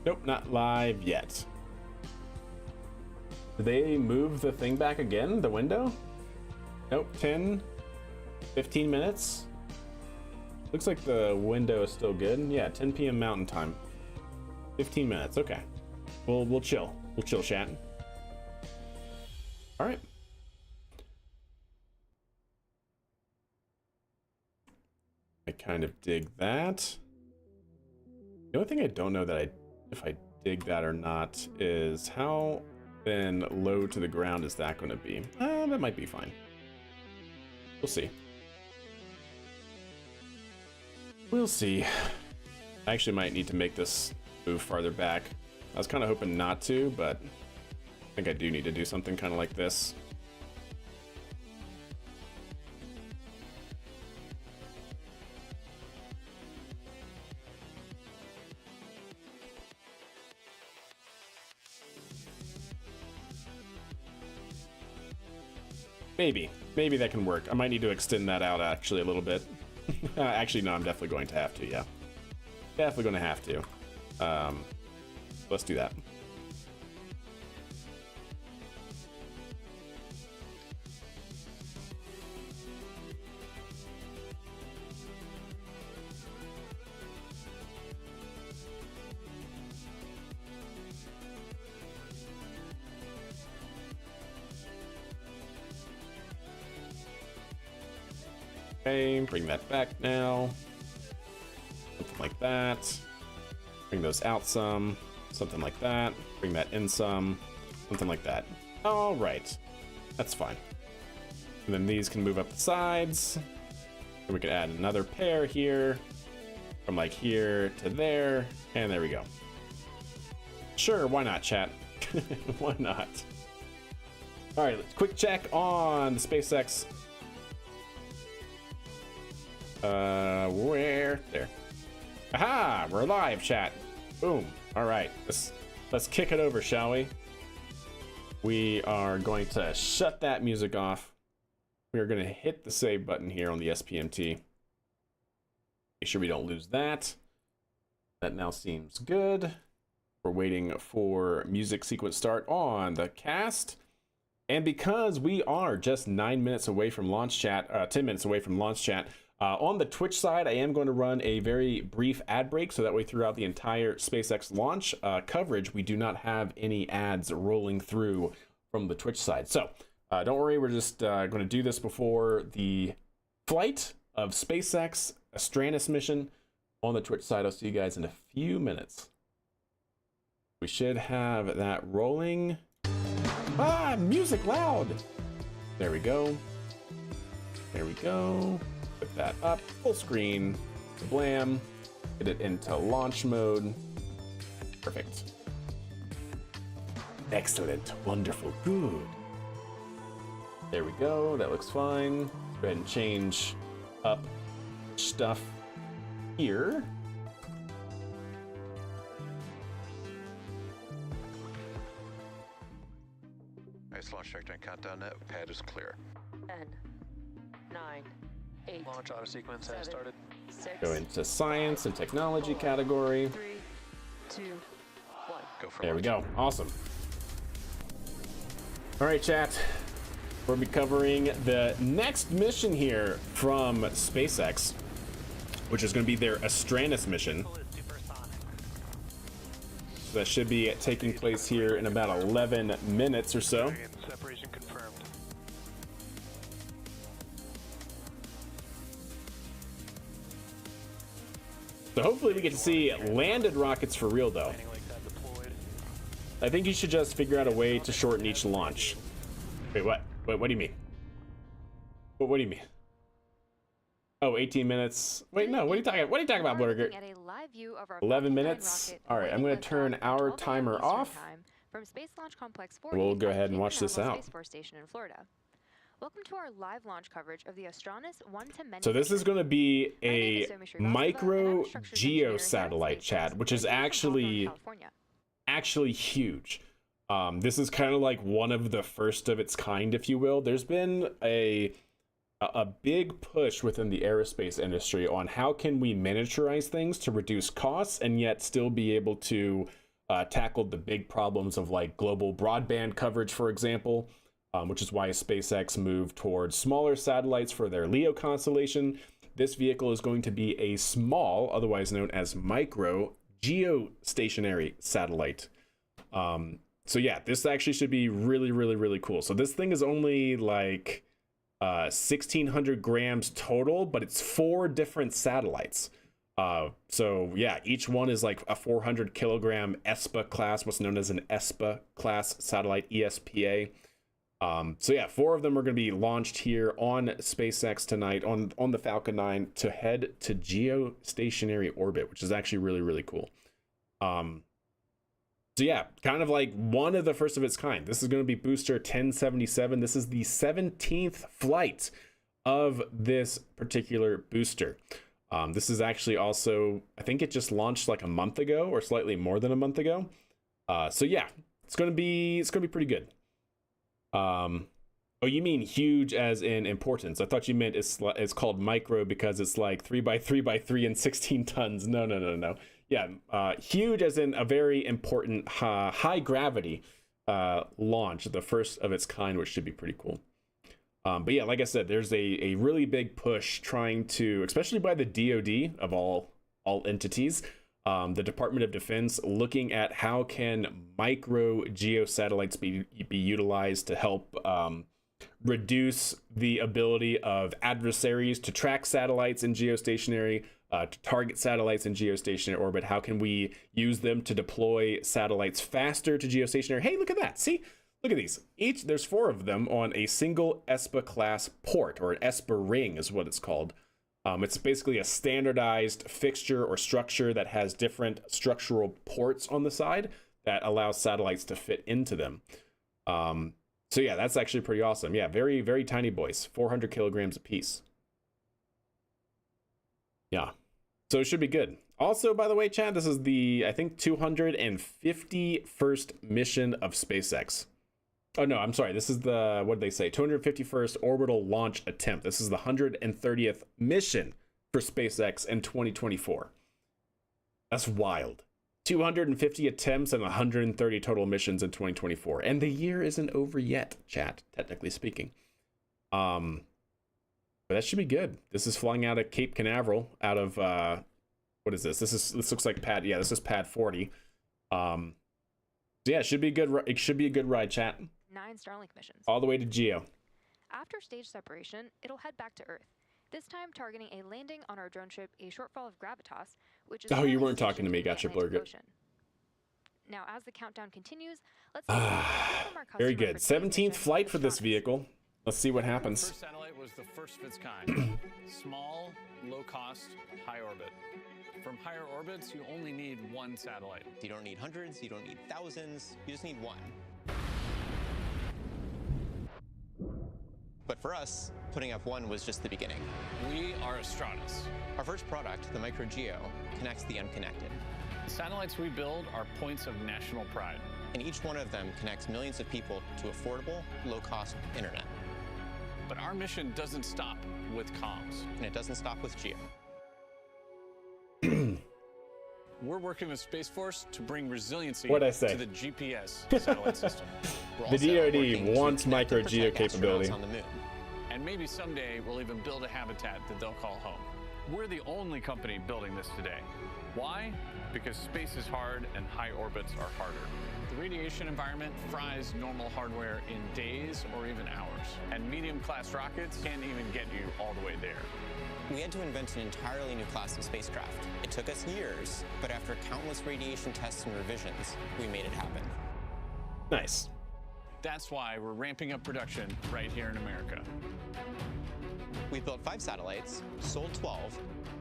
Nope, not live yet. Did they move the thing back again? The window? Nope, 10, 15 minutes. Looks like the window is still good. Yeah, 10 p.m. Mountain Time. 15 minutes. Okay. We'll chill. We'll chill, chat. All right. I kind of dig that. The only thing I don't know that if I dig that or not is how then low to the ground is that going to be? That might be fine. We'll see. We'll see. I actually might need to make this move farther back. I was kind of hoping not to, but I think I do need to do something kind of like this. Maybe that can work. I might need to extend that out actually a little bit. Actually, no, I'm definitely going to have to, yeah. Definitely going to have to. Let's do that. Okay, bring that back now. Something like that. Bring those out some. Something like that. Bring that in some. Something like that. All right. That's fine. And then these can move up the sides. And we can add another pair here from like here to there. And there we go. Sure, why not, chat? Why not? All right, let's quick check on the SpaceX. Where? There. Aha, we're live, chat. Boom. All right, let's kick it over, shall we? We are going to shut that music off. We are going to hit the save button here on the SPMT. Make sure we don't lose that. That now seems good. We're waiting for music sequence start on the cast. And because we are just 9 minutes away from launch chat, 10 minutes away from launch chat, on the Twitch side, I am going to run a very brief ad break, so that way throughout the entire SpaceX launch coverage, we do not have any ads rolling through from the Twitch side. So don't worry, we're just going to do this before the flight of SpaceX Astranus mission on the Twitch side. I'll see you guys in a few minutes. We should have that rolling. Ah, music loud. There we go. There we go. Put that up, full screen, blam, get it into launch mode. Perfect. Excellent, wonderful, good. There we go, that looks fine. Let's go ahead and change up stuff here. Nice launch checkpoint countdown net. Pad is clear. 10, 9, 8. Launch auto sequence has started. 6. Go into science and technology category. 3, 2, 1. Go for There we launch. go, awesome. All right, chat. We'll be covering the next mission here from SpaceX, which is going to be their Astranus mission. So that should be taking place here in about 11 minutes or so. Separation confirmed. So hopefully we get to see landed rockets for real, though. Landing like that deployed. I think you should just figure out a way to shorten each launch. Wait, what? What do you mean? What do you mean? Oh, 18 minutes. Wait, no, what are you talking about, Blurger? 11 minutes. All right, I'm going to turn our timer off. From Space Launch Complex 4. We'll go ahead and watch this out. Space Force Station in Florida. Welcome to our live launch coverage of the Astranus 1 to many. So this is going to be a My name is Somi Srivastava, micro and I'm a structures engineer here at geosatellite, SpaceX, chat, which is based in actually California. huge. This is kind of like one of the first of its kind, if you will. There's been a big push within the aerospace industry on how can we miniaturize things to reduce costs and yet still be able to tackle the big problems of like global broadband coverage, for example, which is why SpaceX moved towards smaller satellites for their LEO constellation. This vehicle is going to be a small, otherwise known as micro, geostationary satellite. So yeah, this actually should be really, really, really cool. So this thing is only like 1,600 grams total, but it's 4 different satellites. So yeah, each one is like a 400 kilogram ESPA class, what's known as an ESPA class satellite, ESPA. So yeah, 4 of them are going to be launched here on SpaceX tonight on the Falcon 9 to head to geostationary orbit, which is actually really, really cool. So yeah, kind of like one of the first of its kind. This is going to be booster 1077. This is the 17th flight of this particular booster. This is actually also, I think it just launched like a month ago or slightly more than a month ago. So yeah, it's going to be pretty good. Oh, you mean huge as in importance? I thought you meant it's called micro because it's like 3 by 3 by 3 and 16 tons. No. Yeah, huge as in a very important high gravity launch, the first of its kind, which should be pretty cool. But yeah, like I said, there's a really big push trying to, especially by the DoD of all entities, the Department of Defense, looking at how can micro geosatellites be utilized to help reduce the ability of adversaries to track satellites in geostationary, to target satellites in geostationary orbit. How can we use them to deploy satellites faster to geostationary? Hey, look at that. See, Look at these. There's 4 of them on a single ESPA class port, or an ESPA ring is what it's called. It's basically a standardized fixture or structure that has different structural ports on the side that allows satellites to fit into them. So yeah, that's actually pretty awesome. Yeah, very, very tiny boys, 400 kilograms apiece. Yeah, so it should be good. Also, by the way, Chad, this is the, I think, 251st mission of SpaceX. Oh, no, I'm sorry. This is the, what did they say? 251st orbital launch attempt. This is the 130th mission for SpaceX in 2024. That's wild. 250 attempts and 130 total missions in 2024. And the year isn't over yet, chat, technically speaking. But that should be good. This is flying out of Cape Canaveral, out of, what is this? This looks like pad, yeah, this is pad 40. So yeah, it should be good. It should be a good ride, chat. 9 Starlink missions. All the way to Geo. After stage separation, it'll head back to Earth, this time targeting a landing on our drone ship, a shortfall of gravitas, which is... Oh, you weren't talking to me. Gotcha, Blurgut. Now, as the countdown continues, let's see from our very good. 17th flight for this vehicle. Let's see what happens. The first satellite was the first of its kind. Small, low cost, high orbit. From higher orbits, you only need 1 satellite. You don't need hundreds, you don't need thousands, you just need 1. But for us, putting up 1 was just the beginning. We are Astronus. Our first product, the Micro Geo, connects the unconnected. The satellites we build are points of national pride. And each one of them connects millions of people to affordable, low-cost internet. But our mission doesn't stop with comms. And it doesn't stop with Geo. We're working with Space Force to bring resiliency What'd I say? to the GPS satellite system. The DoD wants Micro Geo capability. On the moon. And maybe someday we'll even build a habitat that they'll call home. We're the only company building this today. Why? Because space is hard and high orbits are harder. The radiation environment fries normal hardware in days or even hours. And medium-class rockets can't even get you all the way there. We had to invent an entirely new class of spacecraft. It took us years, but after countless radiation tests and revisions, we made it happen. Nice. That's why we're ramping up production right here in America. We've built 5 satellites, sold 12,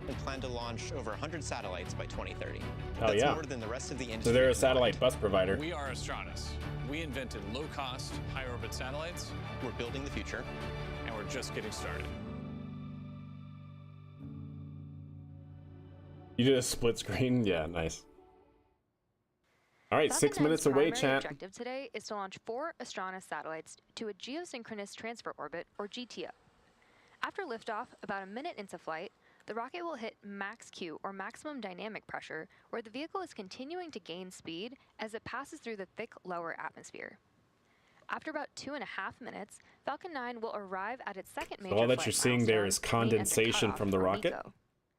and plan to launch over 100 satellites by 2030. Oh, That's yeah. more than the rest of the industry. So they're a combined. satellite bus provider. We are Astronus. We invented low-cost, high-orbit satellites. We're building the future. And we're just getting started. You did a split screen? Yeah, nice. All right, 6 minutes away, chat. Our objective today is to launch 4 Astronus satellites to a geosynchronous transfer orbit, or GTO. After liftoff, about a minute into flight, the rocket will hit max Q, or maximum dynamic pressure, where the vehicle is continuing to gain speed as it passes through the thick lower atmosphere. After about 2.5 minutes, Falcon 9 will arrive at its second major All that flight you're seeing there is milestone, the end condensation cutoff, from the or rocket, MECO.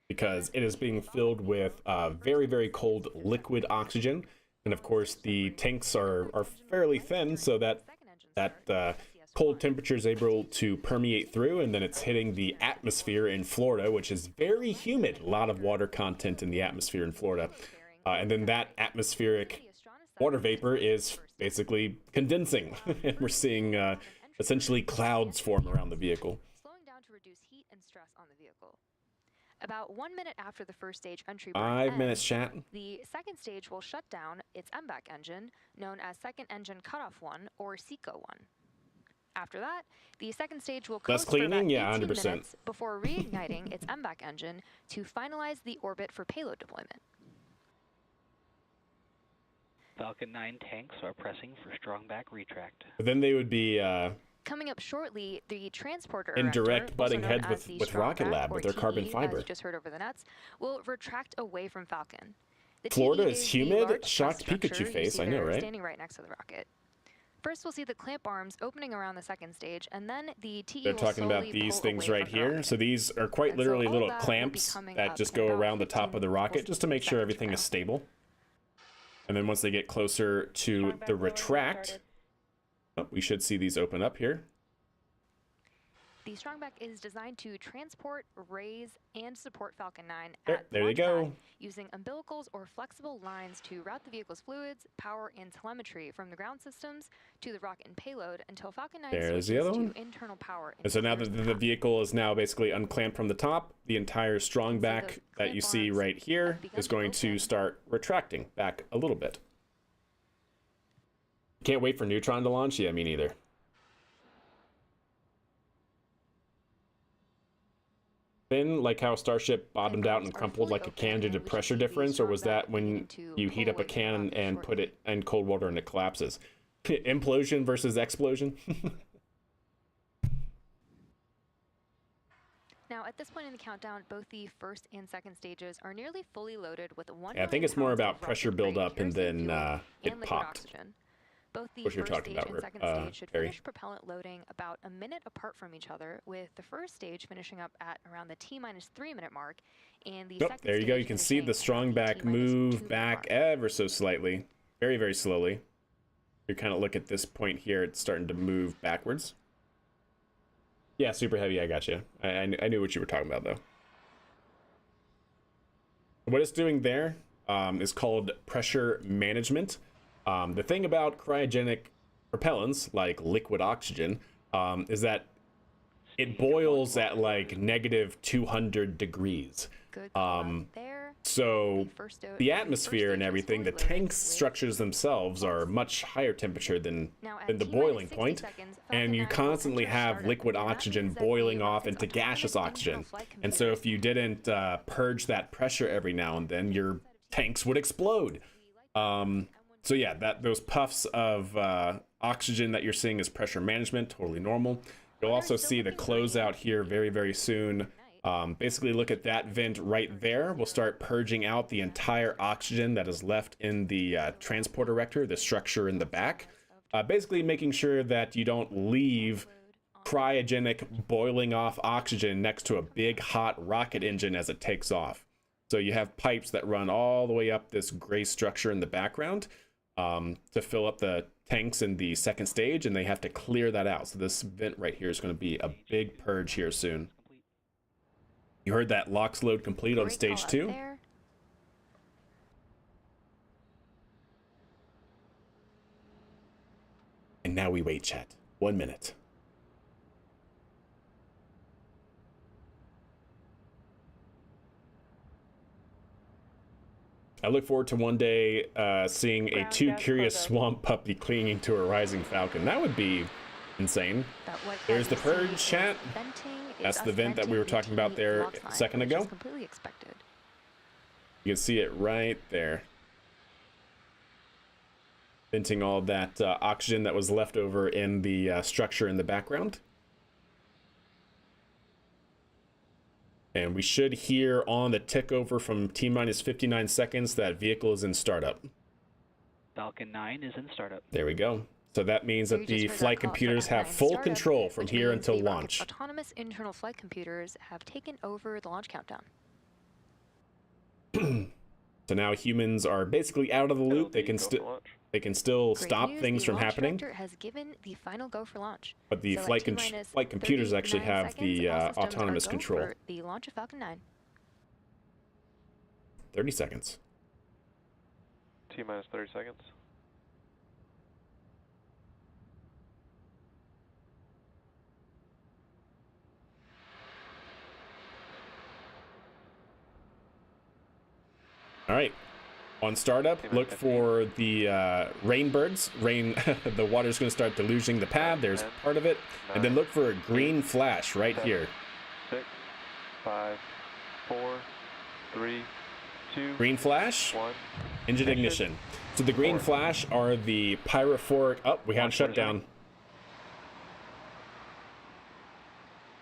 because it is being filled with very, very cold liquid oxygen. And of course, the tanks are fairly thin, so that cold temperature is able to permeate through, and then it's hitting the atmosphere in Florida, which is very humid. A lot of water content in the atmosphere in Florida. And then that atmospheric water vapor is basically condensing. And we're seeing essentially clouds form around the vehicle. Slowing down to reduce heat and stress on the vehicle. About 1 minute after the first stage entry 5 minutes, chat. the second stage will shut down its MVAC engine, known as Second Engine Cutoff 1, or SECO 1. After that, the second stage will Less coast for cleaning? about Yeah, 18 100%. minutes before reigniting its MVAC engine to finalize the orbit for payload deployment. Falcon 9 tanks are pressing for strong back retract. But then they would be Coming up shortly, the transporter in erector, direct also butting known heads as the with strong Rocket back, Lab or with their carbon TE, fiber. as you just heard over the nets, will retract away from Falcon. The Florida TE is the humid? large Shocked thrust Pikachu structure you face, see I know, there right? Standing right next to the rocket. First, we'll see the clamp arms opening around the second stage, and then the TE They're will talking about slowly these pull things away right from the here. rocket. So these are quite And so literally all little that will be clamps coming that up just in go about around the top of the 15 rocket just to make sure 15 everything is seconds stable. And then once they get closer to the retract, oh, we should see these open up here. The Strongback is designed to transport, raise, and support Falcon 9 There at they launch go. pad using umbilicals or flexible lines to route the vehicle's fluids, power, and telemetry from the ground systems to the rocket and payload until Falcon 9 There's the switches other to one. internal power. And so now that the vehicle is now basically unclamped from the top, the entire Strongback that you see right here is going to start retracting back a little bit. Can't wait for Neutron to launch? Yeah, me neither. Finn, like how Starship bottomed out and crumpled like a can due to pressure difference, or was that when you heat up a can and put it in cold water and it collapses? Implosion versus explosion? Now, at this point in the countdown, both the first and second stages are nearly fully loaded with 1 Yeah, I think it's more about pressure buildup and then it liquid popped. Oxygen. Both the What you're first talking stage about, and second stage should Harry. finish propellant loading about a minute apart from each other, with the first stage finishing up at around the T-3 minute mark, and the second There you go. stage You can see the finishing around Strongback T-2 move minute back mark. ever so slightly. Very, very slowly. You kind of look at this point here, it's starting to move backwards. Yeah, super heavy, I got you. I knew what you were talking about, though. What it's doing there is called pressure management. The thing about cryogenic propellants, like liquid oxygen, is that it boils at like negative 200 degrees. Good call out there. So first the atmosphere and everything, the tank structures themselves are much higher temperature than the boiling point, and you constantly have liquid oxygen boiling off into gaseous oxygen. And so if you didn't purge that pressure every now and then, your tanks would explode. So yeah, those puffs of oxygen that you're seeing is pressure management, totally normal. You'll also see the closeout here very, very soon. Basically, look at that vent right there. We'll start purging out the entire oxygen that is left in the transport erector, the structure in the back. Basically making sure that you don't leave cryogenic boiling off oxygen next to a big hot rocket engine as it takes off. So you have pipes that run all the way up this gray structure in the background to fill up the tanks in the second stage, and they have to clear that out. So this vent right here is going to be a big purge here soon. You heard that LOX load complete on stage 2. And now we wait, chat. 1 minute. I look forward to one day seeing a Too Curious Swamp puppy clinging to a rising falcon. That would be insane. There's the purge, chat. That's the vent that we were talking about there a second ago. Completely expected. You can see it right there. Venting all that oxygen that was left over in the structure in the background. And we should hear on the tick over from T-minus 59 seconds that vehicle is in startup. Falcon 9 is in startup. There we go. So that means that the flight computers have full control from here until launch. Autonomous internal flight computers have taken over the launch countdown. So now humans are basically out of the loop. They can still stop things from happening. Has given the final go for launch. But the flight computers actually have the autonomous control. The launch of Falcon 9. 30 seconds. T-minus 30 seconds. All right. On startup, look for the rainbirds. The water's going to start deluging the pad. There's part of it. And then look for a green flash right here. 6, 5, 4, 3, 2. Green flash, 1. engine ignition. So the green flash are the pyrophoric. Oh, we had a shutdown.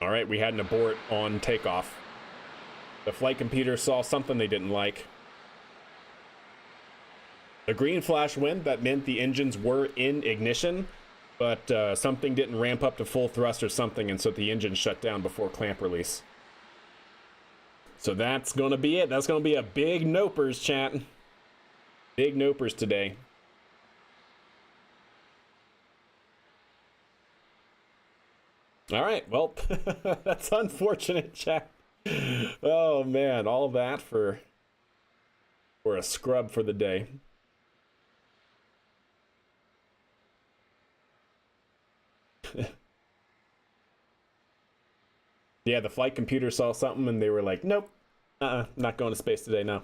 All right, we had an abort on takeoff. The flight computer saw something they didn't like. The green flash went. That meant the engines were in ignition, but something didn't ramp up to full thrust or something, and so the engine shut down before clamp release. So that's going to be it. That's going to be a big nopers, chat. Big nopers today. All right, well, that's unfortunate, chat. Oh man, all that for a scrub for the day. Yeah, the flight computer saw something and they were like, nope, not going to space today, no.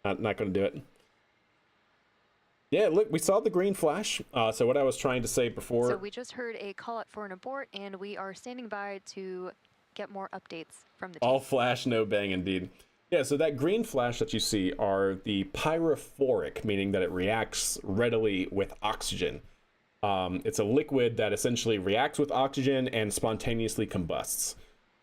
Not going to do it. Yeah, look, we saw the green flash. So what I was trying to say before... So we just heard a call out for an abort, and we are standing by to get more updates from the team. All flash, no bang, indeed. Yeah, so that green flash that you see are the pyrophoric, meaning that it reacts readily with oxygen. It's a liquid that essentially reacts with oxygen and spontaneously combusts.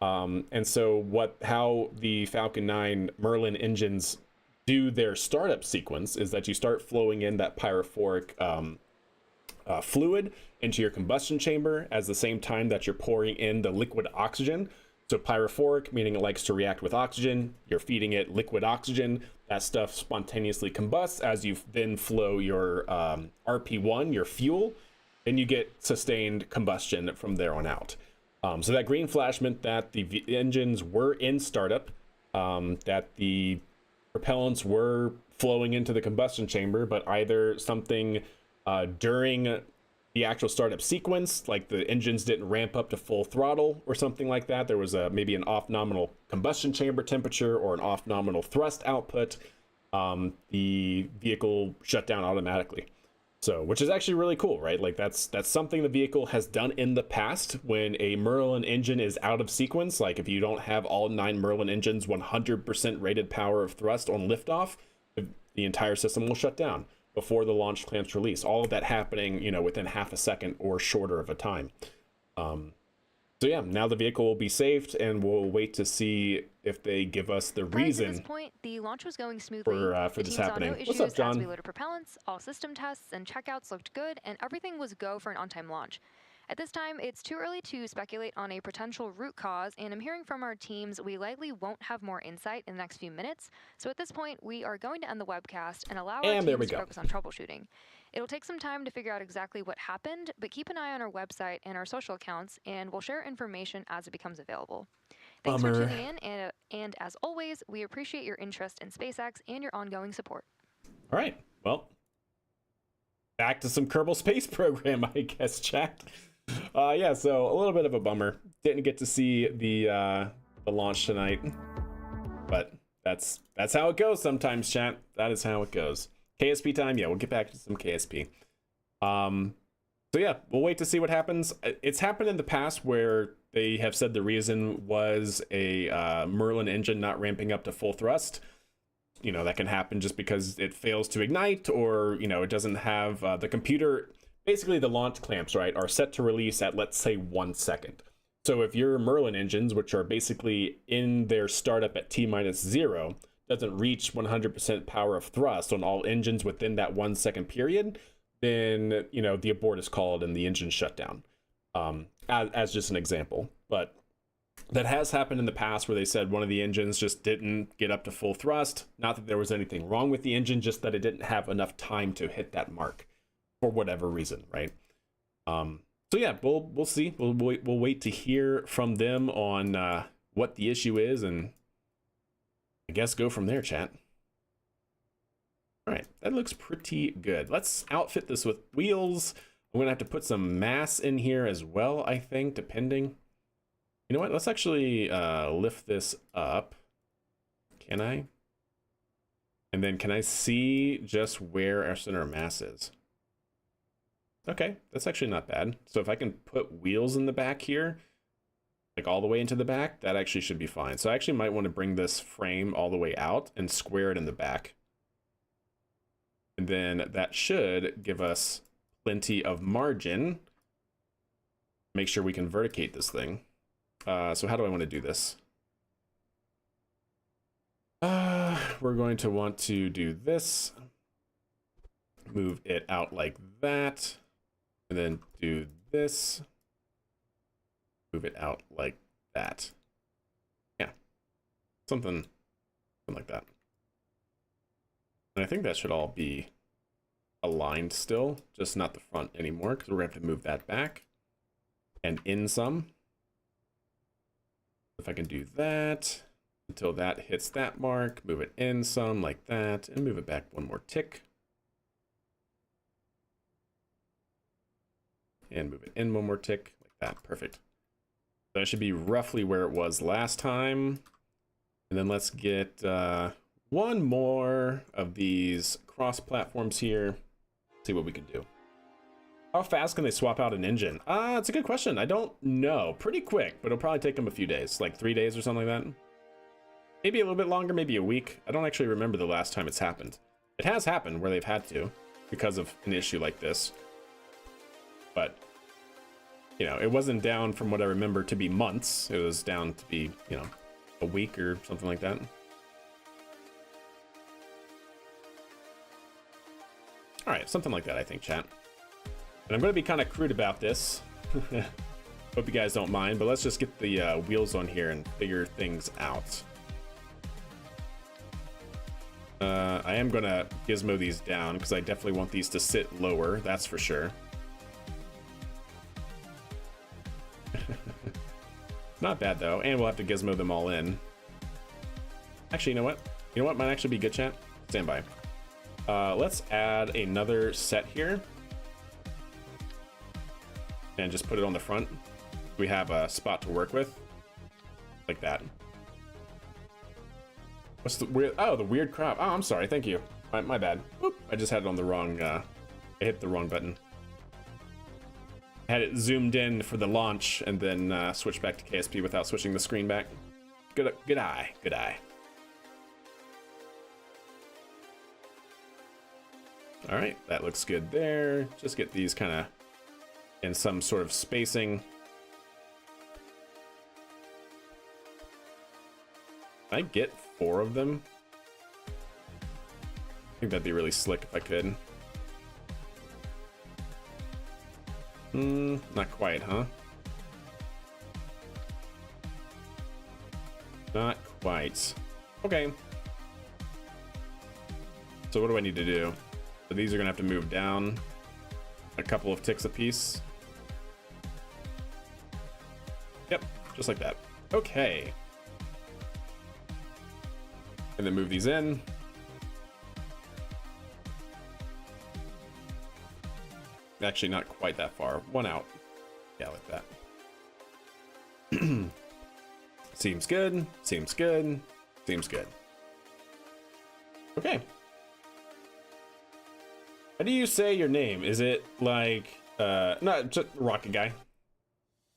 And so how the Falcon 9 Merlin engines do their startup sequence is that you start flowing in that pyrophoric fluid into your combustion chamber at the same time that you're pouring in the liquid oxygen. So pyrophoric, meaning it likes to react with oxygen. You're feeding it liquid oxygen. That stuff spontaneously combusts as you then flow your RP1, your fuel, and you get sustained combustion from there on out. So that green flash meant that the engines were in startup, that the propellants were flowing into the combustion chamber, but either something during the actual startup sequence, like the engines didn't ramp up to full throttle or something like that. There was maybe an off nominal combustion chamber temperature or an off nominal thrust output. The vehicle shut down automatically. So, which is actually really cool, right? Like that's something the vehicle has done in the past when a Merlin engine is out of sequence. Like if you don't have all 9 Merlin engines 100% rated power of thrust on liftoff, the entire system will shut down before the launch clamps release. All of that happening, within half a second or shorter of a time. So yeah, now the vehicle will be saved, and we'll wait to see if they give us the reason. At this point, the launch was going smoothly. For this happening. No issues. What's up, John? As we loaded propellants, all system tests and checkouts looked good, and everything was go for an on-time launch. At this time, it's too early to speculate on a potential root cause, and I'm hearing from our teams we likely won't have more insight in the next few minutes. So at this point, we are going to end the webcast and allow our teams to focus on troubleshooting. It'll take some time to figure out exactly what happened, but keep an eye on our website and our social accounts, and we'll share information as it becomes available. Thanks for tuning in, and as always, we appreciate your interest in SpaceX and your ongoing support. All right, well, back to some Kerbal Space Program, I guess, chat. Yeah, so a little bit of a bummer. Didn't get to see the launch tonight, but that's how it goes sometimes, chat. That is how it goes. KSP time, yeah, we'll get back to some KSP. So yeah, we'll wait to see what happens. It's happened in the past where they have said the reason was a Merlin engine not ramping up to full thrust. That can happen just because it fails to ignite, or it doesn't have the computer. Basically, the launch clamps, right, are set to release at, let's say, 1 second. So if your Merlin engines, which are basically in their startup at T-0, doesn't reach 100% power of thrust on all engines within that 1 second period, then, the abort is called and the engine shut down, as just an example. But that has happened in the past where they said one of the engines just didn't get up to full thrust. Not that there was anything wrong with the engine, just that it didn't have enough time to hit that mark for whatever reason, right? So yeah, we'll see. We'll wait to hear from them on what the issue is, and I guess go from there, chat. All right, that looks pretty good. Let's outfit this with wheels. I'm gonna have to put some mass in here as well, I think, depending. You know what? Let's actually lift this up. Can I? And then can I see just where our center of mass is? Okay, that's actually not bad. So if I can put wheels in the back here, like all the way into the back, that actually should be fine. So I actually might want to bring this frame all the way out and square it in the back. And then that should give us plenty of margin. Make sure we can verticate this thing. So how do I want to do this? We're going to want to do this. Move it out like that. And then do this. Move it out like that. Yeah. Something like that. And I think that should all be aligned still, just not the front anymore, because we're going to have to move that back and in some. If I can do that until that hits that mark, move it in some like that, and move it back one more tick. And move it in one more tick like that. Perfect. So that should be roughly where it was last time. And then let's get one more of these cross platforms here. See what we can do. How fast can they swap out an engine? It's a good question. I don't know. Pretty quick, but it'll probably take them a few days, like 3 days or something like that. Maybe a little bit longer, maybe a week. I don't actually remember the last time it's happened. It has happened where they've had to because of an issue like this. But, you know, it wasn't down from what I remember to be months. It was down to be, you know, a week or something like that. All right, something like that, I think, chat. And I'm going to be kind of crude about this. Hope you guys don't mind, but let's just get the wheels on here and figure things out. I am going to gizmo these down because I definitely want these to sit lower, that's for sure. Not bad, though, and we'll have to gizmo them all in. Actually, you know what? You know what might actually be good, chat? Stand by. Let's add another set here. And just put it on the front. We have a spot to work with. Like that. What's the weird? Oh, the weird crop. Oh, I'm sorry. Thank you. My bad. Whoop. I just had it on the wrong, I hit the wrong button. Had it zoomed in for the launch and then switched back to KSP without switching the screen back. Good eye. Good eye. All right, that looks good there. Just get these kind of in some sort of spacing. Can I get 4 of them? I think that'd be really slick if I could. Not quite, huh? Not quite. Okay. So what do I need to do? So these are gonna have to move down a couple of ticks apiece. Yep, just like that. Okay. And then move these in. Actually, not quite that far. One out. Yeah, like that. Seems good. Seems good. Seems good. Okay. How do you say your name? Is it like not just Rocket Guy?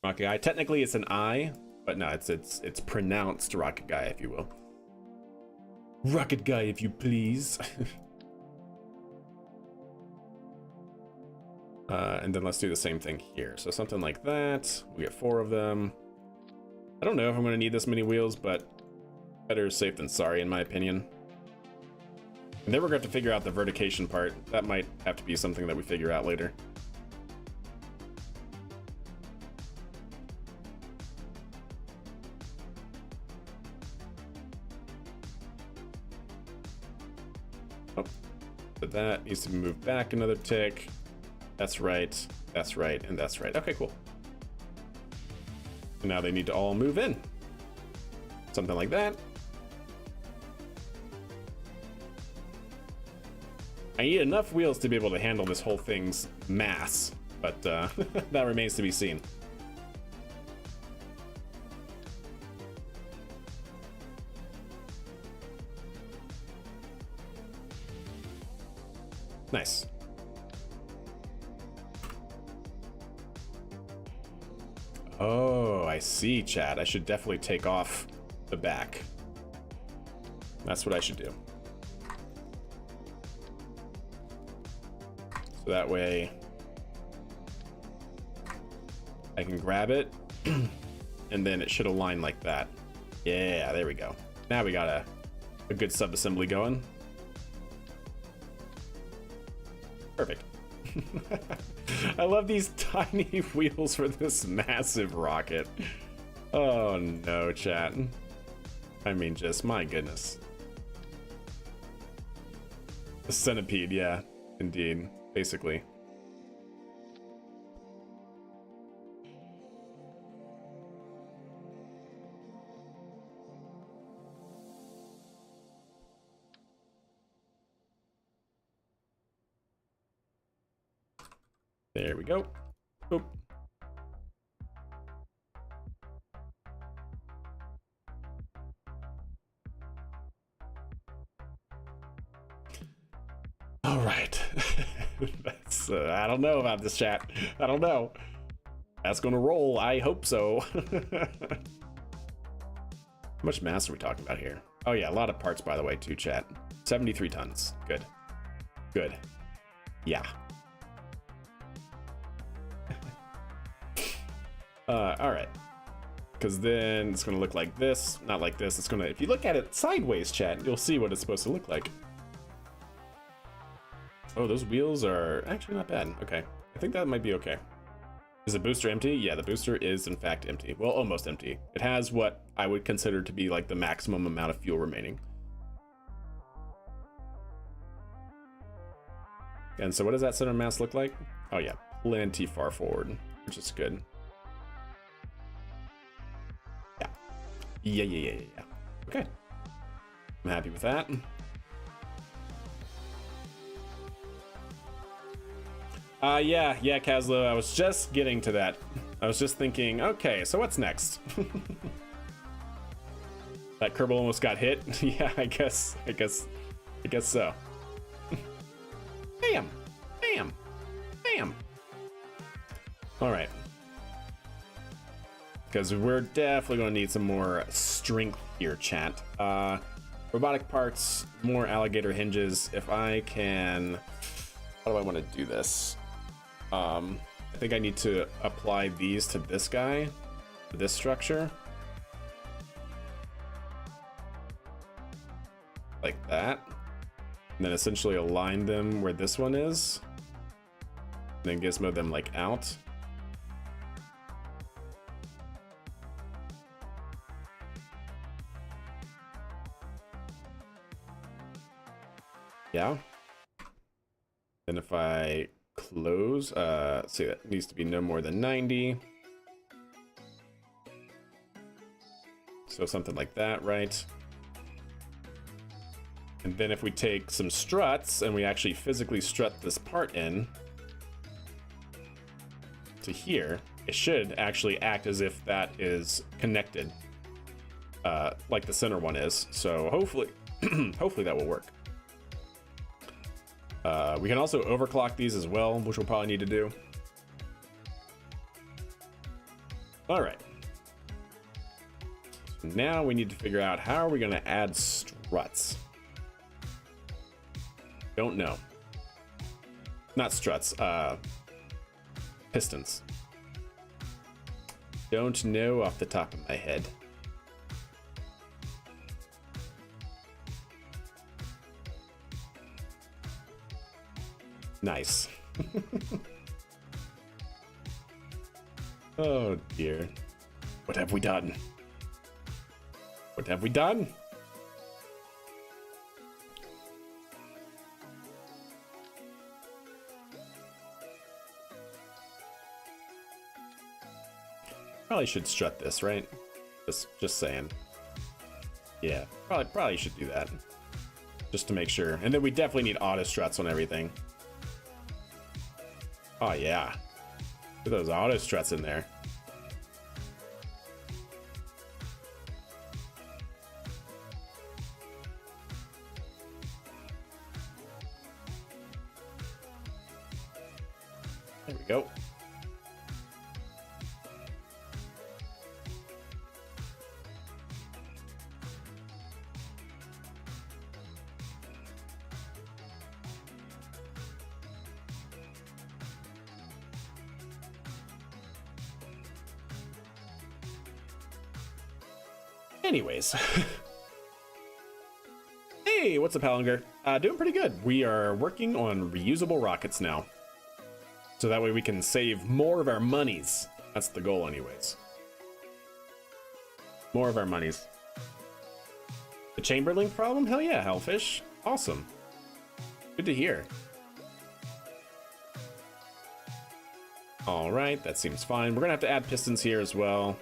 Rocket Guy. Technically it's an I, but no, it's pronounced Rocket Guy, if you will. Rocket Guy, if you please. And then let's do the same thing here. So something like that. We get 4 of them. I don't know if I'm going to need this many wheels, but better safe than sorry, in my opinion. And then we're going to have to figure out the vertication part. That might have to be something that we figure out later. Oh, but that needs to be moved back another tick. That's right, and that's right. Okay, cool. And now they need to all move in. Something like that. I need enough wheels to be able to handle this whole thing's mass, but that remains to be seen. Nice. Oh, I see, Chad. I should definitely take off the back. That's what I should do. So that way I can grab it and then it should align like that. Yeah, there we go. Now we got a good sub-assembly going. Perfect. I love these tiny wheels for this massive rocket. Oh no, chat. I mean, just my goodness. A centipede, yeah, indeed, basically. There we go. Oop. All right. That's, I don't know about this, chat. I don't know. That's gonna roll. I hope so. How much mass are we talking about here? Oh yeah, a lot of parts, by the way, too, chat. 73 tons. Good. Good. Yeah. All right. Because then it's gonna look like this, not like this. It's gonna, if you look at it sideways, chat, you'll see what it's supposed to look like. Oh, those wheels are actually not bad. Okay, I think that might be okay. Is the booster empty? Yeah, the booster is in fact empty. Well, almost empty. It has what I would consider to be like the maximum amount of fuel remaining. And so what does that center mass look like? Oh yeah, plenty far forward, which is good. Yeah. Okay. I'm happy with that. Yeah, Kazlo, I was just getting to that. I was just thinking, okay, so what's next? That Kerbal almost got hit. Yeah, I guess so. Bam! Bam! Bam! All right. Because we're definitely going to need some more strength here, chat. Robotic parts, more alligator hinges. If I can... How do I want to do this? I think I need to apply these to this guy, this structure. Like that. And then essentially align them where this one is. And then gizmo them like out. Yeah. Then if I close, see, that needs to be no more than 90. So something like that, right? And then if we take some struts and we actually physically strut this part in to here, it should actually act as if that is connected, like the center one is. So hopefully, hopefully that will work. We can also overclock these as well, which we'll probably need to do. All right. So now we need to figure out how are we going to add struts. Don't know. Not struts, pistons. Don't know off the top of my head. Nice. Oh dear. What have we done? What have we done? Probably should strut this, right? Just saying. Yeah, probably should do that. Just to make sure. And then we definitely need auto struts on everything. Oh yeah. Put those auto struts in there. There we go. Anyways. Hey, what's up, Hallinger? Doing pretty good. We are working on reusable rockets now. So that way we can save more of our monies. That's the goal anyways. More of our monies. The Chamberlink problem? Hell yeah, Hellfish. Awesome. Good to hear. All right, that seems fine. We're gonna have to add pistons here as well.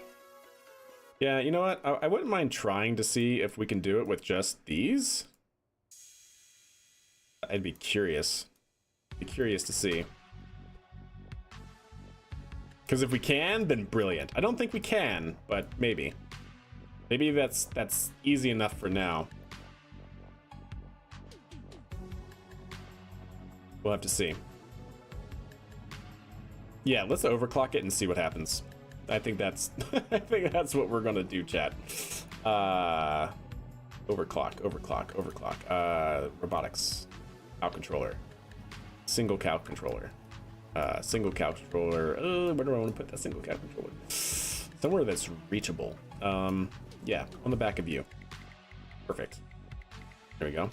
Yeah, you know what? I wouldn't mind trying to see if we can do it with just these. I'd be curious. Be curious to see. Because if we can, then brilliant. I don't think we can, but maybe. Maybe that's easy enough for now. We'll have to see. Yeah, let's overclock it and see what happens. I think that's I think that's what we're gonna do, chat. Overclock. Robotics. Cow controller. Single cow controller. Single cow controller. Where do I want to put that single cow controller? Somewhere that's reachable. Yeah, on the back of you. Perfect. There we go.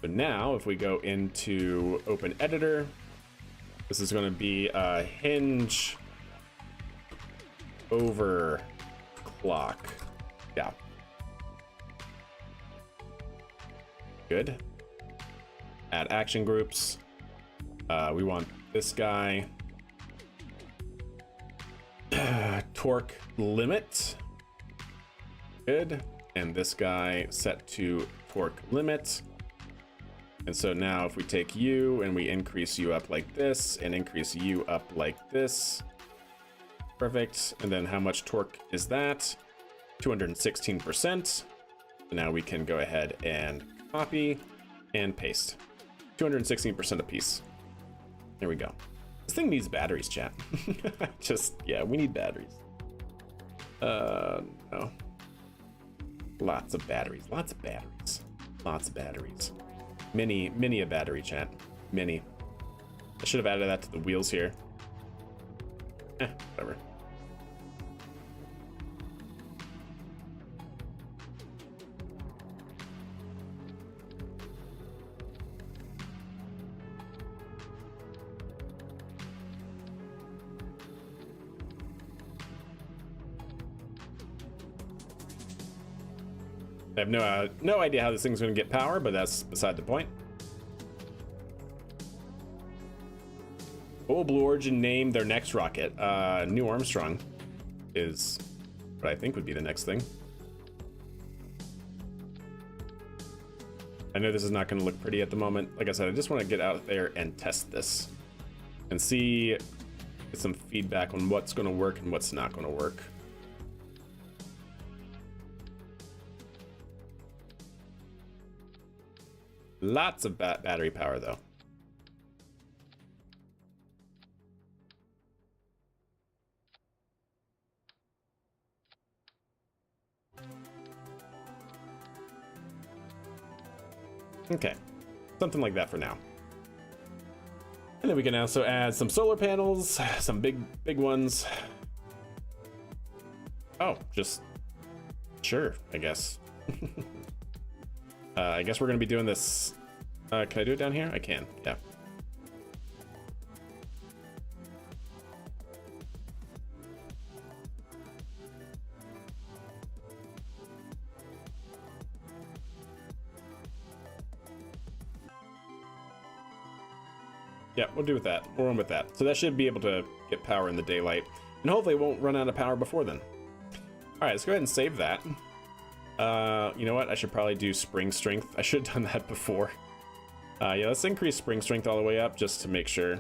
So now, if we go into Open Editor, this is going to be a hinge overclock. Yeah. Good. Add action groups. We want this guy. Torque limit. Good. And this guy set to torque limit. And so now if we take you and we increase you up like this and increase you up like this. Perfect. And then how much torque is that? 216%. So now we can go ahead and copy and paste. 216% apiece. There we go. This thing needs batteries, chat. Yeah, we need batteries. No. Lots of batteries. Many a battery, chat. Many. I should have added that to the wheels here. Whatever. I have no idea how this thing's going to get power, but that's beside the point. What will Blue Origin name their next rocket? New Armstrong is what I think would be the next thing. I know this is not going to look pretty at the moment. Like I said, I just want to get out there and test this and get some feedback on what's going to work and what's not going to work. Lots of battery power, though. Okay, something like that for now. And then we can also add some solar panels, some big ones. Oh, just sure, I guess. I guess we're gonna be doing this. Can I do it down here? I can, yeah. Yeah, we'll do with that. We'll run with that. So that should be able to get power in the daylight. And hopefully it won't run out of power before then. All right, let's go ahead and save that. You know what? I should probably do spring strength. I should have done that before. Yeah, let's increase spring strength all the way up just to make sure.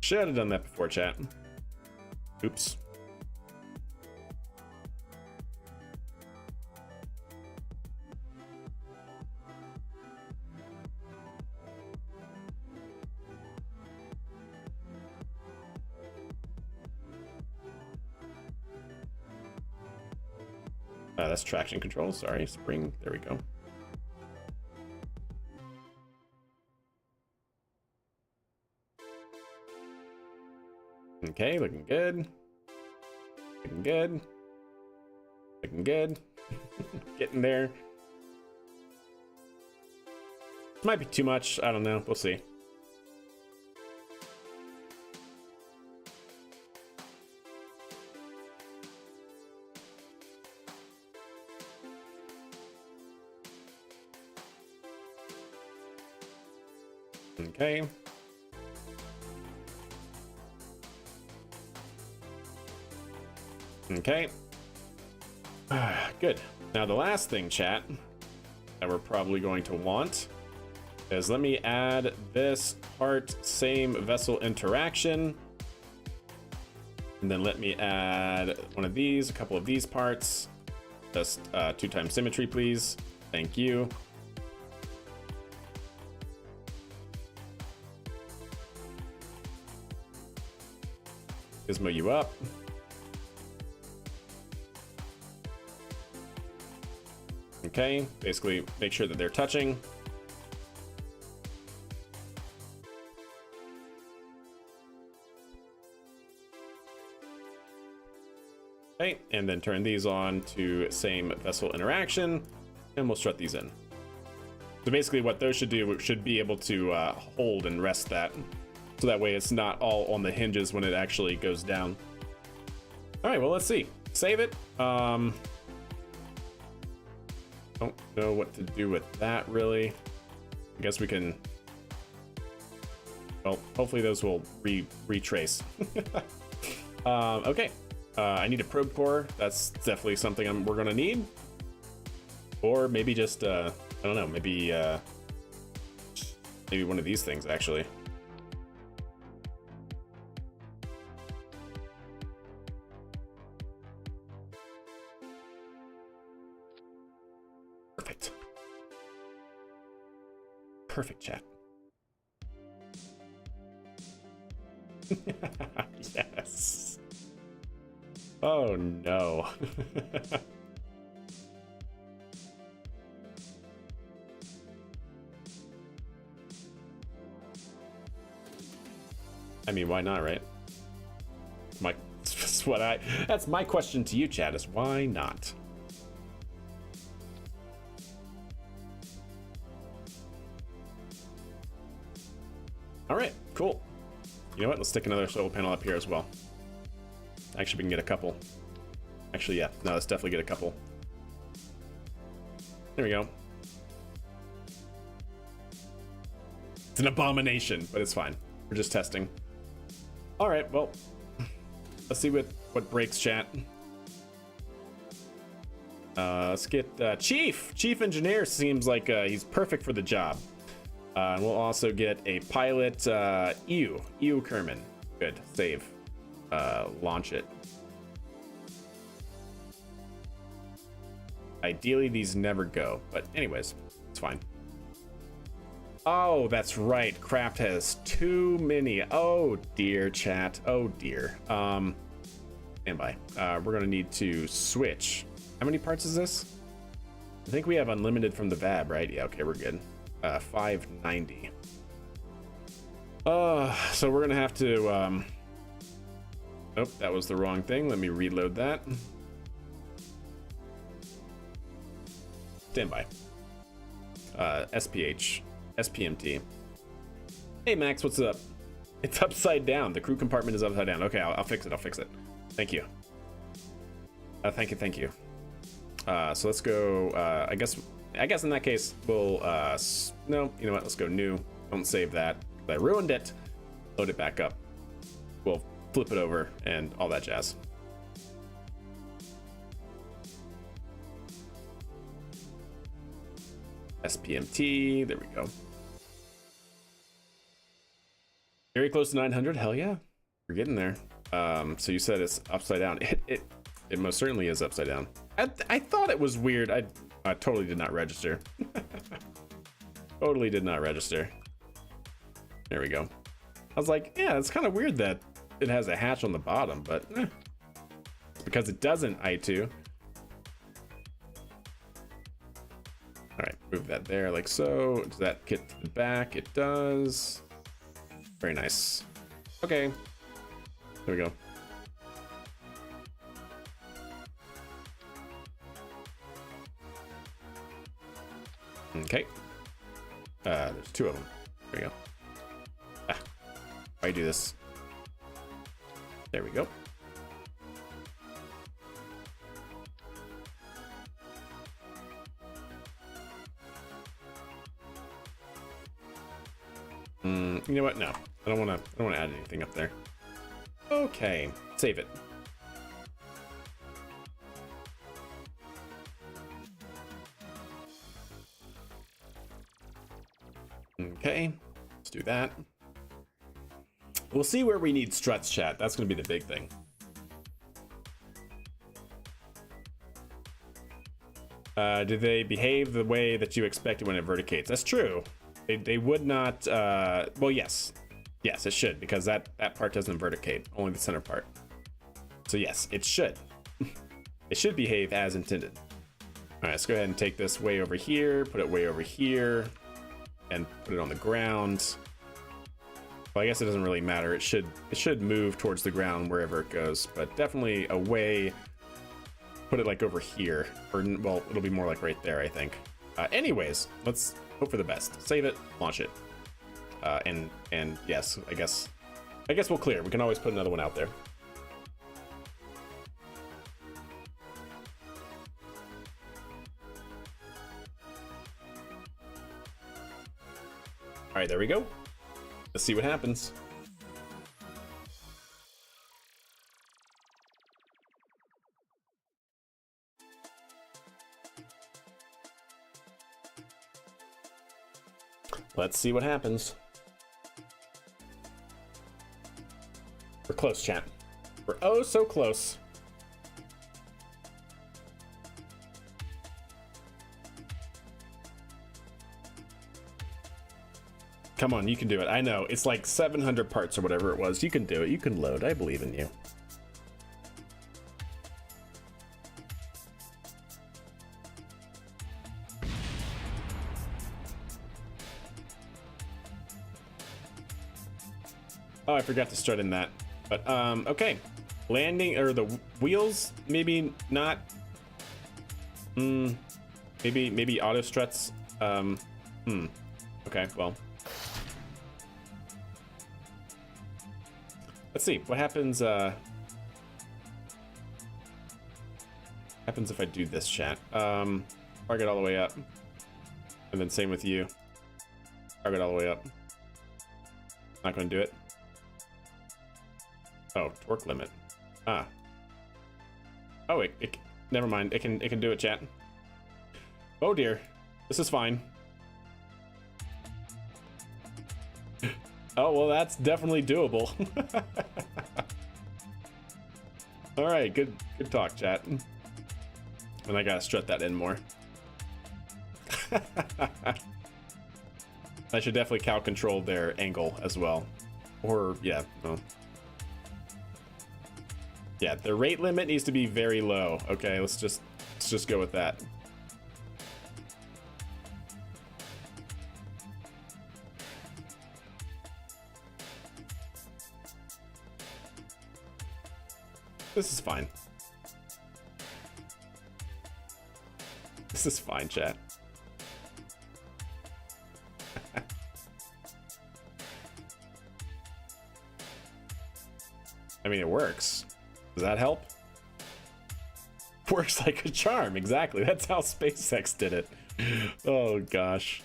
Should have done that before, chat. Oops. That's traction control, sorry, spring, there we go. Okay, looking good. Looking good. Looking good. Getting there. Might be too much, I don't know, we'll see. Okay. Okay. Good. Now the last thing, chat, that we're probably going to want is, let me add this part, same vessel interaction. And then let me add one of these, a couple of these parts. Just 2x symmetry, please. Thank you. Gizmo you up. Okay, basically make sure that they're touching. Okay, and then turn these on to same vessel interaction, and we'll strut these in. So basically what those should do, should be able to hold and rest that. So that way it's not all on the hinges when it actually goes down. All right, well, let's see. Save it. Don't know what to do with that, really. I guess we can... Well, hopefully those will retrace. Okay. I need a probe core. That's definitely something we're gonna need. Or maybe just, I don't know, maybe one of these things, actually. Perfect. Perfect, chat. Yes. Oh no. I mean, why not, right? That's my question to you, chat, is why not? All right, cool. You know what? Let's stick another solar panel up here as well. Actually, we can get a couple. Actually, yeah. No, let's definitely get a couple. There we go. It's an abomination, but it's fine. We're just testing. All right, well, let's see what breaks, chat. Let's get Chief. Chief Engineer seems like he's perfect for the job. And we'll also get a pilot, EU Kerman. Good, save. Launch it. Ideally, these never go, but anyways, it's fine. Oh, that's right. Craft has too many. Oh dear, chat. Oh dear. Stand by. We're gonna need to switch. How many parts is this? I think we have unlimited from the VAB, right? Yeah, okay, we're good. 590. So we're gonna have to Nope, that was the wrong thing. Let me reload that. Stand by. SPMT. Hey Max, what's up? It's upside down. The crew compartment is upside down. Okay, I'll fix it. I'll fix it. Thank you. Thank you. So let's go. I guess in that case we'll. No, you know what? Let's go new. Don't save that. I ruined it. Load it back up. We'll flip it over and all that jazz. SPMT. There we go. Very close to 900. Hell yeah, we're getting there. So you said it's upside down. It most certainly is upside down. I thought it was weird. I totally did not register. Totally did not register. There we go. I was like, yeah, it's kind of weird that it has a hatch on the bottom, but it's because it doesn't, I2. All right, move that there like so. Does that get to the back? It does. Very nice. Okay, there we go. Okay. There's two of them. There we go. Why do this? There we go. You know what? No, I don't want to add anything up there. Okay, save it. Okay, let's do that. We'll see where we need struts, chat. That's going to be the big thing. Do they behave the way that you expected when it verticates? That's true. They would not, well, yes. Yes, it should, because that part doesn't verticate, only the center part. So yes, it should. It should behave as intended. All right, let's go ahead and take this way over here, put it way over here, and put it on the ground. Well, I guess it doesn't really matter. It should move towards the ground wherever it goes, but definitely away. Put it like over here, or well, it'll be more like right there, I think. Anyways, let's hope for the best. Save it, launch it, and yes, I guess we'll clear. We can always put another one out there. All right, there we go. Let's see what happens. Let's see what happens. We're close, chat. We're oh so close. Come on, you can do it. I know, it's like 700 parts or whatever it was. You can do it, you can load. I believe in you. Oh, I forgot to strut in that. But, okay. Landing, or the wheels, maybe not. Maybe auto struts. Okay, well. Let's see, what happens, happens if I do this, chat? Target all the way up. And then same with you. Target all the way up. Not gonna do it. Oh, torque limit. Ah. Oh, it never mind. It can do it, chat. Oh dear. This is fine. Oh, well, that's definitely doable. All right, good talk, chat. And I gotta strut that in more. I should definitely cow control their angle as well. Or, yeah, no. Yeah, the rate limit needs to be very low. Okay, let's just go with that. This is fine. This is fine, chat. I mean, it works. Does that help? Works like a charm, exactly. That's how SpaceX did it. Oh, gosh.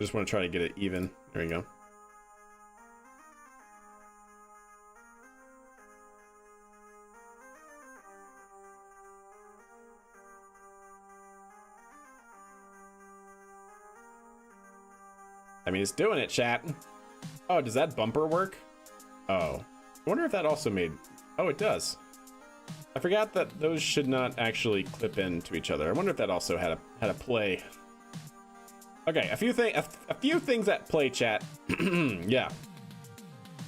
Just want to try to get it even. There we go. I mean, it's doing it, chat. Oh, does that bumper work? Oh, I wonder if that also made... Oh, it does. I forgot that those should not actually clip into each other. I wonder if that also had a play. Okay, a few things at play, chat. Yeah,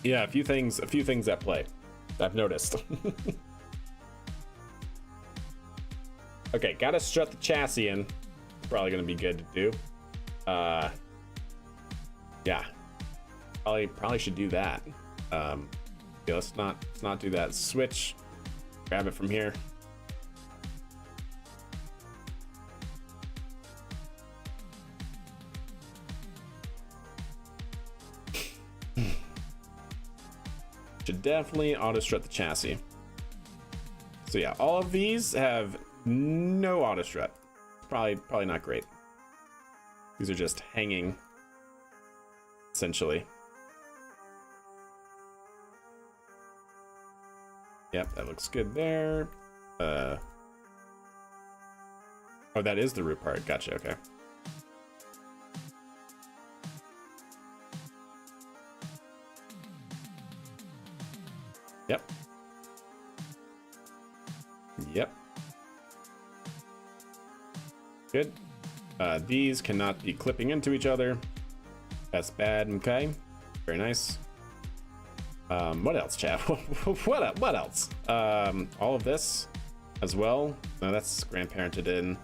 a few things at play. I've noticed. Okay, gotta strut the chassis in. Probably gonna be good to do. Yeah, probably should do that. Yeah, let's not do that. Switch, grab it from here. Should definitely auto strut the chassis. So yeah, all of these have no auto strut. Probably not great. These are just hanging. Essentially. Yep, that looks good there. Oh, that is the root part. Gotcha. Okay. Yep. Yep. Good. These cannot be clipping into each other. That's bad. Okay. Very nice. What else, chat? What else? All of this as well. No, that's grandparented in.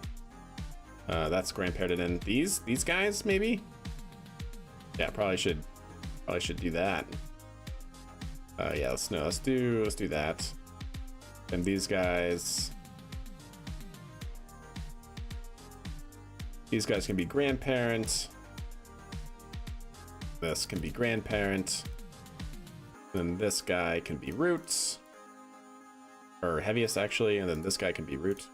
That's grandparented in. These guys maybe. Yeah, probably should do that. Yeah, let's do that. And these guys can be grandparent. This can be grandparent. Then this guy can be roots, or heaviest actually, and then this guy can be root.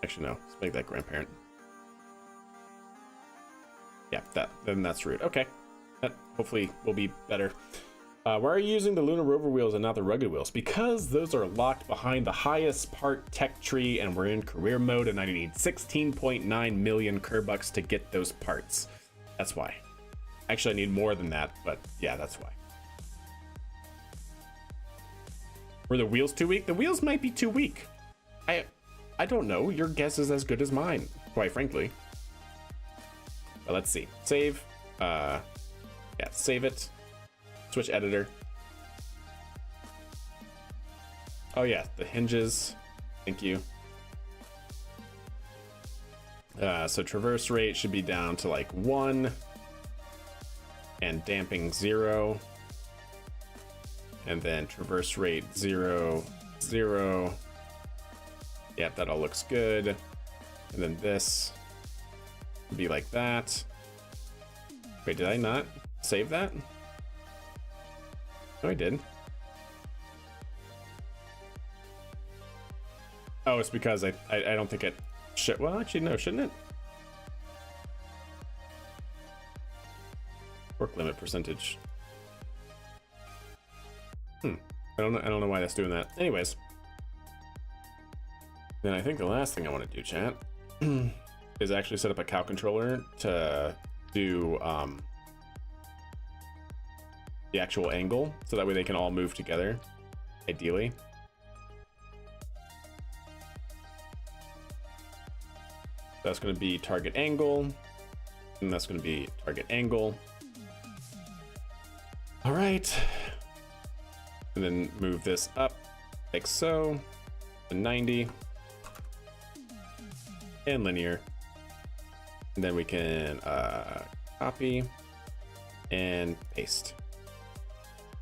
Actually, no, let's make that grandparent. Yeah, then that's root. Okay, that hopefully will be better. Why are you using the Lunar Rover wheels and not the rugged wheels? Because those are locked behind the highest part tech tree, and we're in career mode, and I need 16.9 million Kerbucks to get those parts. That's why. Actually, I need more than that, but yeah, that's why. Were the wheels too weak? The wheels might be too weak. I don't know. Your guess is as good as mine, quite frankly. But let's see. Save. Yeah, save it. Switch editor. Oh yeah, the hinges. Thank you. So traverse rate should be down to like 1. And damping 0, and then traverse rate 0, 0. Yep, that all looks good. And then this would be like that. Wait, did I not save that? No, I did. Oh, it's because I don't think it should. Well, actually, no, shouldn't it? Work limit percentage. I don't know why that's doing that. Anyways, then I think the last thing I want to do, chat, is actually set up a cow controller to do the actual angle, so that way they can all move together, ideally. That's going to be target angle, and that's going to be target angle. All right, and then move this up like so, to 90, and linear. And then we can copy and paste.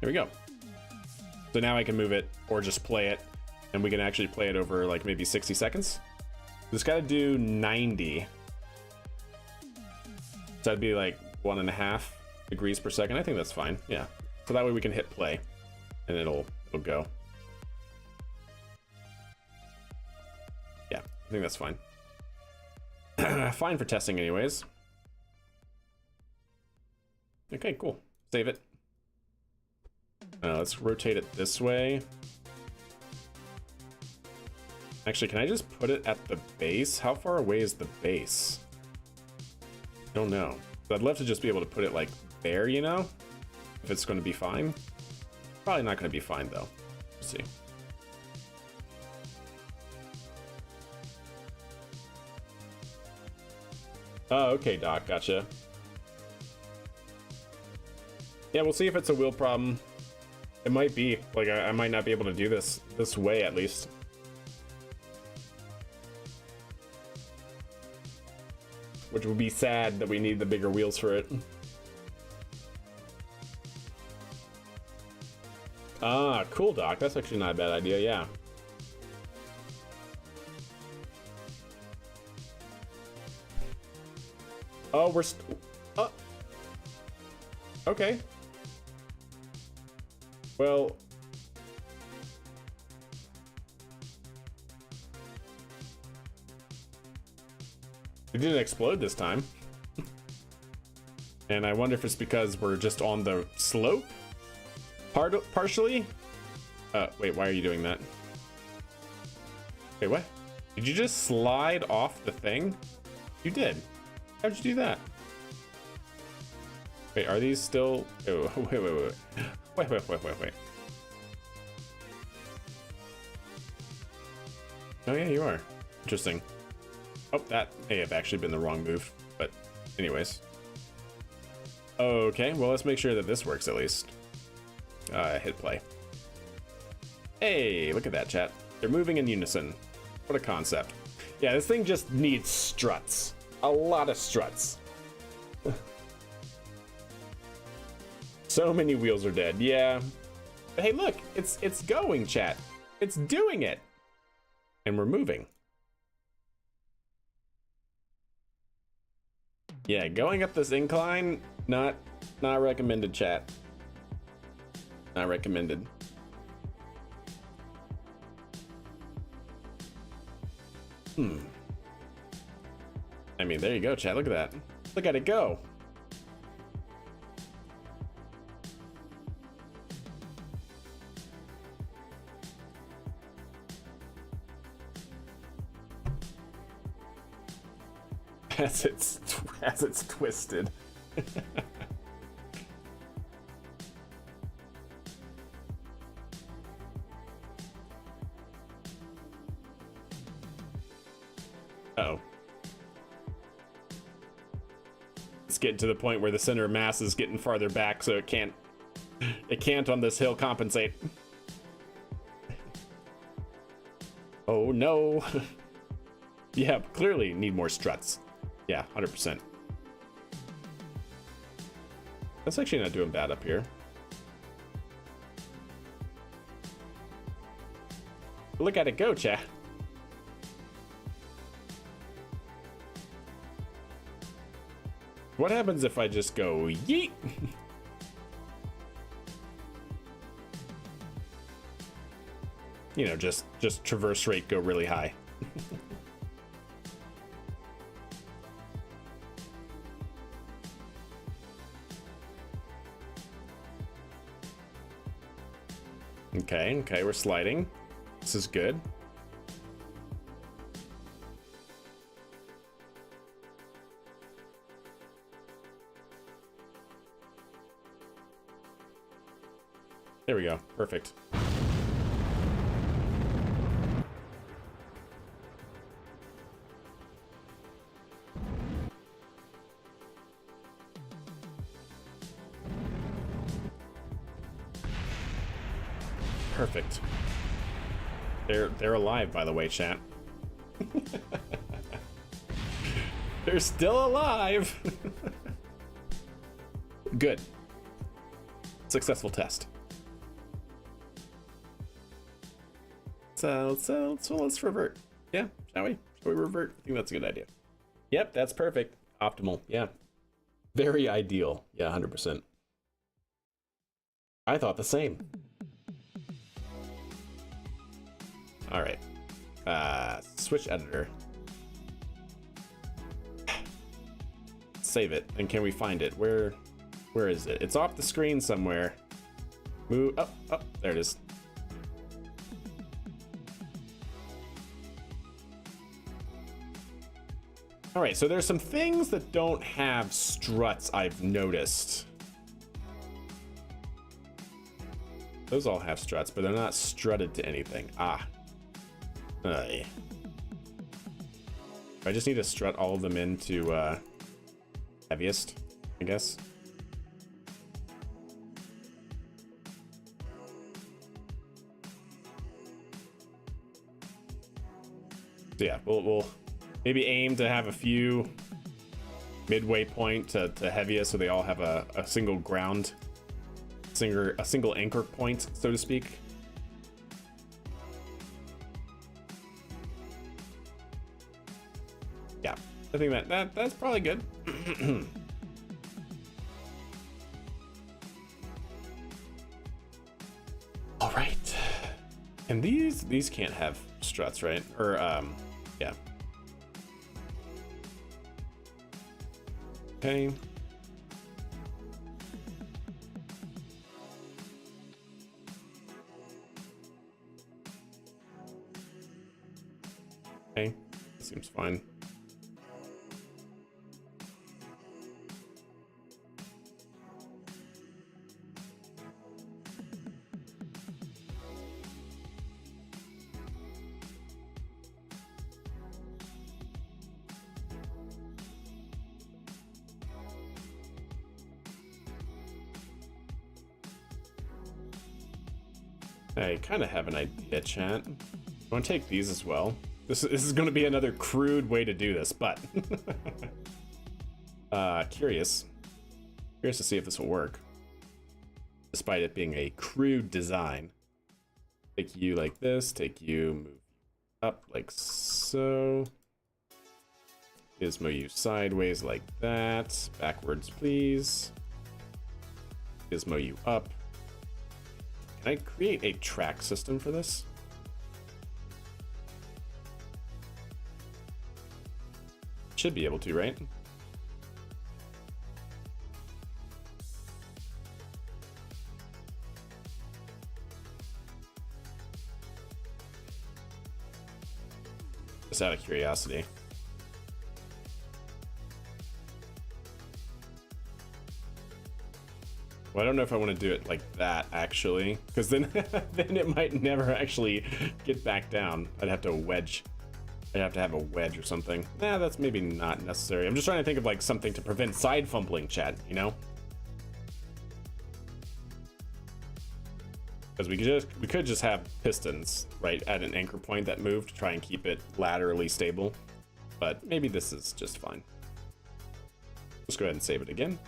There we go. So now I can move it or just play it, and we can actually play it over like maybe 60 seconds. Just gotta do 90. So that'd be like 1.5 degrees per second. I think that's fine. Yeah. So that way we can hit play and it'll go. Yeah, I think that's fine. Fine for testing anyways. Okay, cool. Save it. Let's rotate it this way. Actually, can I just put it at the base? How far away is the base? I don't know. So I'd love to just be able to put it like there, you know? If it's going to be fine. Probably not going to be fine though. Let's see. Oh, okay, Doc, gotcha. Yeah, we'll see if it's a wheel problem. It might be. Like, I might not be able to do this way, at least. Which would be sad that we need the bigger wheels for it. Ah, cool, Doc. That's actually not a bad idea, yeah. Oh, we're okay. Well, it didn't explode this time. And I wonder if it's because we're just on the slope partially. Wait, why are you doing that? Wait, what? Did you just slide off the thing? You did. How'd you do that? Wait, are these still... Oh, wait. Oh yeah, you are. Interesting. Oh, that may have actually been the wrong move, but anyways. Okay, well, let's make sure that this works at least. Hit play. Hey, look at that, chat. They're moving in unison. What a concept. Yeah, this thing just needs struts. A lot of struts. So many wheels are dead, yeah. But hey, look, it's going, chat. It's doing it. And we're moving. Yeah, going up this incline, not recommended, chat. Not recommended. I mean, there you go, chat. Look at that. Look at it go. As it's twisted. Uh-oh. It's getting to the point where the center of mass is getting farther back, so it can't on this hill compensate. Oh no. Yeah, clearly need more struts. Yeah, 100%. That's actually not doing bad up here. Look at it go, chat. What happens if I just go yeet? You know, just traverse rate go really high. Okay, we're sliding. This is good. There we go. Perfect. Perfect. They're alive, by the way, chat. They're still alive. Good. Successful test. So let's revert. Yeah, shall we? Shall we revert? I think that's a good idea. Yep, that's perfect. Optimal. Yeah. Very ideal. Yeah, 100%. I thought the same. All right. Switch editor. Save it. And can we find it? Where is it? It's off the screen somewhere. Move up. Oh, there it is. All right, so there's some things that don't have struts I've noticed. Those all have struts, but they're not strutted to anything. Ah. Yeah. I just need to strut all of them into heaviest, I guess. So yeah, we'll maybe aim to have a few midway point to heaviest, so they all have a single ground, a single anchor point, so to speak. Yeah, I think that's probably good. All right, and these can't have struts, right? Or yeah. Okay. Okay, seems fine. I kind of have an idea, chat. I want to take these as well. This is going to be another crude way to do this, but curious to see if this will work, despite it being a crude design. Take you like this, take you, move up like so. Gizmo you sideways like that. Backwards, please. Gizmo you up. Can I create a track system for this? Should be able to, right? Just out of curiosity. Well, I don't know if I want to do it like that, actually, because then then it might never actually get back down. I'd have to wedge. I'd have to have a wedge or something. Nah, that's maybe not necessary. I'm just trying to think of like something to prevent side fumbling, chat, you know? Because we could just have pistons right at an anchor point that move to try and keep it laterally stable. But maybe this is just fine. Let's go ahead and save it again.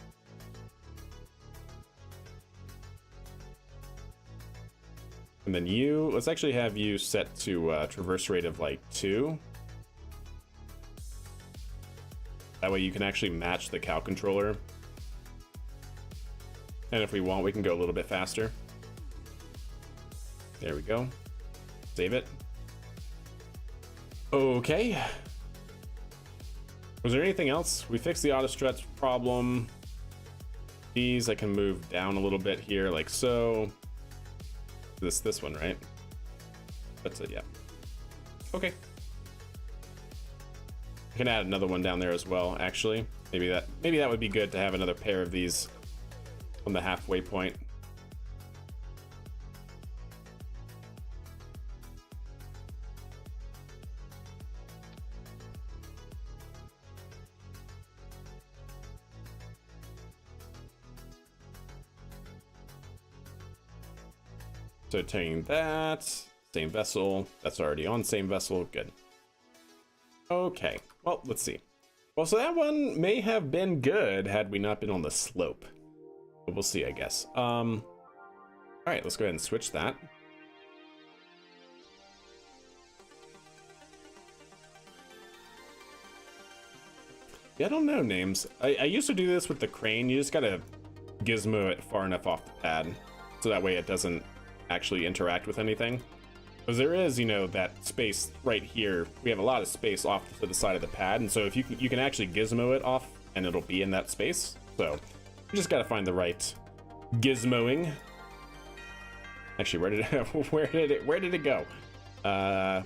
And then you, let's actually have you set to traverse rate of like 2. That way you can actually match the cow controller. And if we want, we can go a little bit faster. There we go. Save it. Okay. Was there anything else? We fixed the auto stretch problem. These I can move down a little bit here like so. This one, right? That's it, yeah. Okay. I can add another one down there as well, actually. Maybe that would be good to have another pair of these on the halfway point. So taking that, same vessel, that's already on same vessel, good. Okay, well, let's see. Well, so that one may have been good had we not been on the slope. But we'll see, I guess. All right, let's go ahead and switch that. Yeah, I don't know names. I used to do this with the crane. You just gotta gizmo it far enough off the pad so that way it doesn't actually interact with anything. Because there is, you know, that space right here. We have a lot of space off to the side of the pad, and so if you can actually gizmo it off, and it'll be in that space. So you just gotta find the right gizmoing. Actually, where did it go? Uh-oh.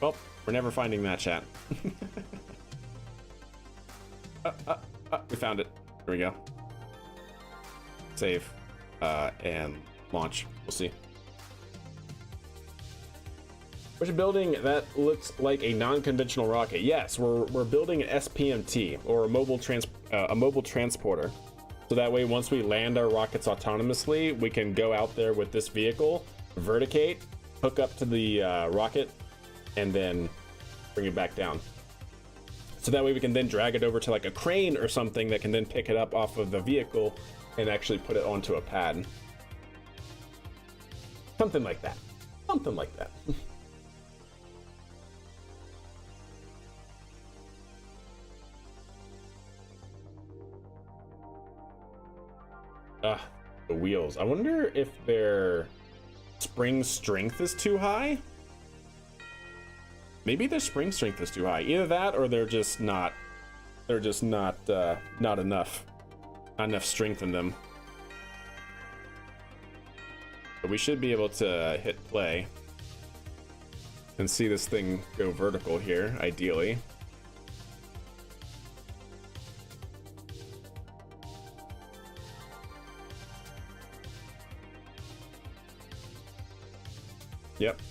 Well, we're never finding that, chat. We found it. Here we go. Save. And launch. We'll see. Which building that looks like a non-conventional rocket? Yes, we're building an SPMT, or a mobile transporter. So that way, once we land our rockets autonomously, we can go out there with this vehicle, verticate, hook up to the rocket, and then bring it back down. So that way we can then drag it over to like a crane or something that can then pick it up off of the vehicle and actually put it onto a pad. Something like that. Something like that. The wheels. I wonder if their spring strength is too high. Maybe their spring strength is too high. Either that or they're just not not enough. Not enough strength in them. But we should be able to hit play. and see this thing go vertical here, ideally. Yep.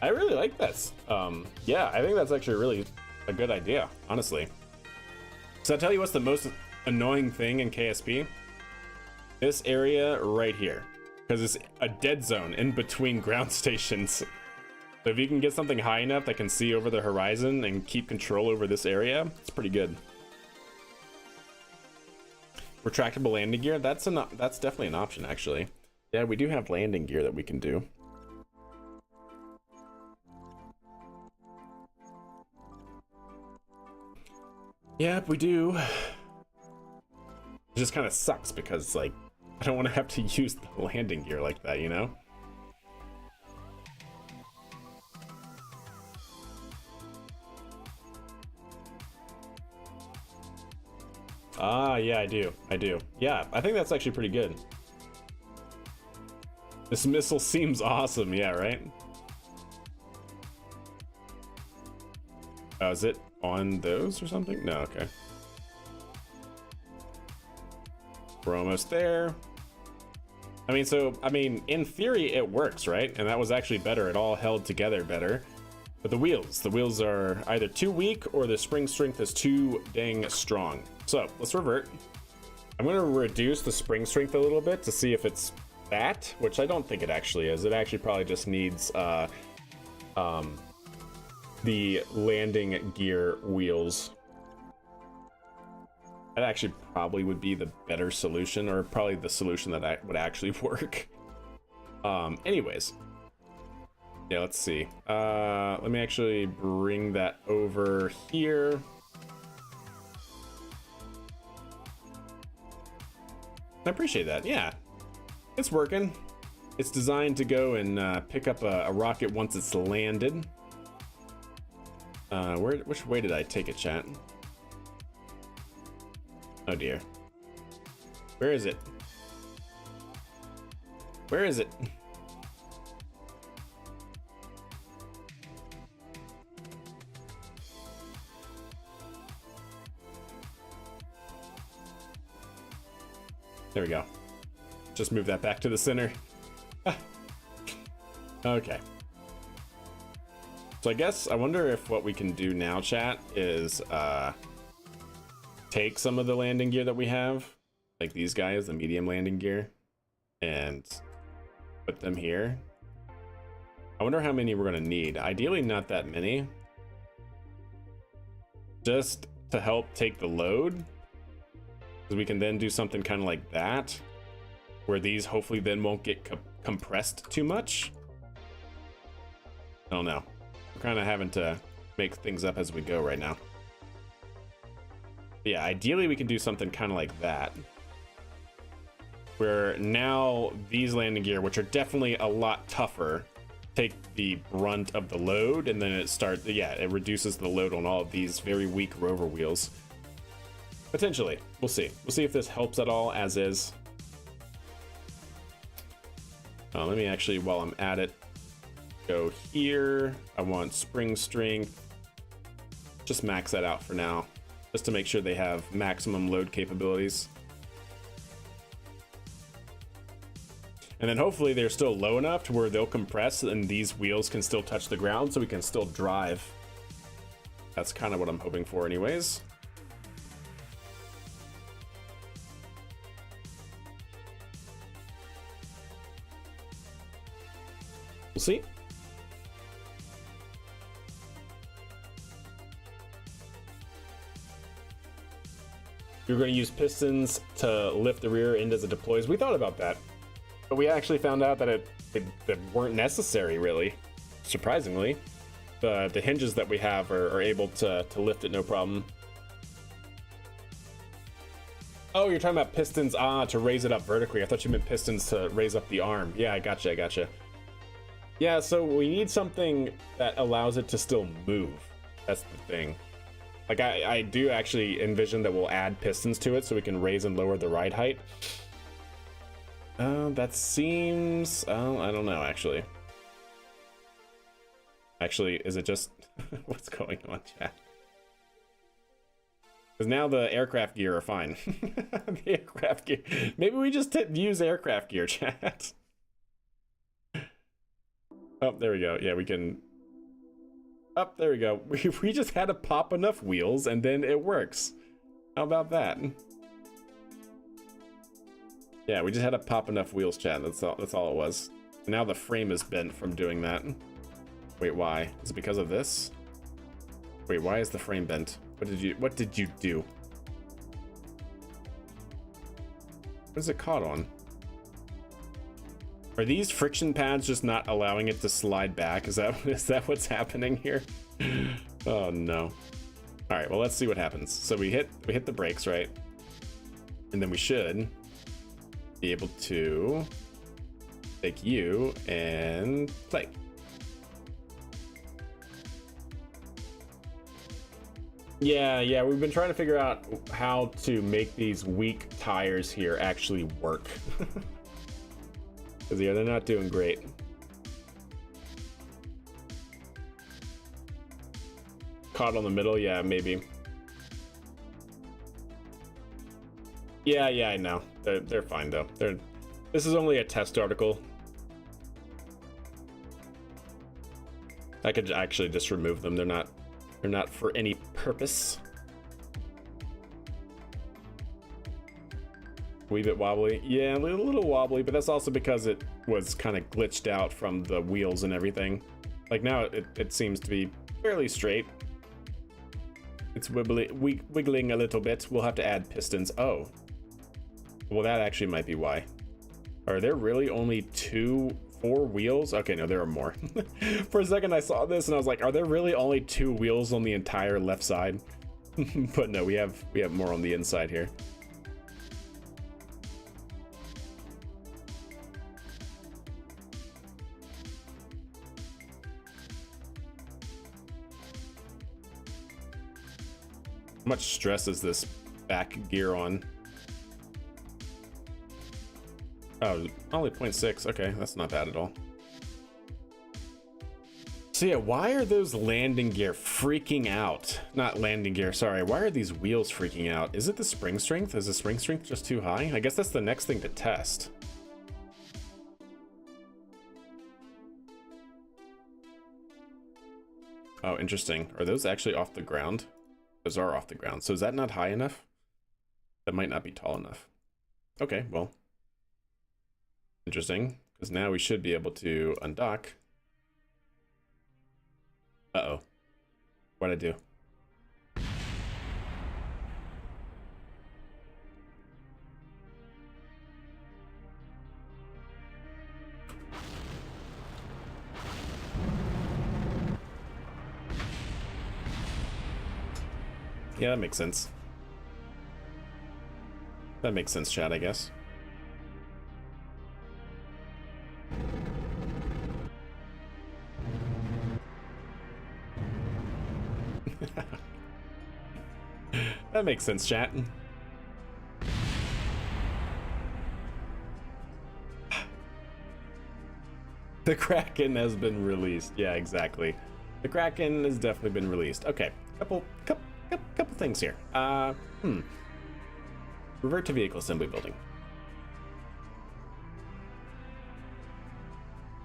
I really like this. Yeah, I think that's actually really a good idea, honestly. So I'll tell you what's the most annoying thing in KSP? This area right here, because it's a dead zone in between ground stations. So if you can get something high enough that can see over the horizon and keep control over this area, it's pretty good. Retractable landing gear, that's definitely an option, actually. Yeah, we do have landing gear that we can do. Yep, we do. It just kind of sucks because, like, I don't want to have to use the landing gear like that, you know? Ah, yeah, I do. Yeah, I think that's actually pretty good. This missile seems awesome, yeah, right? Oh, is it on those or something? No, okay. We're almost there. I mean, in theory, it works, right? And that was actually better. It all held together better. But the wheels are either too weak or the spring strength is too dang strong. So let's revert. I'm going to reduce the spring strength a little bit to see if it's that, which I don't think it actually is. It actually probably just needs the landing gear wheels. That actually probably would be the better solution, or probably the solution that would actually work. Anyways. Yeah, let's see. Let me actually bring that over here. I appreciate that. Yeah, it's working. It's designed to go and pick up a rocket once it's landed. Which way did I take it, chat? Oh dear. Where is it? Where is it? There we go. Just move that back to the center. Okay. So I wonder if what we can do now, chat, is take some of the landing gear that we have, like these guys, the medium landing gear, and put them here. I wonder how many we're gonna need. Ideally not that many. Just to help take the load. Because we can then do something kind of like that, where these hopefully then won't get compressed too much. I don't know. We're kind of having to make things up as we go right now. But yeah, ideally we can do something kind of like that, where now these landing gear, which are definitely a lot tougher, take the brunt of the load, and then it reduces the load on all of these very weak rover wheels. Potentially. We'll see. We'll see if this helps at all as is. Let me actually, while I'm at it, go here. I want spring strength. Just max that out for now, just to make sure they have maximum load capabilities. And then hopefully they're still low enough to where they'll compress and these wheels can still touch the ground so we can still drive. That's kind of what I'm hoping for anyways. We'll see. We were going to use pistons to lift the rear end as it deploys. We thought about that, but we actually found out that they weren't necessary, really. Surprisingly, the hinges that we have are able to lift it no problem. Oh, you're talking about pistons, to raise it up vertically. I thought you meant pistons to raise up the arm. Yeah, I gotcha. Yeah, so we need something that allows it to still move. That's the thing. Like I do actually envision that we'll add pistons to it so we can raise and lower the ride height. That seems, I don't know, actually. Actually, is it just, what's going on, chat? Because now the aircraft gear are fine. The aircraft gear, maybe we just use aircraft gear, chat. Oh, there we go. Yeah, we can, oh, there we go. We just had to pop enough wheels and then it works. How about that? Yeah, we just had to pop enough wheels, chat. That's all it was. Now the frame is bent from doing that. Wait, why? Is it because of this? Wait, why is the frame bent? What did you do? What is it caught on? Are these friction pads just not allowing it to slide back? Is that what's happening here? Oh no. All right, well, let's see what happens. So we hit the brakes, right? And then we should be able to take you and play. Yeah, we've been trying to figure out how to make these weak tires here actually work. Because yeah, they're not doing great. Caught on the middle, yeah, maybe. Yeah, I know. They're fine though. This is only a test article. I could actually just remove them. They're not for any purpose. Wee bit wobbly. Yeah, a little wobbly, but that's also because it was kind of glitched out from the wheels and everything. Like now it seems to be fairly straight. It's wiggling a little bit. We'll have to add pistons. Oh. Well, that actually might be why. Are there really only 4 wheels? Okay, no, there are more. For a second I saw this and I was like, are there really only 2 wheels on the entire left side? But no, we have more on the inside here. How much stress is this back gear on? Oh, only 0.6. Okay, that's not bad at all. So yeah, why are those landing gear freaking out? Not landing gear, sorry. Why are these wheels freaking out? Is it the spring strength? Is the spring strength just too high? I guess that's the next thing to test. Oh, interesting. Are those actually off the ground? Those are off the ground. So is that not high enough? That might not be tall enough. Okay, well. Interesting, because now we should be able to undock. Uh-oh. What'd I do? Yeah, that makes sense. That makes sense, chat, I guess. That makes sense, chat. The Kraken has been released. Yeah, exactly. The Kraken has definitely been released. Okay, couple things here. Revert to vehicle assembly building.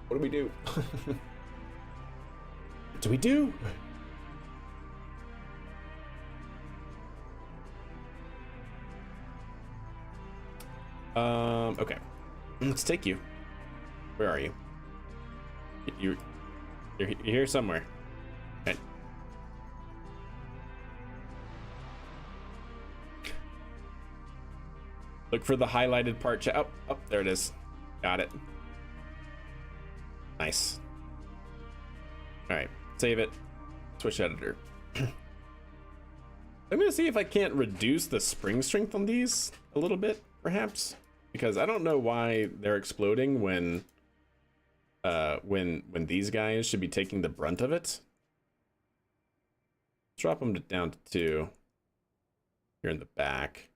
What do we do? What do we do? Okay. Let's take you. Where are you? You're here somewhere. Okay. Look for the highlighted part. Oh, there it is. Got it. Nice. All right, save it. Switch editor. I'm gonna see if I can't reduce the spring strength on these a little bit, perhaps, because I don't know why they're exploding when these guys should be taking the brunt of it. drop them down to 2 here in the back.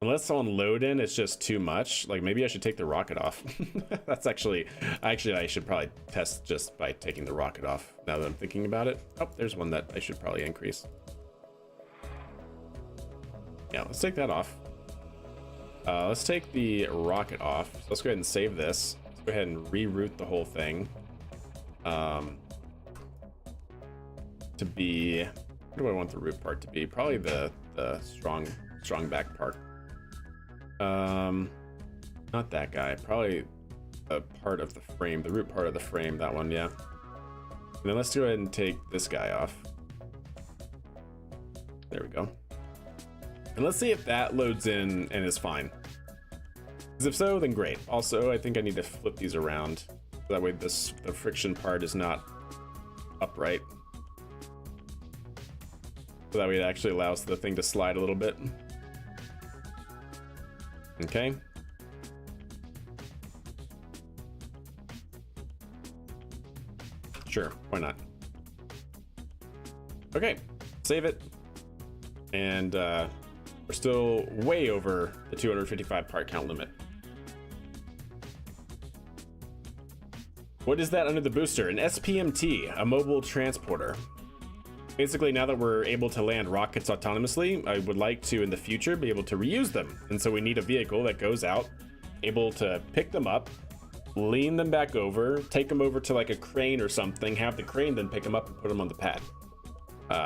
Unless on load in, it's just too much. Like maybe I should take the rocket off. That's actually I should probably test just by taking the rocket off now that I'm thinking about it. Oh, there's one that I should probably increase. Yeah, let's take that off. Let's take the rocket off. So let's go ahead and save this. Let's go ahead and reroute the whole thing. To be, what do I want the root part to be? Probably the strong back part. Not that guy. Probably a part of the frame, the root part of the frame. That one, yeah. And then let's go ahead and take this guy off. There we go. And let's see if that loads in and is fine. Because if so, then great. Also, I think I need to flip these around. So that way the friction part is not upright. So that way it actually allows the thing to slide a little bit. Okay. Sure, why not? Okay, save it. And we're still way over the 255 part count limit. What is that under the booster? An SPMT, a mobile transporter. Basically, now that we're able to land rockets autonomously, I would like to, in the future, be able to reuse them. And so we need a vehicle that goes out, able to pick them up, lean them back over, take them over to like a crane or something, have the crane then pick them up and put them on the pad.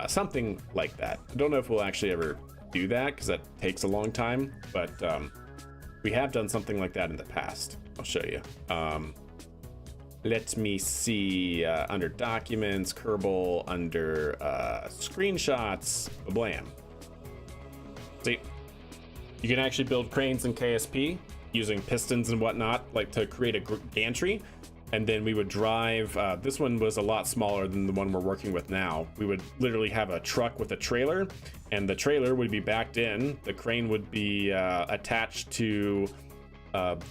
Something like that. I don't know if we'll actually ever do that because that takes a long time, but we have done something like that in the past. I'll show you. Let me see, under documents, Kerbal, under screenshots, blam. See, you can actually build cranes in KSP using pistons and whatnot, like to create a gantry. And then we would drive, this one was a lot smaller than the one we're working with now. We would literally have a truck with a trailer, and the trailer would be backed in. The crane would be attached to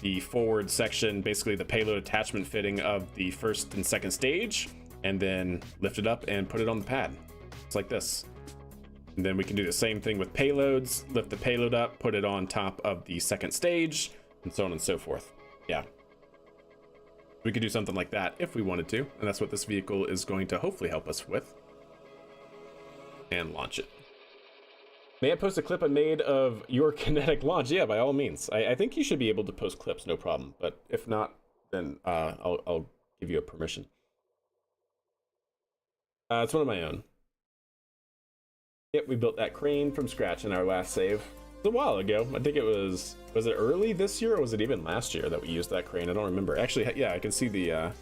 the forward section, basically the payload attachment fitting of the first and second stage, and then lift it up and put it on the pad. It's like this. And then we can do the same thing with payloads, lift the payload up, put it on top of the second stage, and so on and so forth. Yeah. We could do something like that if we wanted to, and that's what this vehicle is going to hopefully help us with. And launch it. May I post a clip I made of your kinetic launch? Yeah, by all means. I think you should be able to post clips, no problem. But if not, then I'll give you a permission. It's one of my own. Yep, we built that crane from scratch in our last save. It was a while ago. I think it was it early this year or was it even last year that we used that crane? I don't remember. Actually, yeah, I can see the,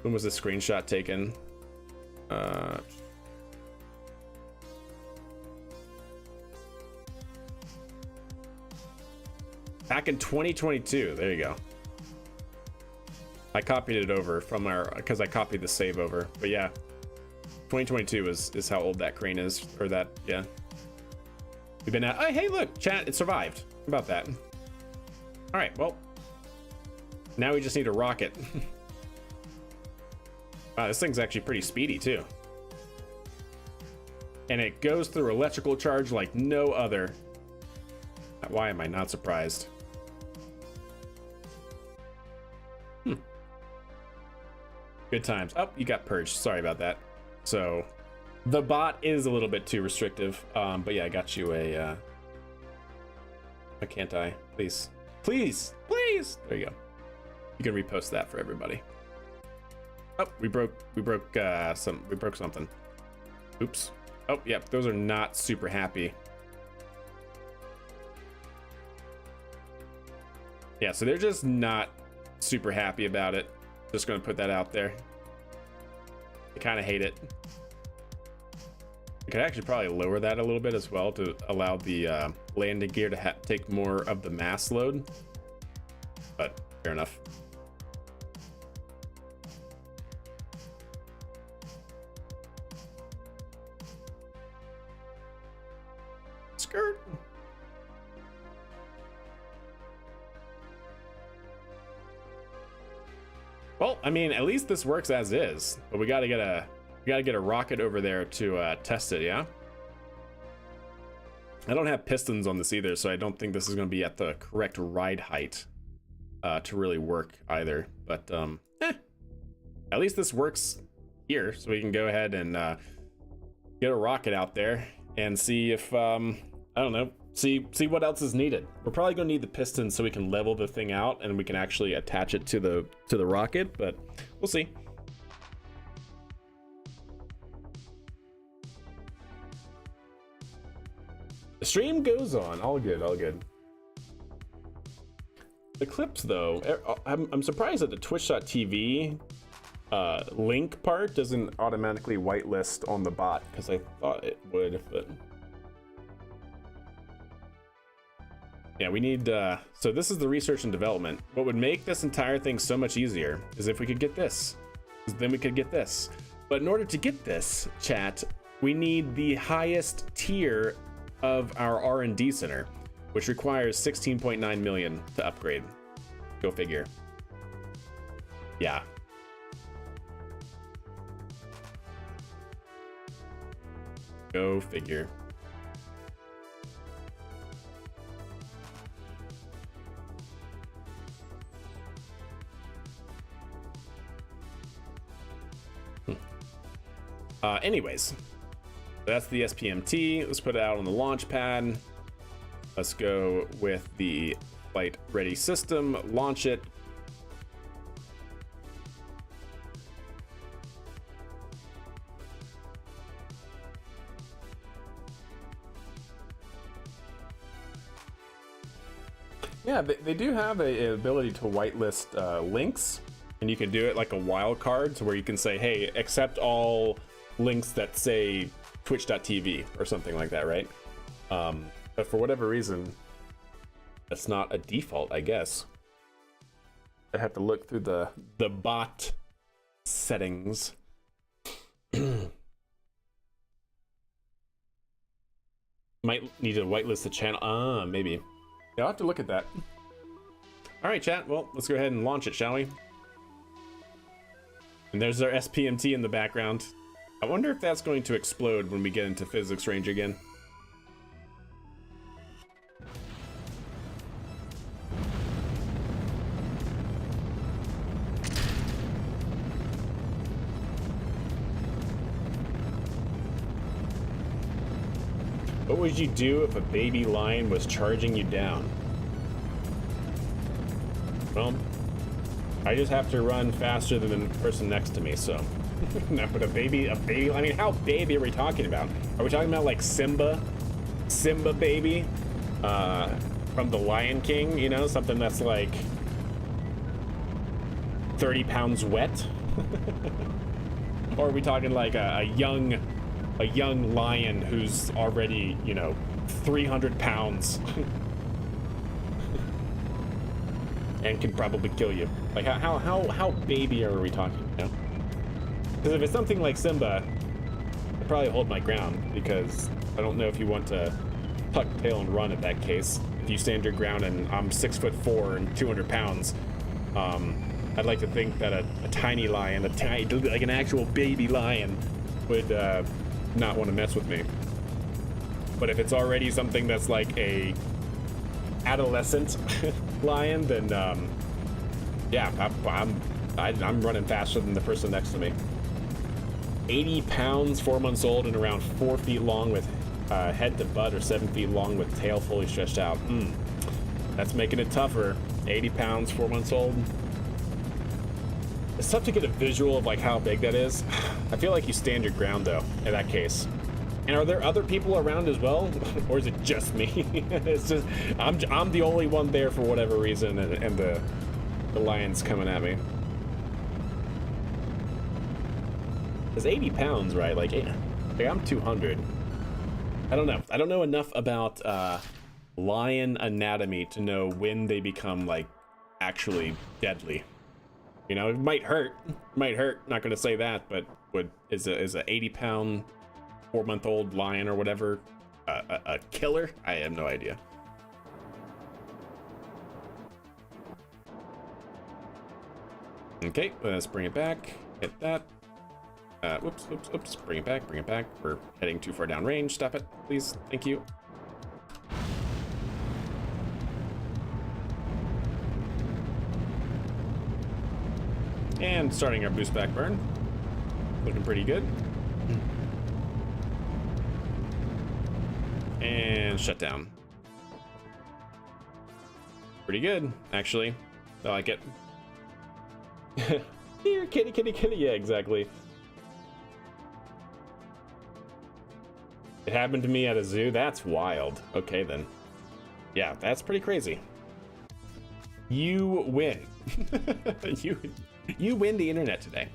when was the screenshot taken? Back in 2022, there you go. I copied it over from because I copied the save over. But yeah, 2022 is how old that crane is, or that, yeah. We've been at, oh, hey, look, chat, it survived. How about that? All right, well, now we just need a rocket. Wow, this thing's actually pretty speedy too. And it goes through electrical charge like no other. Why am I not surprised? Good times. Oh, you got purged. Sorry about that. So the bot is a little bit too restrictive. But yeah, I got you a, why can't I? Please. Please. Please. There you go. You can repost that for everybody. Oh, we broke something. Oops. Oh, yeah, those are not super happy. Yeah, so they're just not super happy about it. Just gonna put that out there. I kind of hate it. I could actually probably lower that a little bit as well to allow the landing gear to take more of the mass load. But fair enough. Skirt. Well, I mean, at least this works as is, but we got to get a We gotta get a rocket over there to test it, yeah? I don't have pistons on this either, so I don't think this is gonna be at the correct ride height to really work either. But at least this works here, so we can go ahead and get a rocket out there and see if I don't know, see what else is needed. We're probably gonna need the pistons so we can level the thing out and we can actually attach it to the rocket, but we'll see. The stream goes on, all good, all good. The clips though, I'm surprised that the twitch.tv link part doesn't automatically whitelist on the bot, because I thought it would, but yeah, we need so this is the research and development. What would make this entire thing so much easier is if we could get this, then we could get this. But in order to get this, chat, we need the highest tier of our R&D center, which requires 16.9 million to upgrade. Go figure. Yeah. Go figure. Anyways, that's the SPMT. Let's put it out on the launch pad. Let's go with the flight ready system, launch it. Yeah, they do have an ability to whitelist links, and you can do it like a wildcard, so where you can say, hey, accept all links that say twitch.tv or something like that, right? But for whatever reason, that's not a default, I guess. I have to look through the bot settings. Might need to whitelist the channel. Maybe. Yeah, I'll have to look at that. All right, chat. Well, let's go ahead and launch it, shall we? And there's our SPMT in the background. I wonder if that's going to explode when we get into physics range again. What would you do if a baby lion was charging you down? Well, I just have to run faster than the person next to me, so. No, but a baby, I mean, how baby are we talking about? Are we talking about like Simba baby? From the Lion King, you know, something that's like 30 pounds wet? Or are we talking like a young lion who's already, you know, 300 pounds and can probably kill you? Like how baby are we talking, you know? Because if it's something like Simba, I'd probably hold my ground, because I don't know if you want to tuck tail and run at that case. If you stand your ground and I'm 6'4" and 200 pounds, I'd like to think that a tiny lion, like an actual baby lion, would not want to mess with me. But if it's already something that's like a adolescent lion, then yeah, I'm running faster than the person next to me. 80 pounds, 4 months old, and around 4 feet long with head to butt, or 7 feet long with tail fully stretched out. That's making it tougher. 80 pounds, 4 months old. It's tough to get a visual of like how big that is. I feel like you stand your ground though, in that case. And are there other people around as well? Or is it just me? It's just, I'm the only one there for whatever reason, and the lion's coming at me. It's 80 pounds, right? Like I'm 200. I don't know. I don't know enough about lion anatomy to know when they become like actually deadly. You know, it might hurt. Not gonna say that, but is a 80-pound, 4-month-old lion or whatever a killer? I have no idea. Okay, let's bring it back. Hit that. Whoops. Bring it back. We're heading too far down range. Stop it, please. Thank you. And starting our boost back burn. Looking pretty good. And shut down. Pretty good, actually. I like it. Here, kitty. Yeah, exactly. It happened to me at a zoo. That's wild. Okay, then. Yeah, that's pretty crazy. You win. You win the internet today.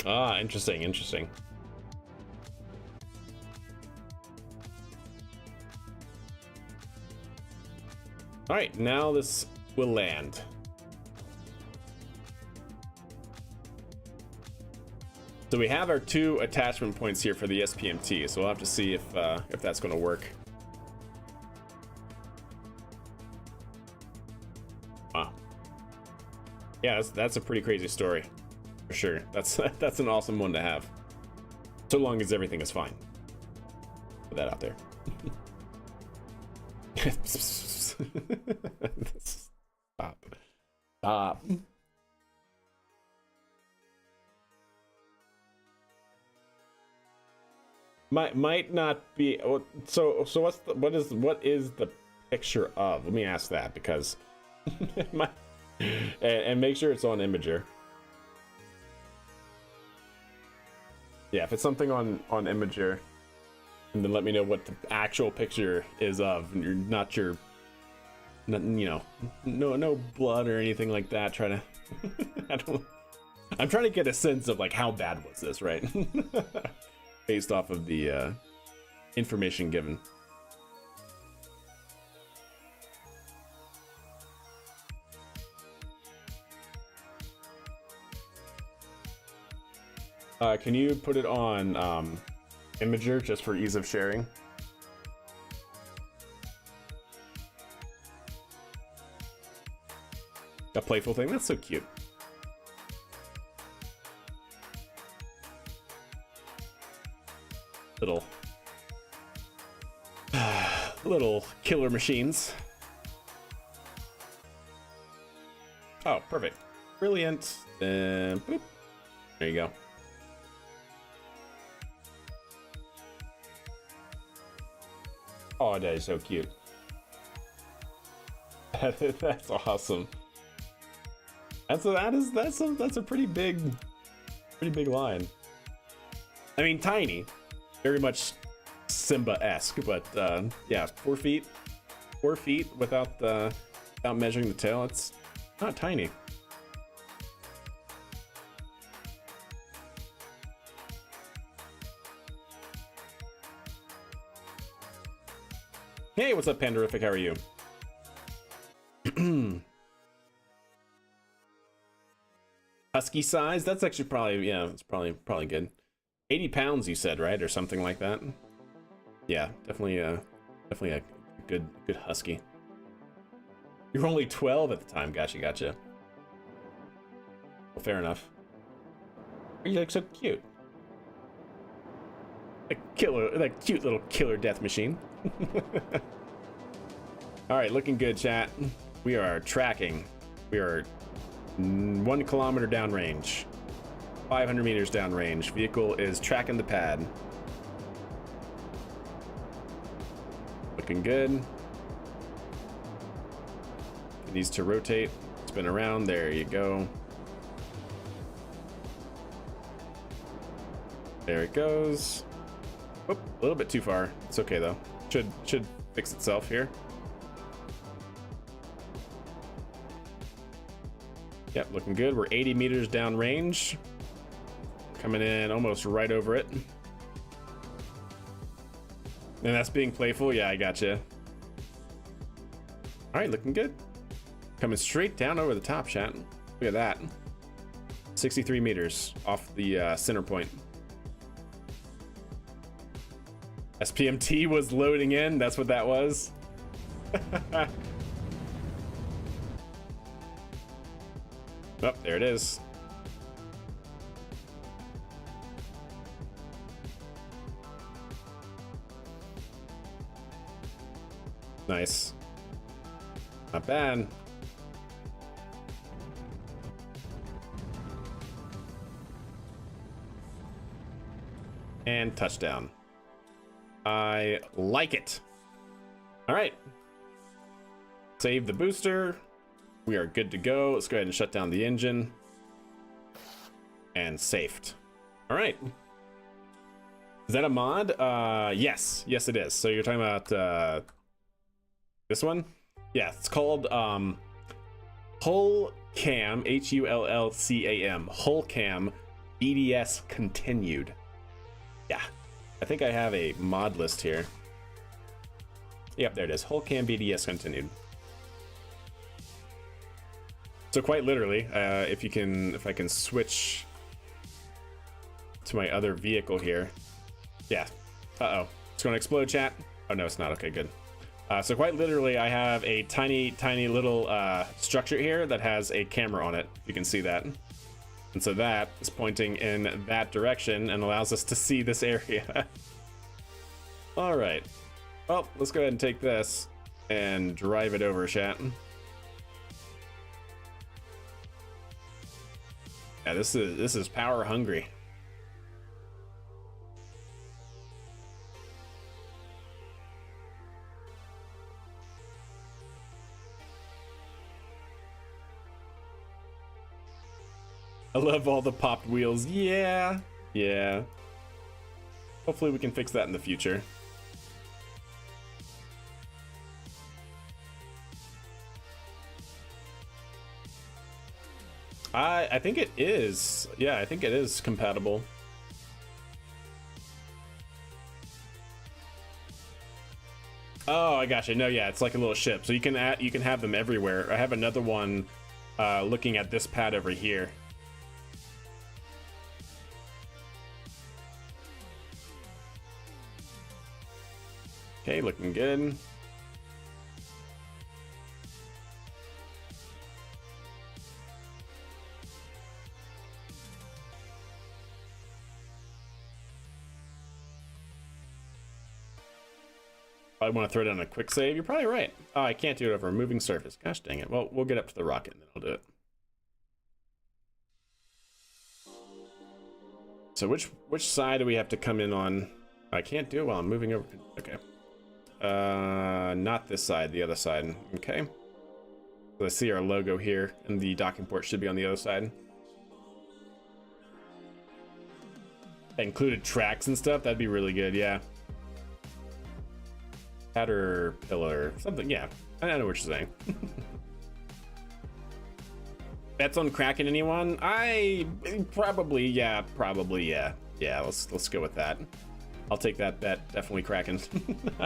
Ah, interesting. All right, now this will land. So we have our 2 attachment points here for the SPMT, so we'll have to see if that's going to work. Wow. Yeah, that's a pretty crazy story, for sure. That's an awesome one to have, so long as everything is fine. Put that out there. Stop. Might not be. So what is the picture of? Let me ask that, because and make sure it's on Imager. Yeah, if it's something on Imager, and then let me know what the actual picture is of, and you're not no blood or anything like that. Try to I'm trying to get a sense of like how bad was this, right? Based off of the information given. Can you put it on Imager just for ease of sharing? A playful thing, that's so cute. Little killer machines. Oh, perfect. Brilliant. Boop. There you go. Oh, that is so cute. That's awesome. That's a pretty big line. I mean, tiny, very much Simba-esque, but yeah, 4 feet without measuring the tail. It's not tiny. Hey, what's up, Pandorific? How are you? Husky size? That's actually probably, yeah, it's probably good. 80 pounds, you said, right? Or something like that. Yeah, definitely a good husky. You were only 12 at the time. Gotcha. Well, fair enough. You look so cute. Like cute little killer death machine. All right, looking good, chat. We are tracking. We are 1 kilometer downrange, 500 meters downrange. Vehicle is tracking the pad. Looking good. It needs to rotate, spin around. There you go. There it goes. Oop, a little bit too far. It's okay though. Should fix itself here. Yep, looking good. We're 80 meters down range. Coming in almost right over it. And that's being playful. Yeah, I gotcha. All right, looking good. Coming straight down over the top, chat. Look at that. 63 meters off the center point. SPMT was loading in. That's what that was. Oh, there it is. Nice. Not bad. And touchdown. I like it. All right. Save the booster. We are good to go. Let's go ahead and shut down the engine. And saved. All right. Is that a mod? Yes. Yes, it is. So you're talking about this one? Yeah, it's called Hullcam, Hullcam, Hullcam BDS Continued. Yeah, I think I have a mod list here. Yep, there it is. Hullcam BDS Continued. So quite literally, if I can switch to my other vehicle here. Yeah. Uh-oh. It's going to explode, chat. Oh, no, it's not. Okay, good. So quite literally, I have a tiny little structure here that has a camera on it. You can see that. And so that is pointing in that direction and allows us to see this area. All right. Well, let's go ahead and take this and drive it over, chat. Yeah, this is power hungry. I love all the popped wheels. Yeah. Hopefully we can fix that in the future. I think it is. Yeah, I think it is compatible. Oh, I gotcha. No, yeah, it's like a little ship. So you can have them everywhere. I have another one looking at this pad over here. Okay, looking good. Probably want to throw down a quick save. You're probably right. Oh, I can't do it over a moving surface. Gosh dang it. Well, we'll get up to the rocket and then I'll do it. So which side do we have to come in on? I can't do it while I'm moving over. Okay. Not this side, the other side. Okay. So I see our logo here, and the docking port should be on the other side. Included tracks and stuff, that'd be really good, yeah. Caterpillar, something, yeah. I know what you're saying. Bets on cracking anyone? Probably, yeah. Yeah, let's go with that. I'll take that bet. Definitely Kraken.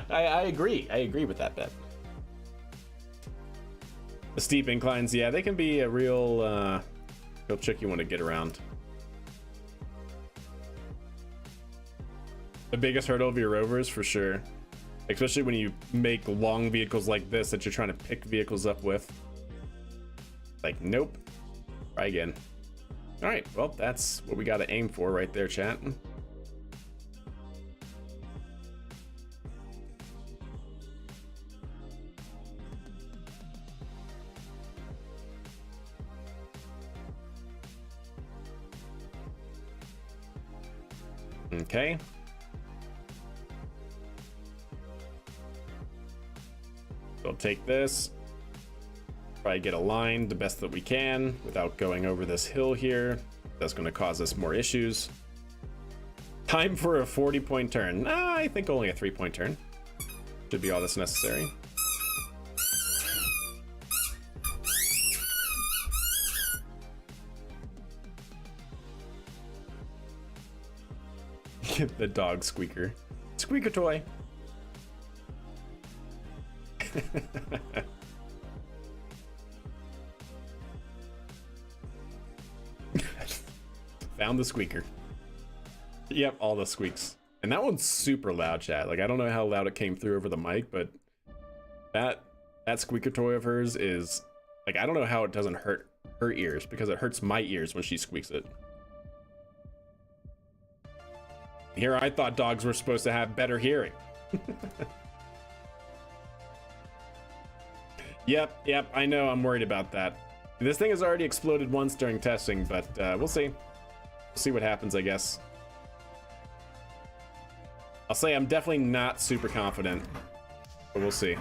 I agree. I agree with that bet. The steep inclines, yeah, they can be a real tricky one to get around. The biggest hurdle of your Rovers, for sure. Especially when you make long vehicles like this that you're trying to pick vehicles up with. Like, nope. Try again. All right, well, that's what we got to aim for right there, chat. Okay. We'll take this. Try to get aligned the best that we can without going over this hill here. That's going to cause us more issues. Time for a 40-point turn. I think only a 3-point turn. Should be all that's necessary. The dog squeaker. Squeaker toy. Found the squeaker. Yep, all the squeaks. And that one's super loud, chat. Like, I don't know how loud it came through over the mic, but that That squeaker toy of hers is like, I don't know how it doesn't hurt her ears, because it hurts my ears when she squeaks it. Here I thought dogs were supposed to have better hearing. Yep, I know, I'm worried about that. This thing has already exploded once during testing, but we'll see. We'll see what happens, I guess. I'll say I'm definitely not super confident, but we'll see.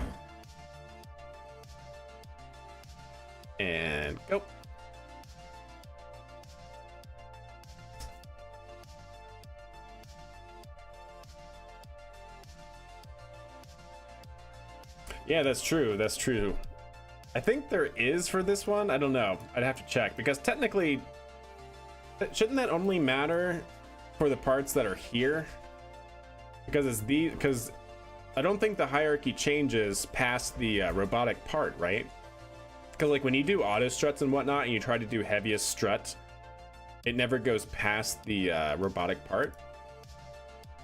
And go. Yeah, that's true. That's true. I think there is for this one. I don't know. I'd have to check, because technically, shouldn't that only matter for the parts that are here? Because I don't think the hierarchy changes past the robotic part, right? Because like when you do auto struts and whatnot, and you try to do heaviest strut, it never goes past the robotic part.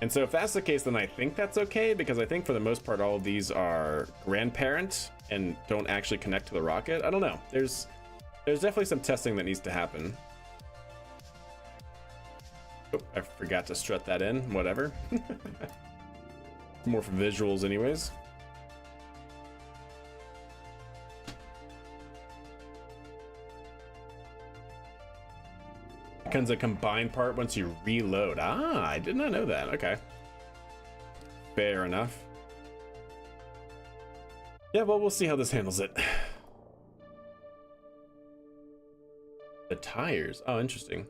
And so if that's the case, then I think that's okay, because I think for the most part all of these are grandparent and don't actually connect to the rocket. I don't know. There's definitely some testing that needs to happen. Oh, I forgot to strut that in. Whatever. More for visuals anyways. Becomes a combined part once you reload. Ah, I did not know that. Okay. Fair enough. Yeah, well, we'll see how this handles it. The tires. Oh, interesting.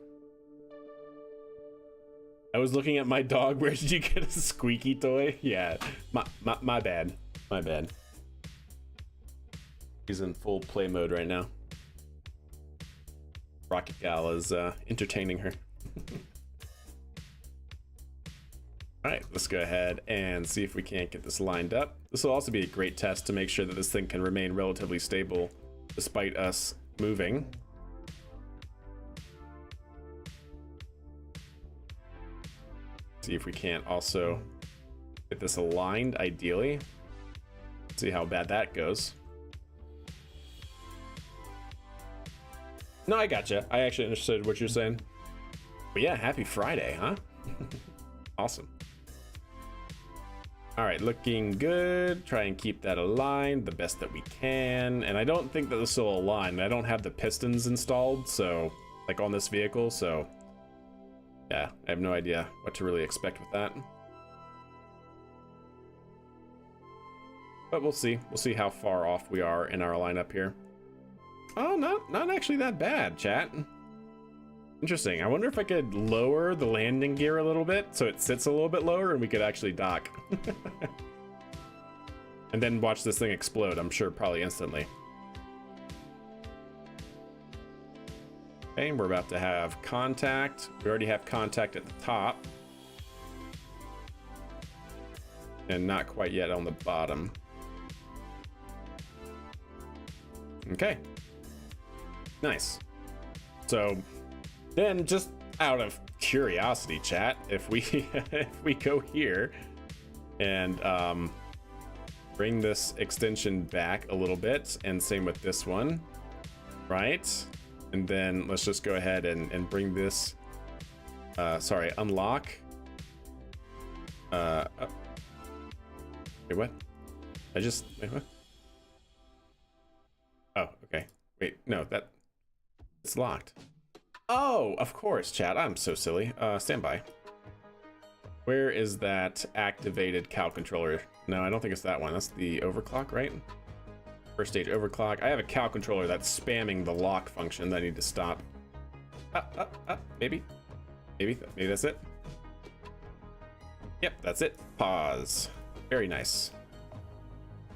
I was looking at my dog. Where did you get a squeaky toy? Yeah, my bad. My bad. He's in full play mode right now. Rocket Gal is entertaining her. All right, let's go ahead and see if we can't get this lined up. This will also be a great test to make sure that this thing can remain relatively stable despite us moving. See if we can't also get this aligned, ideally. See how bad that goes. No, I gotcha. I actually understood what you're saying. But yeah, happy Friday, huh? Awesome. All right, looking good. Try and keep that aligned the best that we can. And I don't think that this will align. I don't have the pistons installed, so like on this vehicle, so yeah, I have no idea what to really expect with that. But we'll see. We'll see how far off we are in our lineup here. Oh, not actually that bad, chat. Interesting. I wonder if I could lower the landing gear a little bit so it sits a little bit lower and we could actually dock. And then watch this thing explode, I'm sure probably instantly. Okay, we're about to have contact. We already have contact at the top. And not quite yet on the bottom. Okay. Nice. So then, just out of curiosity, chat, if we go here and bring this extension back a little bit, and same with this one, right? And then let's just go ahead and bring this, sorry, unlock. Wait, what? Wait, what? Oh, okay. Wait, no, it's locked. Oh, of course, chat. I'm so silly. Stand by. Where is that activated cow controller? No, I don't think it's that one. That's the overclock, right? First stage overclock. I have a cow controller that's spamming the lock function that I need to stop. Maybe that's it. Yep, that's it. Pause. Very nice.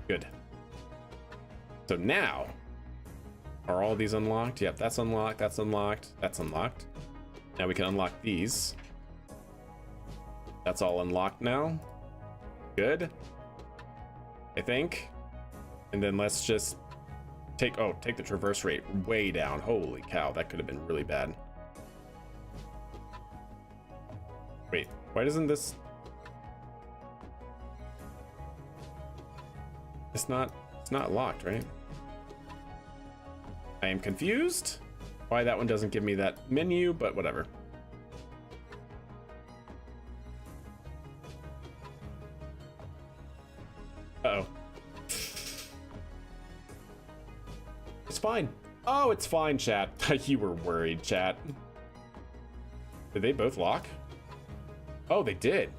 Good. So now, are all these unlocked? Yep, that's unlocked, that's unlocked, that's unlocked. Now we can unlock these. That's all unlocked now. Good. I think. And then let's just take the traverse rate way down. Holy cow, that could have been really bad. Wait, why doesn't this... It's not It's not locked, right? I am confused why that one doesn't give me that menu, but whatever. Uh-oh. It's fine. Oh, it's fine, chat. You were worried, chat. Did they both lock? Oh, they did.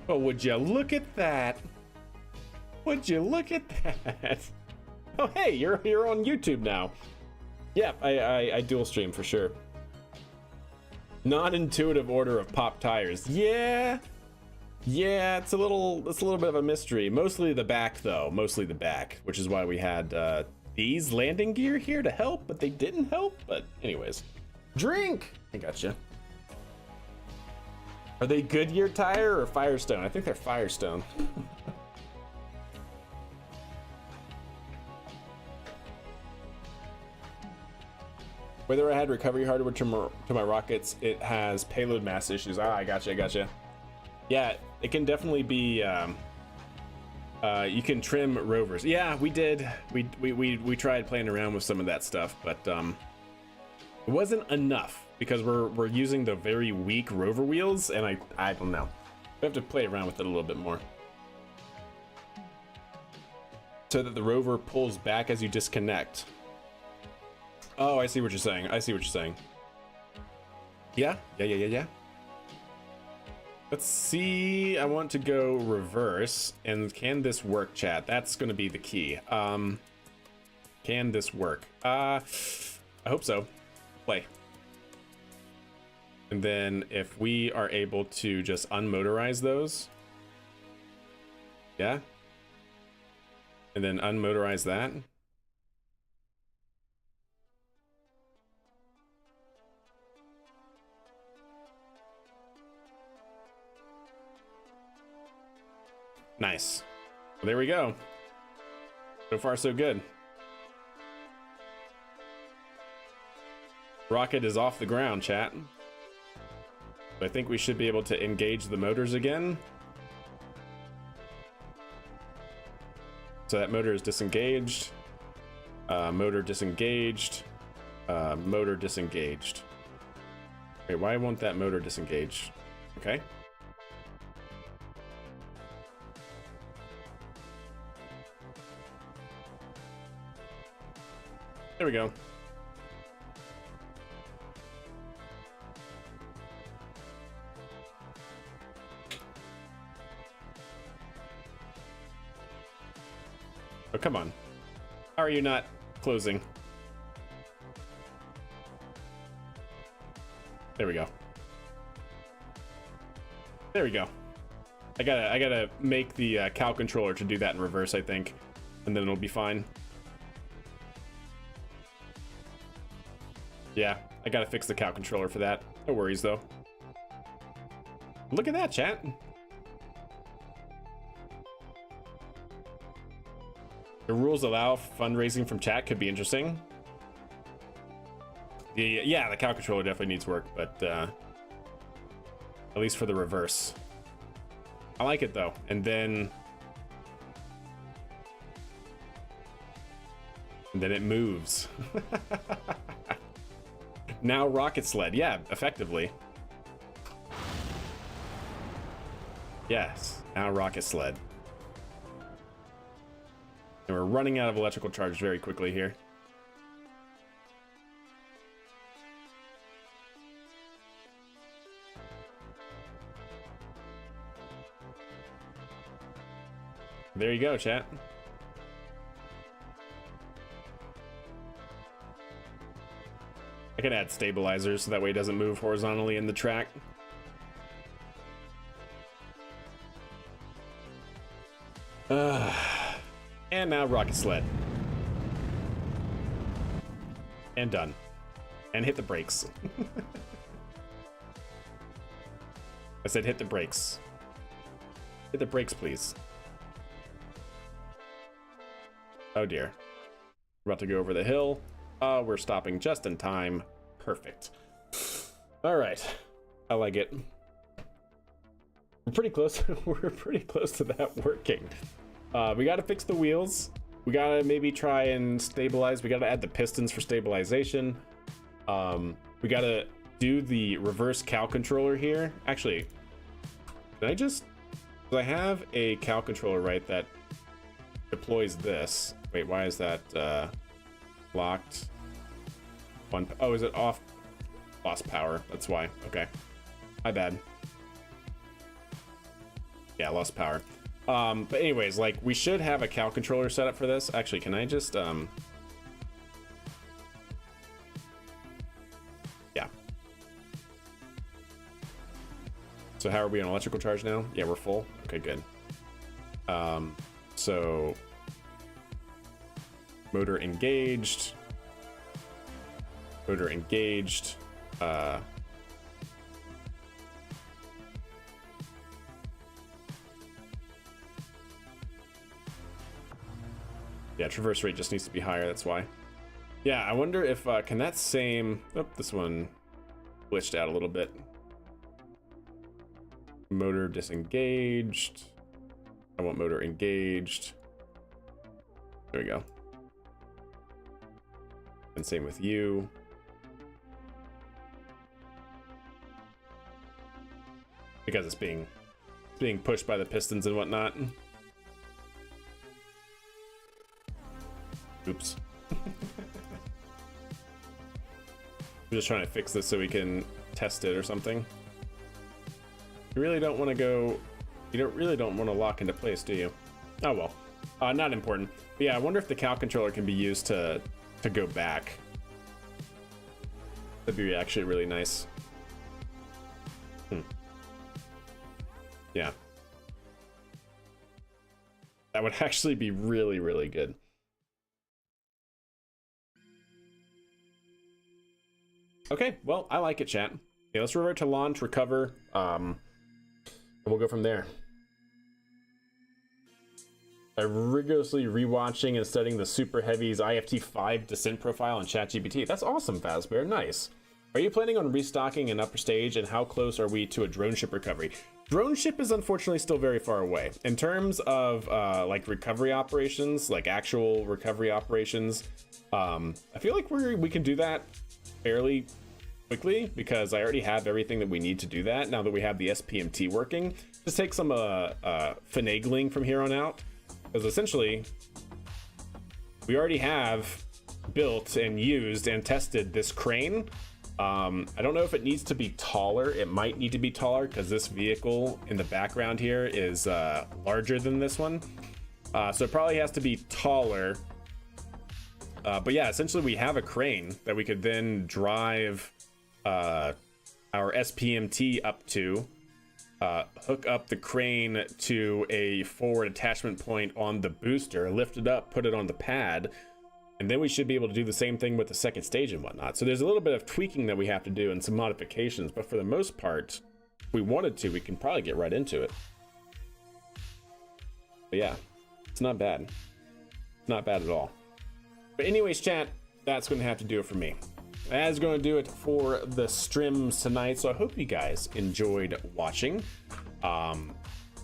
Oh, would you look at that? Would you look at that? Oh, hey, you're on YouTube now. Yeah, I dual stream for sure. Non-intuitive order of pop tires. Yeah, it's a little bit of a mystery. Mostly the back though, mostly the back, which is why we had these landing gear here to help, but they didn't help. But anyways, drink. I gotcha. Are they Goodyear tire or Firestone? I think they're Firestone. Whether I had recovery hardware to my rockets, it has payload mass issues. Ah, I gotcha. Yeah, it can definitely be. You can trim rovers. Yeah, we did. We tried playing around with some of that stuff, but it wasn't enough because we're using the very weak rover wheels, and I don't know. We have to play around with it a little bit more, so that the rover pulls back as you disconnect. Oh, I see what you're saying. Yeah. Let's see. I want to go reverse. And can this work, chat? That's going to be the key. Can this work? I hope so. Play. And then if we are able to just unmotorize those. Yeah. And then unmotorize that. Nice. Well, there we go. So far, so good. Rocket is off the ground, chat. I think we should be able to engage the motors again. So that motor is disengaged. Motor disengaged. Motor disengaged. Wait, why won't that motor disengage? Okay. There we go. Oh, come on. How are you not closing? There we go. There we go. I gotta make the cow controller to do that in reverse, I think, and then it'll be fine. Yeah, I gotta fix the cow controller for that. No worries though. Look at that, chat. The rules allow fundraising from chat could be interesting. Yeah, the cow controller definitely needs work, but at least for the reverse. I like it though. And then it moves. Now rocket sled. Yeah, effectively. Yes, now rocket sled. And we're running out of electrical charge very quickly here. There you go, chat. I can add stabilizers so that way it doesn't move horizontally in the track. And now rocket sled. And done. And hit the brakes. I said hit the brakes. Hit the brakes, please. Oh dear. We're about to go over the hill. We're stopping just in time. Perfect. All right. I like it. We're pretty close. We're pretty close to that working. We got to fix the wheels. We got to maybe try and stabilize. We got to add the pistons for stabilization. We got to do the reverse cow controller here. Actually, can I just... I have a cow controller, right, that deploys this. Wait, why is that locked? Oh, is it off? Lost power. That's why. Okay. My bad. Yeah, lost power. But anyways, like, we should have a cow controller set up for this. Actually, can I just yeah. So how are we on electrical charge now? Yeah, we're full. Okay, good. So motor engaged. Motor engaged. Yeah, traverse rate just needs to be higher, that's why. Yeah, I wonder if, can that same... Oh, this one glitched out a little bit. Motor disengaged. I want motor engaged. There we go. And same with you. Because it's being pushed by the pistons and whatnot. Oops. I'm just trying to fix this so we can test it or something. You really don't want to go... You really don't want to lock into place, do you? Oh well. Not important. But yeah, I wonder if the cow controller can be used to go back. That'd be actually really nice. Yeah. That would actually be really, really good. Okay, well, I like it, chat. Yeah, let's revert to launch, recover, and we'll go from there. I'm rigorously rewatching and studying the Super Heavy's IFT5 descent profile on ChatGPT. That's awesome, Fazbear. Nice. Are you planning on restocking an upper stage, and how close are we to a drone ship recovery? Drone ship is unfortunately still very far away. In terms of like recovery operations, like actual recovery operations, I feel like we can do that fairly quickly because I already have everything that we need to do that now that we have the SPMT working. Just take some finagling from here on out, because essentially we already have built and used and tested this crane. I don't know if it needs to be taller. It might need to be taller because this vehicle in the background here is larger than this one, so it probably has to be taller. But yeah, essentially we have a crane that we could then drive our SPMT up to, hook up the crane to a forward attachment point on the booster, lift it up, put it on the pad, and then we should be able to do the same thing with the second stage and whatnot. So there's a little bit of tweaking that we have to do and some modifications, but for the most part, if we wanted to, we can probably get right into it. But yeah, it's not bad. Not bad at all. But anyways, chat, that's going to have to do it for me. That's going to do it for the streams tonight. So I hope you guys enjoyed watching. I'm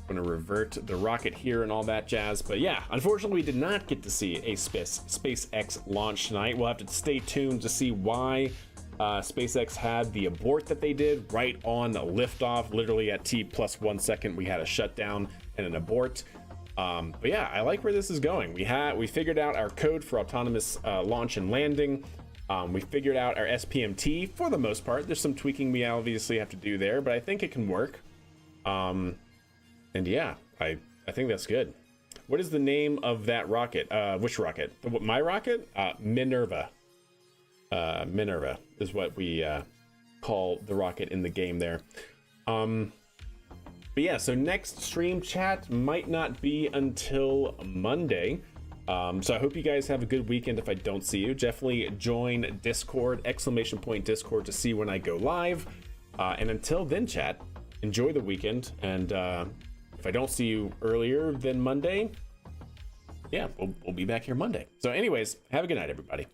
going to revert the rocket here and all that jazz. But yeah, unfortunately, we did not get to see a SpaceX launch tonight. We'll have to stay tuned to see why SpaceX had the abort that they did right on liftoff. Literally at T+1 second, we had a shutdown and an abort. But yeah, I like where this is going. We figured out our code for autonomous launch and landing. We figured out our SPMT for the most part. There's some tweaking we obviously have to do there, but I think it can work. And yeah, I think that's good. What is the name of that rocket? Which rocket? My rocket? Minerva. Minerva is what we call the rocket in the game there. But yeah, so next stream, chat, might not be until Monday. So I hope you guys have a good weekend. If I don't see you, definitely join Discord, ! Discord, to see when I go live. And until then, chat, enjoy the weekend. And if I don't see you earlier than Monday, yeah, we'll be back here Monday. So anyways, have a good night, everybody.